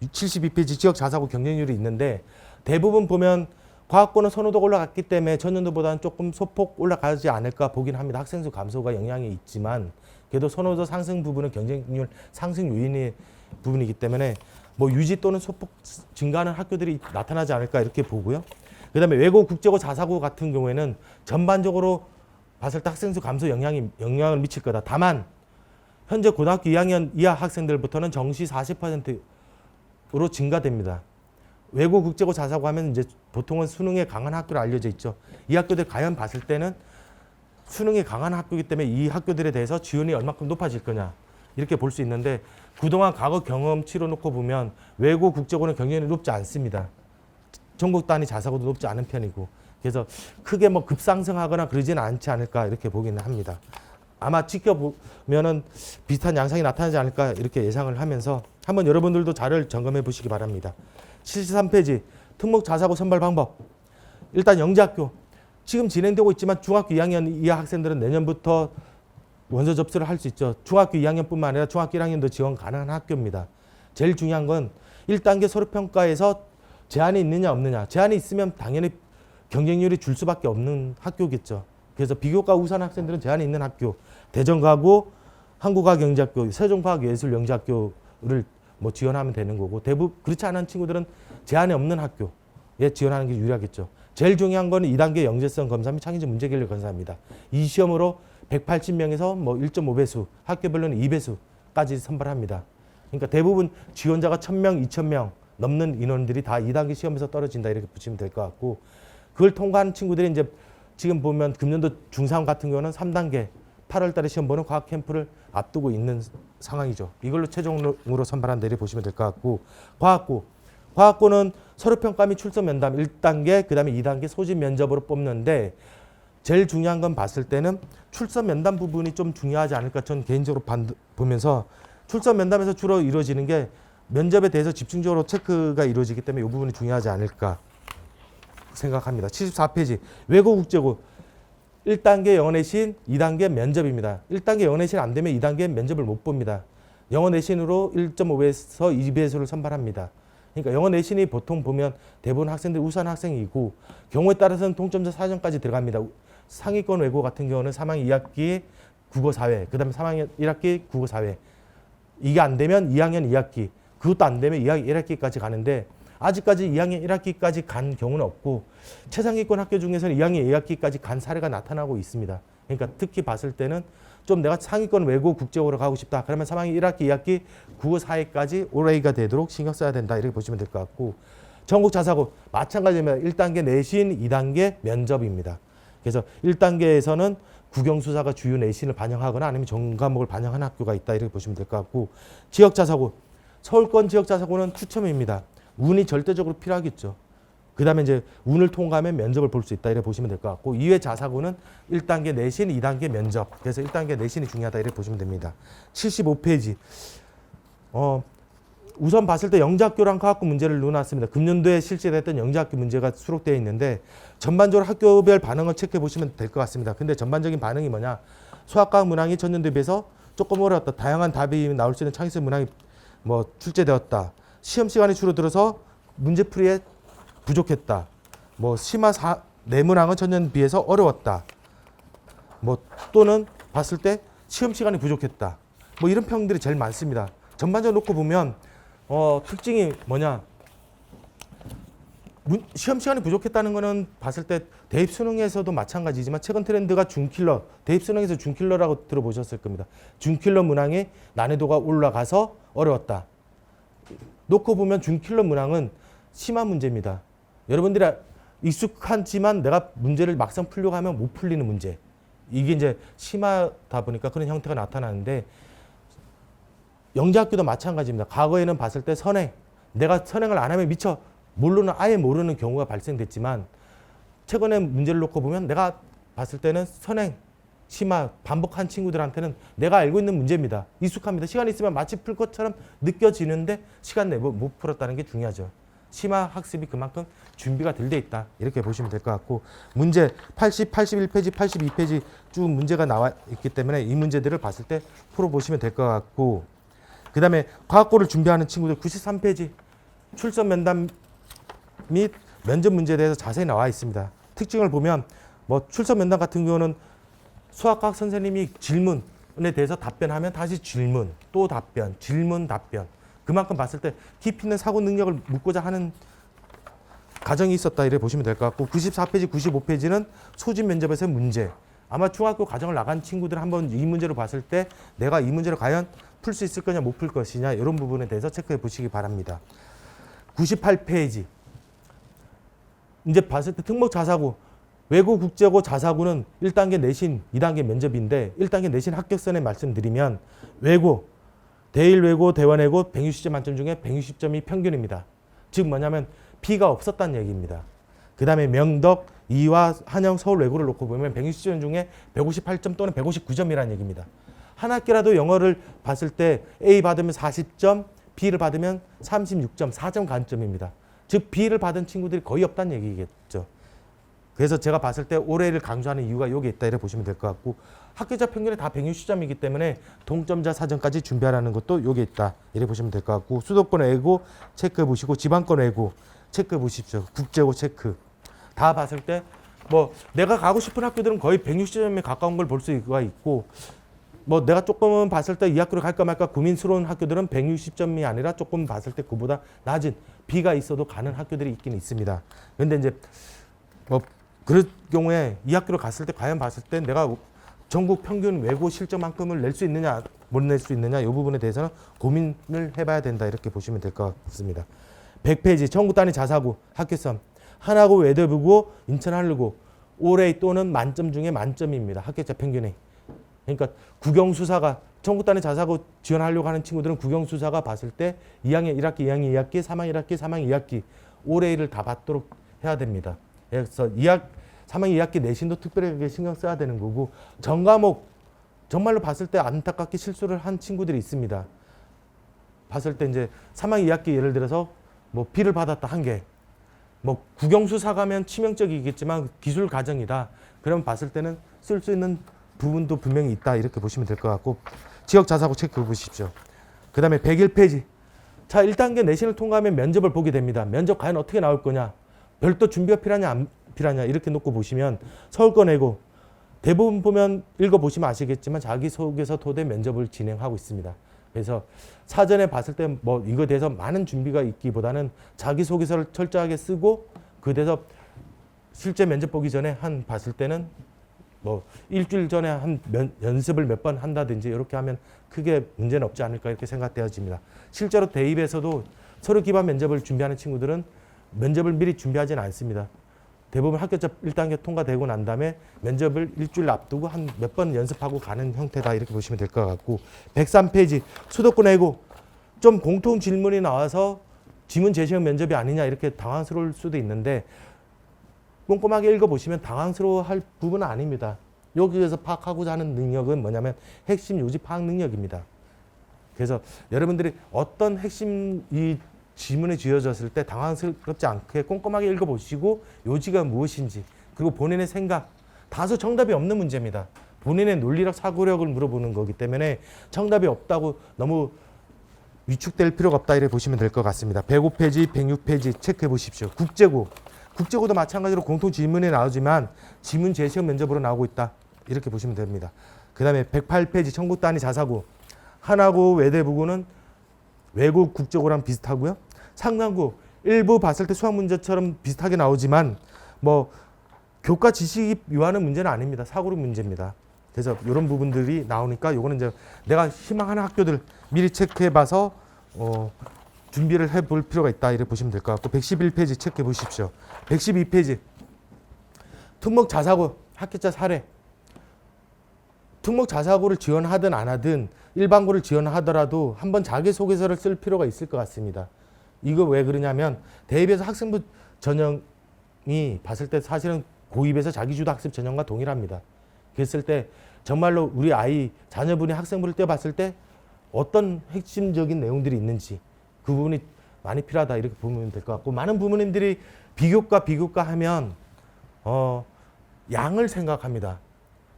72페이지 지역 자사고 경쟁률이 있는데 대부분 보면 과학고는 선호도가 올라갔기 때문에 전년도보다는 조금 소폭 올라가지 않을까 보긴 합니다. 학생 수 감소가 영향이 있지만 그래도 선호도 상승 부분은 경쟁률 상승 요인의 부분이기 때문에 뭐 유지 또는 소폭 증가하는 학교들이 나타나지 않을까 이렇게 보고요. 그 다음에 외고, 국제고, 자사고 같은 경우에는 전반적으로 봤을 때 학생 수 감소 영향을 미칠 거다. 다만 현재 고등학교 2학년 이하 학생들부터는 정시 40%로 증가됩니다. 외고, 국제고, 자사고 하면 이제 보통은 수능에 강한 학교로 알려져 있죠. 이 학교들 과연 봤을 때는 수능에 강한 학교이기 때문에 이 학교들에 대해서 지원이 얼마큼 높아질 거냐 이렇게 볼 수 있는데 그동안 과거 경험치로 놓고 보면 외고, 국제고는 경쟁률이 높지 않습니다. 전국 단위 자사고도 높지 않은 편이고 그래서 크게 뭐 급상승하거나 그러지는 않지 않을까 이렇게 보기는 합니다. 아마 지켜보면은 비슷한 양상이 나타나지 않을까 이렇게 예상을 하면서 한번 여러분들도 자료를 점검해 보시기 바랍니다. 73페이지 특목 자사고 선발 방법. 일단 영재학교 지금 진행되고 있지만 중학교 2학년 이하 학생들은 내년부터 원서 접수를 할 수 있죠. 중학교 2학년뿐만 아니라 중학교 1학년도 지원 가능한 학교입니다. 제일 중요한 건 1단계 서류평가에서 제한이 있느냐 없느냐. 제한이 있으면 당연히 경쟁률이 줄 수밖에 없는 학교겠죠. 그래서 비교과 우수한 학생들은 제한이 있는 학교, 대전과고, 한국과학영재학교, 세종과학예술영재학교를 뭐 지원하면 되는 거고 대부분 그렇지 않은 친구들은 제한이 없는 학교에 지원하는 게 유리하겠죠. 제일 중요한 거는 2단계 영재성 검사 및 창의적 문제결력 검사입니다. 이 시험으로 180명에서 뭐 1.5배수, 학교별로는 2배수까지 선발합니다. 그러니까 대부분 지원자가 1000명, 2000명 넘는 인원들이 다 2단계 시험에서 떨어진다 이렇게 보시면 될 것 같고 그걸 통과하는 친구들이 이제 지금 보면 금년도 중3 같은 경우는 3단계 8월 달에 시험 보는 과학 캠프를 앞두고 있는 상황이죠. 이걸로 최종으로 선발한다 이렇게 보시면 될 것 같고 과학고는 서류평가 및 출석 면담 1단계, 그 다음에 2단계 소집 면접으로 뽑는데 제일 중요한 건 봤을 때는 출석 면담 부분이 좀 중요하지 않을까 저는 개인적으로 보면서 출석 면담에서 주로 이루어지는 게 면접에 대해서 집중적으로 체크가 이루어지기 때문에 이 부분이 중요하지 않을까 생각합니다. 74페이지 외고 국제고 1단계 영어 내신, 2단계 면접입니다. 1단계 영어 내신 안 되면 2단계 면접을 못 봅니다. 영어 내신으로 1.5배에서 2배수를 선발합니다. 그러니까 영어 내신이 보통 보면 대부분 학생들이 우수한 학생이고 경우에 따라서는 동점자 4점까지 들어갑니다. 상위권 외고 같은 경우는 3학년 2학기 국어 사회, 그 다음에 3학년 1학기 국어 사회. 이게 안 되면 2학년 2학기, 그것도 안 되면 2학년 1학기까지 가는데 아직까지 2학년 1학기까지 간 경우는 없고 최상위권 학교 중에서는 2학년 2학기까지 간 사례가 나타나고 있습니다. 그러니까 특히 봤을 때는 좀 내가 상위권 외고 국제고로 가고 싶다. 그러면 3학년 1학기, 2학기 국어 사회까지 올해가 되도록 신경 써야 된다. 이렇게 보시면 될 것 같고 전국 자사고 마찬가지입니다. 1단계 내신, 2단계 면접입니다. 그래서 1단계에서는 국영수사가 주요 내신을 반영하거나 아니면 전 과목을 반영하는 학교가 있다. 이렇게 보시면 될 것 같고 지역 자사고 서울권 지역 자사고는 추첨입니다. 운이 절대적으로 필요하겠죠. 그 다음에 이제 운을 통과하면 면접을 볼 수 있다. 이렇게 보시면 될 것 같고 이외 자사고는 1단계 내신, 2단계 면접. 그래서 1단계 내신이 중요하다. 이렇게 보시면 됩니다. 75페이지. 우선 봤을 때 영재학교랑 과학고 문제를 넣어놨습니다. 금년도에 실시됐던 영재학교 문제가 수록되어 있는데 전반적으로 학교별 반응을 체크해 보시면 될 것 같습니다. 근데 전반적인 반응이 뭐냐. 수학과학 문항이 전년도에 비해서 조금 어려웠다. 다양한 답이 나올 수 있는 창의성 문항이 뭐 출제되었다. 시험 시간이 줄어들어서 문제풀이에 부족했다. 뭐 심화 내문항은 전년 비해서 어려웠다. 뭐 또는 봤을 때 시험 시간이 부족했다. 뭐 이런 평들이 제일 많습니다. 전반적으로 놓고 보면 특징이 뭐냐? 시험 시간이 부족했다는 거는 봤을 때 대입 수능에서도 마찬가지지만 최근 트렌드가 준킬러, 대입 수능에서 준킬러라고 들어보셨을 겁니다. 준킬러 문항의 난이도가 올라가서 어려웠다. 놓고 보면 준킬러 문항은 심화 문제입니다. 여러분들이 익숙하지만 내가 문제를 막상 풀려고 하면 못 풀리는 문제. 이게 이제 심하다 보니까 그런 형태가 나타나는데 영재학교도 마찬가지입니다. 과거에는 봤을 때 선행, 내가 선행을 안 하면 미처 아예 모르는 경우가 발생됐지만 최근에 문제를 놓고 보면 내가 봤을 때는 선행, 심화, 반복한 친구들한테는 내가 알고 있는 문제입니다. 익숙합니다. 시간이 있으면 마치 풀 것처럼 느껴지는데 시간 내에 못 풀었다는 게 중요하죠. 심화 학습이 그만큼 준비가 덜 돼 있다. 이렇게 보시면 될 것 같고 문제 80, 81페이지, 82페이지 쭉 문제가 나와 있기 때문에 이 문제들을 봤을 때 풀어보시면 될 것 같고 그 다음에 과학고를 준비하는 친구들 93페이지 출석 면담 및 면접 문제에 대해서 자세히 나와 있습니다. 특징을 보면 뭐 출석 면담 같은 경우는 수학과학 선생님이 질문에 대해서 답변하면 다시 질문, 또 답변, 질문, 답변. 그만큼 봤을 때 깊이 있는 사고 능력을 묻고자 하는 과정이 있었다. 이렇게 보시면 될 것 같고 94페이지, 95페이지는 소집 면접에서의 문제. 아마 중학교 과정을 나간 친구들 한번 이 문제를 봤을 때 내가 이 문제를 과연 풀 수 있을 거냐 못 풀 것이냐 이런 부분에 대해서 체크해 보시기 바랍니다. 98페이지 이제 봤을 때 특목 자사고 외고 국제고 자사고는 1단계 내신 2단계 면접인데 1단계 내신 합격선에 말씀드리면 외고 대일 외고 대원 외고 160점 만점 중에 160점이 평균입니다. 즉 뭐냐면 B가 없었다는 얘기입니다. 그 다음에 명덕, 이화, 한영, 서울 외고를 놓고 보면 160점 중에 158점 또는 159점이라는 얘기입니다. 한 학기라도 영어를 봤을 때 A 받으면 40점, B를 받으면 36점, 4점 간점입니다. 즉 B를 받은 친구들이 거의 없다는 얘기겠죠. 그래서 제가 봤을 때 올해를 강조하는 이유가 여기 있다 이렇게 보시면 될 것 같고 학교자 평균이 다 160점이기 때문에 동점자 사전까지 준비하라는 것도 여기 있다 이렇게 보시면 될 것 같고 수도권 외고 체크해 보시고 지방권 외고 체크해 보십시오. 국제고 체크 다 봤을 때 뭐 내가 가고 싶은 학교들은 거의 160점에 가까운 걸 볼 수가 있고 뭐 내가 조금은 봤을 때 이 학교를 갈까 말까 고민스러운 학교들은 160점이 아니라 조금 봤을 때 그보다 낮은 B가 있어도 가는 학교들이 있긴 있습니다. 그런데 이제 뭐 그럴 경우에 이 학교를 갔을 때 과연 봤을 때 내가 전국 평균 외고 실적만큼을 낼 수 있느냐 못 낼 수 있느냐 이 부분에 대해서는 고민을 해봐야 된다 이렇게 보시면 될 것 같습니다. 100페이지 전국 단위 자사고 학교성 하나고 외대부고 인천 한르고 올해 또는 만점 중에 만점입니다. 학교자 평균이. 그러니까 국영수사가 전국 단위 자사고 지원하려고 하는 친구들은 국영수사가 봤을 때 2학년 1학기, 2학년 2학기, 3학년 1학기, 3학년 2학기 올해를 다 받도록 해야 됩니다. 그래서 3학년 2학기 내신도 특별하게 신경 써야 되는 거고 전 과목 정말로 봤을 때 안타깝게 실수를 한 친구들이 있습니다. 봤을 때 이제 3학년 2학기 예를 들어서 뭐 B를 받았다 한 개, 뭐 국영수사 가면 치명적이겠지만 기술 과정이다. 그러면 봤을 때는 쓸 수 있는 부분도 분명히 있다 이렇게 보시면 될 것 같고 지역 자사고 체크해 보십시오. 그 다음에 101페이지. 자 1단계 내신을 통과하면 면접을 보게 됩니다. 면접 과연 어떻게 나올 거냐, 별도 준비가 필요하냐 안 필요하냐 이렇게 놓고 보시면 서울권 내고 대부분 보면 읽어보시면 아시겠지만 자기소개서 토대 면접을 진행하고 있습니다. 그래서 사전에 봤을 때 뭐 이거에 대해서 많은 준비가 있기보다는 자기소개서를 철저하게 쓰고 그 대해서 실제 면접 보기 전에 한 봤을 때는 뭐 일주일 전에 한 연습을 몇 번 한다든지 이렇게 하면 크게 문제는 없지 않을까 이렇게 생각되어집니다. 실제로 대입에서도 서류 기반 면접을 준비하는 친구들은 면접을 미리 준비하지는 않습니다. 대부분 합격자 1단계 통과되고 난 다음에 면접을 일주일 앞두고 한 몇 번 연습하고 가는 형태다 이렇게 보시면 될 것 같고 103페이지 수도권 외고 좀 공통 질문이 나와서 지문 제시형 면접이 아니냐 이렇게 당황스러울 수도 있는데 꼼꼼하게 읽어보시면 당황스러워할 부분은 아닙니다. 여기에서 파악하고자 하는 능력은 뭐냐면 핵심 요지 파악 능력입니다. 그래서 여러분들이 어떤 핵심 이 지문에 지어졌을 때 당황스럽지 않게 꼼꼼하게 읽어보시고 요지가 무엇인지 그리고 본인의 생각 다소 정답이 없는 문제입니다. 본인의 논리력 사고력을 물어보는 거기 때문에 정답이 없다고 너무 위축될 필요가 없다 이렇게 보시면 될 것 같습니다. 105페이지 106페이지 체크해 보십시오. 국제고 국제고도 마찬가지로 공통 질문이 나오지만 지문 제시형 면접으로 나오고 있다 이렇게 보시면 됩니다. 그 다음에 108페이지 전국 단위 자사고 하나고 외대부고는 외국 국제고랑 비슷하고요. 상당고 일부 봤을 때 수학 문제처럼 비슷하게 나오지만 뭐 교과 지식이 요하는 문제는 아닙니다. 사고력 문제입니다. 그래서 이런 부분들이 나오니까 요거는 이제 내가 희망하는 학교들 미리 체크해 봐서 준비를 해 볼 필요가 있다 이렇게 보시면 될 것 같고 111페이지 체크해 보십시오. 112페이지 특목 자사고 합격자 사례. 특목 자사고를 지원하든 안 하든 일반고를 지원하더라도 한번 자기소개서를 쓸 필요가 있을 것 같습니다. 이거 왜 그러냐면 대입에서 학생부 전형이 봤을 때 사실은 고입에서 자기주도 학습 전형과 동일합니다. 그랬을 때 정말로 우리 아이 자녀분이 학생부를 떼어봤을 때 어떤 핵심적인 내용들이 있는지 그 부분이 많이 필요하다 이렇게 보면 될 것 같고 많은 부모님들이 비교과 하면 양을 생각합니다.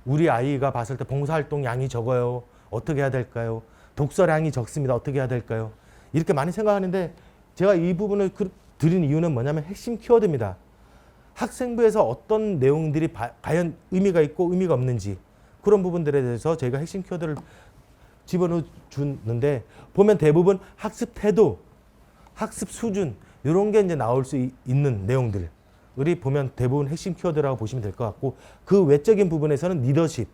우리 아이가 봤을 때 봉사활동 양이 적어요. 어떻게 해야 될까요? 독서량이 적습니다. 어떻게 해야 될까요? 이렇게 많이 생각하는데 제가 이 부분을 드린 이유는 뭐냐면 핵심 키워드입니다. 학생부에서 어떤 내용들이 과연 의미가 있고 의미가 없는지 그런 부분들에 대해서 저희가 핵심 키워드를 집어넣어 주는데 보면 대부분 학습 태도, 학습 수준 이런 게 이제 나올 수 있는 내용들 우리 보면 대부분 핵심 키워드라고 보시면 될 것 같고 그 외적인 부분에서는 리더십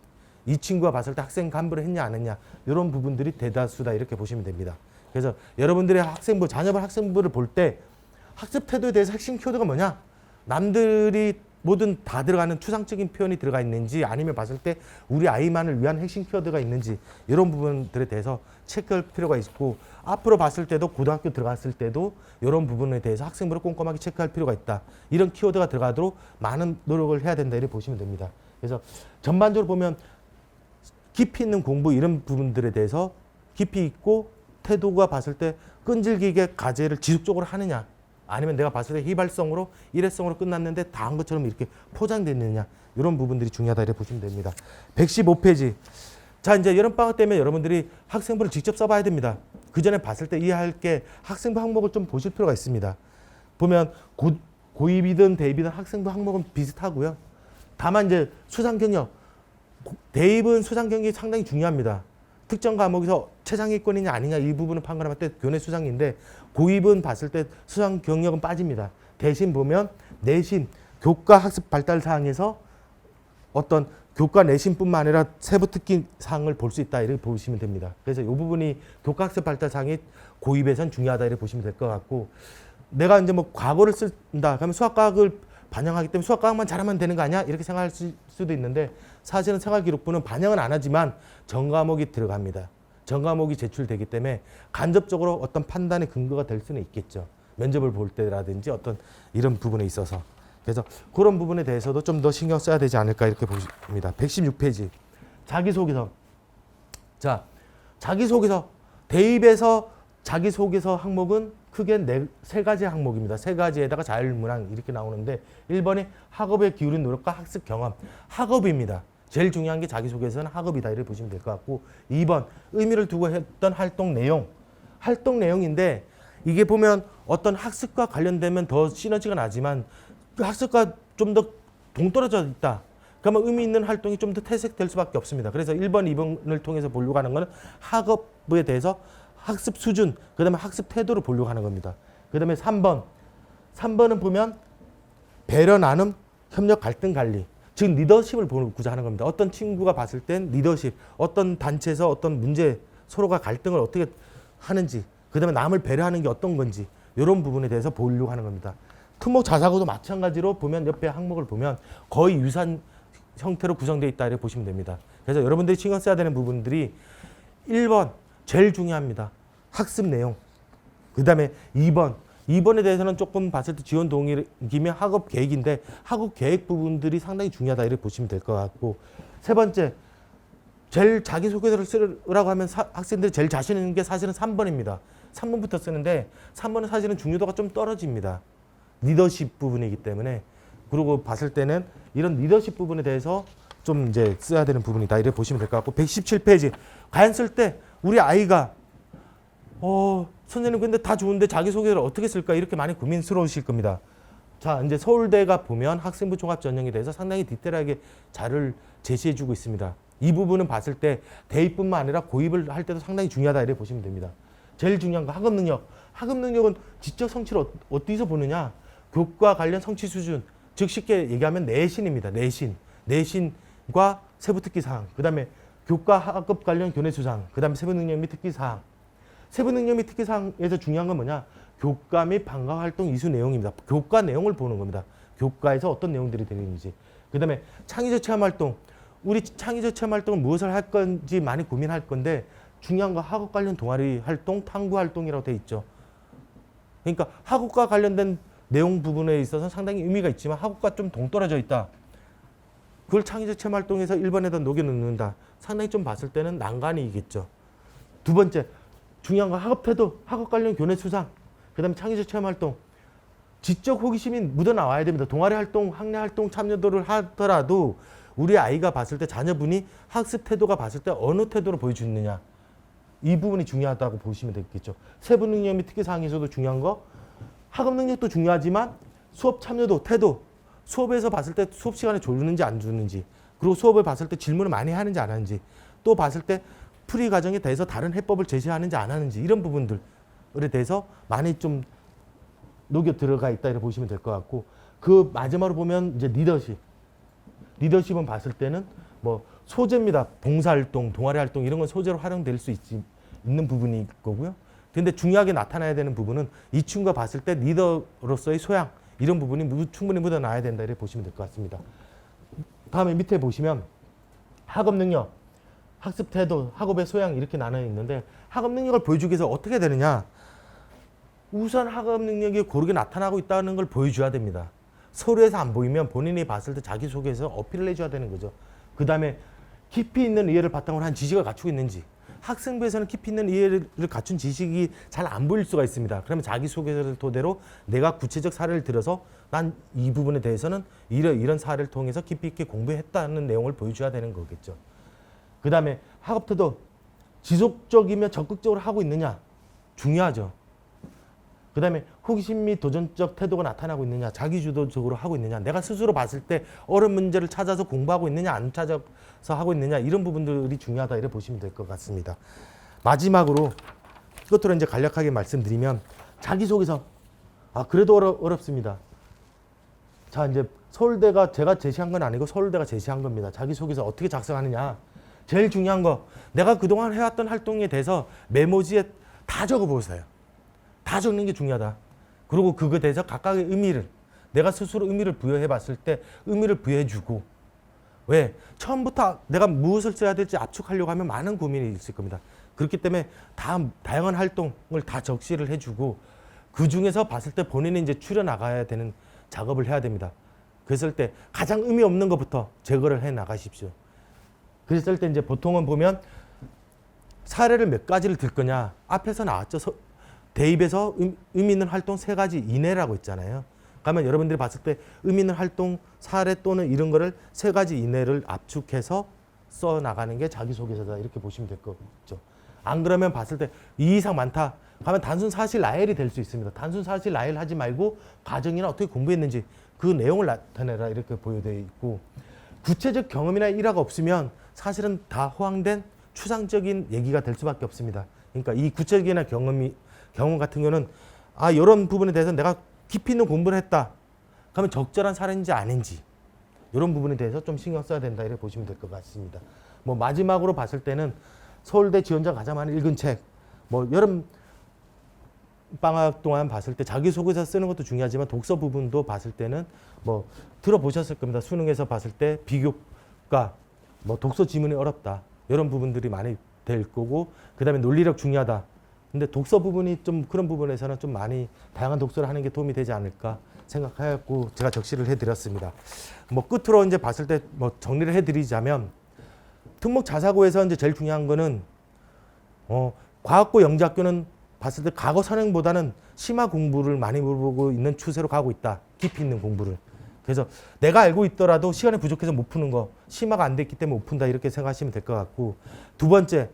이 친구가 봤을 때 학생 간부를 했냐 안 했냐 이런 부분들이 대다수다 이렇게 보시면 됩니다. 그래서 여러분들의 학생부 자녀분 학생부를 볼 때 학습 태도에 대해서 핵심 키워드가 뭐냐 남들이 뭐든 다 들어가는 추상적인 표현이 들어가 있는지 아니면 봤을 때 우리 아이만을 위한 핵심 키워드가 있는지 이런 부분들에 대해서 체크할 필요가 있고 앞으로 봤을 때도 고등학교 들어갔을 때도 이런 부분에 대해서 학생부를 꼼꼼하게 체크할 필요가 있다. 이런 키워드가 들어가도록 많은 노력을 해야 된다 이렇게 보시면 됩니다. 그래서 전반적으로 보면 깊이 있는 공부 이런 부분들에 대해서 깊이 있고 태도가 봤을 때 끈질기게 과제를 지속적으로 하느냐 아니면 내가 봤을 때 휘발성으로 일회성으로 끝났는데 다 한 것처럼 이렇게 포장됐느냐 이런 부분들이 중요하다 이렇게 보시면 됩니다. 115페이지 자 이제 여름방학 때문에 여러분들이 학생부를 직접 써봐야 됩니다. 그 전에 봤을 때 이해할 게 학생부 항목을 좀 보실 필요가 있습니다. 보면 고입이든 대입이든 학생부 항목은 비슷하고요. 다만 이제 수상 경력 대입은 수상 경력이 상당히 중요합니다. 특정 과목에서 최상위권이냐 아니냐 이 부분을 판단할 때 교내 수상인데 고입은 봤을 때 수상 경력은 빠집니다. 대신 보면 내신 교과 학습 발달 사항에서 어떤 교과 내신뿐만 아니라 세부 특기 사항을 볼 수 있다 이렇게 보시면 됩니다. 그래서 이 부분이 교과 학습 발달 사항이 고입에선 중요하다 이렇게 보시면 될 것 같고 내가 이제 뭐 과거를 쓴다 그러면 수학과학을 반영하기 때문에 수학과학만 잘하면 되는 거 아니야 이렇게 생각할 수도 있는데 사실은 생활기록부는 반영은 안 하지만 전 과목이 들어갑니다. 전 과목이 제출되기 때문에 간접적으로 어떤 판단의 근거가 될 수는 있겠죠. 면접을 볼 때라든지 어떤 이런 부분에 있어서 그래서 그런 부분에 대해서도 좀 더 신경 써야 되지 않을까 이렇게 보십니다. 116페이지 자기소개서. 자, 자기소개서 대입에서 자기소개서 항목은 크게 세 가지 항목입니다. 세 가지에다가 자율문항 이렇게 나오는데 1번이 학업에 기울인 노력과 학습 경험. 학업입니다. 제일 중요한 게 자기소개서는 학업이다 이렇게 보시면 될 것 같고 2번 의미를 두고 했던 활동 내용. 활동 내용인데 이게 보면 어떤 학습과 관련되면 더 시너지가 나지만 그 학습과 좀 더 동떨어져 있다. 그러면 의미 있는 활동이 좀 더 퇴색될 수밖에 없습니다. 그래서 1번, 2번을 통해서 보려고 하는 것은 학업에 대해서 학습 수준, 그 다음에 학습 태도를 보려고 하는 겁니다. 그 다음에 3번은 보면 배려, 나눔, 협력, 갈등, 관리. 즉 리더십을 보고자 하는 겁니다. 어떤 친구가 봤을 땐 리더십, 어떤 단체에서 어떤 문제, 서로가 갈등을 어떻게 하는지, 그 다음에 남을 배려하는 게 어떤 건지 이런 부분에 대해서 보려고 하는 겁니다. 특목 자사고도 마찬가지로 보면 옆에 항목을 보면 거의 유사한 형태로 구성되어 있다 이렇게 보시면 됩니다. 그래서 여러분들이 신경 써야 되는 부분들이 1번 제일 중요합니다. 학습 내용. 그 다음에 2번에 대해서는 조금 봤을 때 지원 동기면 학업 계획인데 학업 계획 부분들이 상당히 중요하다 이렇게 보시면 될 것 같고 세 번째 제일 자기소개서를 쓰라고 하면 학생들이 제일 자신 있는 게 사실은 3번입니다. 3번부터 쓰는데 3번은 사실은 중요도가 좀 떨어집니다. 리더십 부분이기 때문에 그리고 봤을 때는 이런 리더십 부분에 대해서 좀 이제 써야 되는 부분이다 이렇게 보시면 될 것 같고 117페이지 과연 쓸 때 우리 아이가 선생님 근데 다 좋은데 자기소개를 어떻게 쓸까 이렇게 많이 고민스러우실 겁니다. 자 이제 서울대가 보면 학생부 종합 전형에 대해서 상당히 디테일하게 자료를 제시해 주고 있습니다. 이 부분은 봤을 때 대입뿐만 아니라 고입을 할 때도 상당히 중요하다 이렇게 보시면 됩니다. 제일 중요한 거 학업 능력. 학업 능력은 지적 성취를 어디서 보느냐? 교과 관련 성취 수준. 즉 쉽게 얘기하면 내신입니다. 내신과 세부 특기 사항. 그다음에 교과 학업 관련 교내 수상. 그다음에 세부 능력 및 특기 사항. 세부 능력 및 특기 사항에서 중요한 건 뭐냐? 교과 및 방과 활동 이수 내용입니다. 교과 내용을 보는 겁니다. 교과에서 어떤 내용들이 되는지. 그다음에 창의적 체험 활동. 우리 창의적 체험 활동은 무엇을 할 건지 많이 고민할 건데 중요한 거 학업 관련 동아리 활동, 탐구 활동이라고 돼 있죠. 그러니까 학업과 관련된 내용 부분에 있어서 상당히 의미가 있지만 학업과 좀 동떨어져 있다. 그걸 창의적 체험 활동에서 1번에다 녹여 넣는다. 상당히 좀 봤을 때는 난관이겠죠. 두 번째, 중요한 거 학업 태도, 학업 관련 교내 수상, 그 다음에 창의적 체험 활동. 지적 호기심이 묻어나와야 됩니다. 동아리 활동, 학내 활동 참여도를 하더라도 우리 아이가 봤을 때 자녀분이 학습 태도가 봤을 때 어느 태도를 보여주느냐. 이 부분이 중요하다고 보시면 되겠죠. 세부 능력 및 특기 사항에서도 중요한 거 학업 능력도 중요하지만 수업 참여도, 태도, 수업에서 봤을 때 수업 시간에 주는지 안 주는지, 그리고 수업을 봤을 때 질문을 많이 하는지 안 하는지, 또 봤을 때 풀이 과정에 대해서 다른 해법을 제시하는지 안 하는지 이런 부분들에 대해서 많이 좀 녹여 들어가 있다 이렇게 보시면 될 것 같고 그 마지막으로 보면 이제 리더십은 봤을 때는 뭐 소재입니다. 봉사활동, 동아리 활동 이런 건 소재로 활용될 수 있는 부분이 거고요. 근데 중요하게 나타나야 되는 부분은 이 친구가 봤을 때 리더로서의 소양 이런 부분이 충분히 묻어나야 된다 이렇게 보시면 될 것 같습니다. 다음에 밑에 보시면 학업 능력, 학습 태도, 학업의 소양 이렇게 나눠 있는데 학업 능력을 보여주기 위해서 어떻게 해야 되느냐? 우선 학업 능력이 고르게 나타나고 있다는 걸 보여줘야 됩니다. 서류에서 안 보이면 본인이 봤을 때 자기소개에서 어필을 해줘야 되는 거죠. 그 다음에 깊이 있는 이해를 바탕으로 한 지식을 갖추고 있는지 학생부에서는 깊이 있는 이해를 갖춘 지식이 잘 안 보일 수가 있습니다. 그러면 자기소개서를 토대로 내가 구체적 사례를 들어서 난 이 부분에 대해서는 이런 사례를 통해서 깊이 있게 공부했다는 내용을 보여줘야 되는 거겠죠. 그 다음에 학업 태도 지속적이며 적극적으로 하고 있느냐 중요하죠. 그 다음에 호기심 및 도전적 태도가 나타나고 있느냐 자기주도적으로 하고 있느냐 내가 스스로 봤을 때 어려운 문제를 찾아서 공부하고 있느냐 안 찾아서 하고 있느냐 이런 부분들이 중요하다 이렇게 보시면 될 것 같습니다. 마지막으로 이것들은 이제 간략하게 말씀드리면 자기소개서 그래도 어렵습니다. 자 이제 서울대가 제가 제시한 건 아니고 서울대가 제시한 겁니다. 자기소개서 어떻게 작성하느냐 제일 중요한 거 내가 그동안 해왔던 활동에 대해서 메모지에 다 적어보세요. 다 적는 게 중요하다. 그리고 그거에 대해서 각각의 의미를 내가 스스로 의미를 부여해 봤을 때 의미를 부여해 주고 왜? 처음부터 내가 무엇을 써야 될지 압축하려고 하면 많은 고민이 있을 겁니다. 그렇기 때문에 다양한 활동을 다 적시를 해주고 그 중에서 봤을 때 본인이 이제 추려 나가야 되는 작업을 해야 됩니다. 그랬을 때 가장 의미 없는 것부터 제거를 해 나가십시오. 그랬을 때 이제 보통은 보면 사례를 몇 가지를 들 거냐. 앞에서 나왔죠. 대입에서 의미 있는 활동 3가지 이내라고 있잖아요. 그러면 여러분들이 봤을 때 의미 있는 활동 사례 또는 이런 거를 3가지 이내를 압축해서 써 나가는 게 자기소개서다 이렇게 보시면 될 거죠. 안 그러면 봤을 때 이 이상 많다. 가면 단순 사실 나열이 될 수 있습니다. 단순 사실 나열 하지 말고 과정이나 어떻게 공부했는지 그 내용을 나타내라 이렇게 보여져 있고 구체적 경험이나 일화가 없으면 사실은 다 허황된 추상적인 얘기가 될 수밖에 없습니다. 그러니까 이 구체적이나 경험 같은 경우는 이런 부분에 대해서 내가 깊이 있는 공부를 했다. 그러면 적절한 사례인지 아닌지 이런 부분에 대해서 좀 신경 써야 된다 이렇게 보시면 될 것 같습니다. 뭐 마지막으로 봤을 때는 서울대 지원자 가장 많이 읽은 책, 뭐 여름 방학 동안 봤을 때 자기소개서 쓰는 것도 중요하지만 독서 부분도 봤을 때는 뭐 들어보셨을 겁니다. 수능에서 봤을 때 비교과 뭐 독서 지문이 어렵다 이런 부분들이 많이 될 거고 그다음에 논리력 중요하다. 근데 독서 부분이 좀 그런 부분에서는 좀 많이 다양한 독서를 하는 게 도움이 되지 않을까 생각하였고 제가 적시를 해드렸습니다. 뭐 끝으로 이제 봤을 때 뭐 정리를 해드리자면 특목 자사고에서 이제 제일 중요한 거는 과학고 영재학교는 봤을 때 과거 선행보다는 심화 공부를 많이 물어보고 있는 추세로 가고 있다. 깊이 있는 공부를. 그래서 내가 알고 있더라도 시간이 부족해서 못 푸는 거 심화가 안 됐기 때문에 못 푼다 이렇게 생각하시면 될 것 같고 두 번째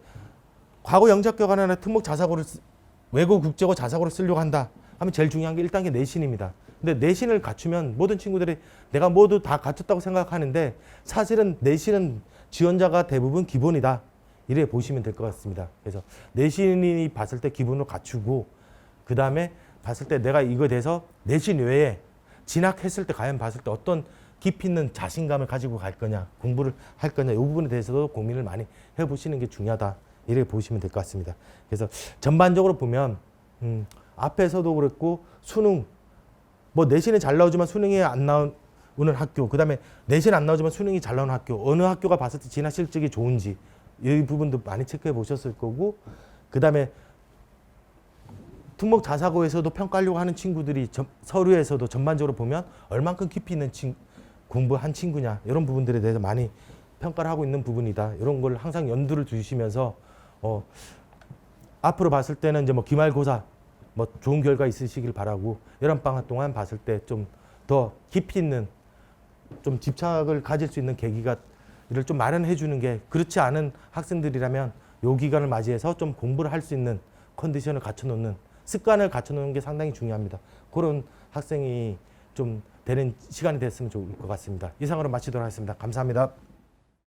과거 영재학교가 아니라 특목 자사고를 외고 국제고 자사고를 쓰려고 한다 하면 제일 중요한 게 1단계 내신입니다. 근데 내신을 갖추면 모든 친구들이 내가 모두 다 갖췄다고 생각하는데 사실은 내신은 지원자가 대부분 기본이다. 이래 보시면 될 것 같습니다. 그래서 내신이 봤을 때 기본으로 갖추고 그 다음에 봤을 때 내가 이거에 대해서 내신 외에 진학했을 때 과연 봤을 때 어떤 깊이 있는 자신감을 가지고 갈 거냐 공부를 할 거냐 이 부분에 대해서도 고민을 많이 해보시는 게 중요하다. 이렇게 보시면 될 것 같습니다. 그래서 전반적으로 보면 앞에서도 그랬고 수능 뭐 내신이 잘 나오지만 수능이 안 나오는 학교 그 다음에 내신 안 나오지만 수능이 잘 나오는 학교 어느 학교가 봤을 때 진학 실적이 좋은지 이 부분도 많이 체크해 보셨을 거고 그 다음에 특목 자사고에서도 평가하려고 하는 친구들이 서류에서도 전반적으로 보면 얼만큼 깊이 있는 공부한 친구냐 이런 부분들에 대해서 많이 평가를 하고 있는 부분이다. 이런 걸 항상 염두를 두시면서 앞으로 봤을 때는 이제 뭐 기말고사 뭐 좋은 결과 있으시길 바라고 여름방학 동안 봤을 때 좀 더 깊이 있는 좀 집착을 가질 수 있는 계기가 이를 좀 마련해 주는 게 그렇지 않은 학생들이라면 요 기간을 맞이해서 좀 공부를 할 수 있는 컨디션을 갖춰 놓는 습관을 갖춰 놓는 게 상당히 중요합니다. 그런 학생이 좀 되는 시간이 됐으면 좋을 것 같습니다. 이상으로 마치도록 하겠습니다. 감사합니다.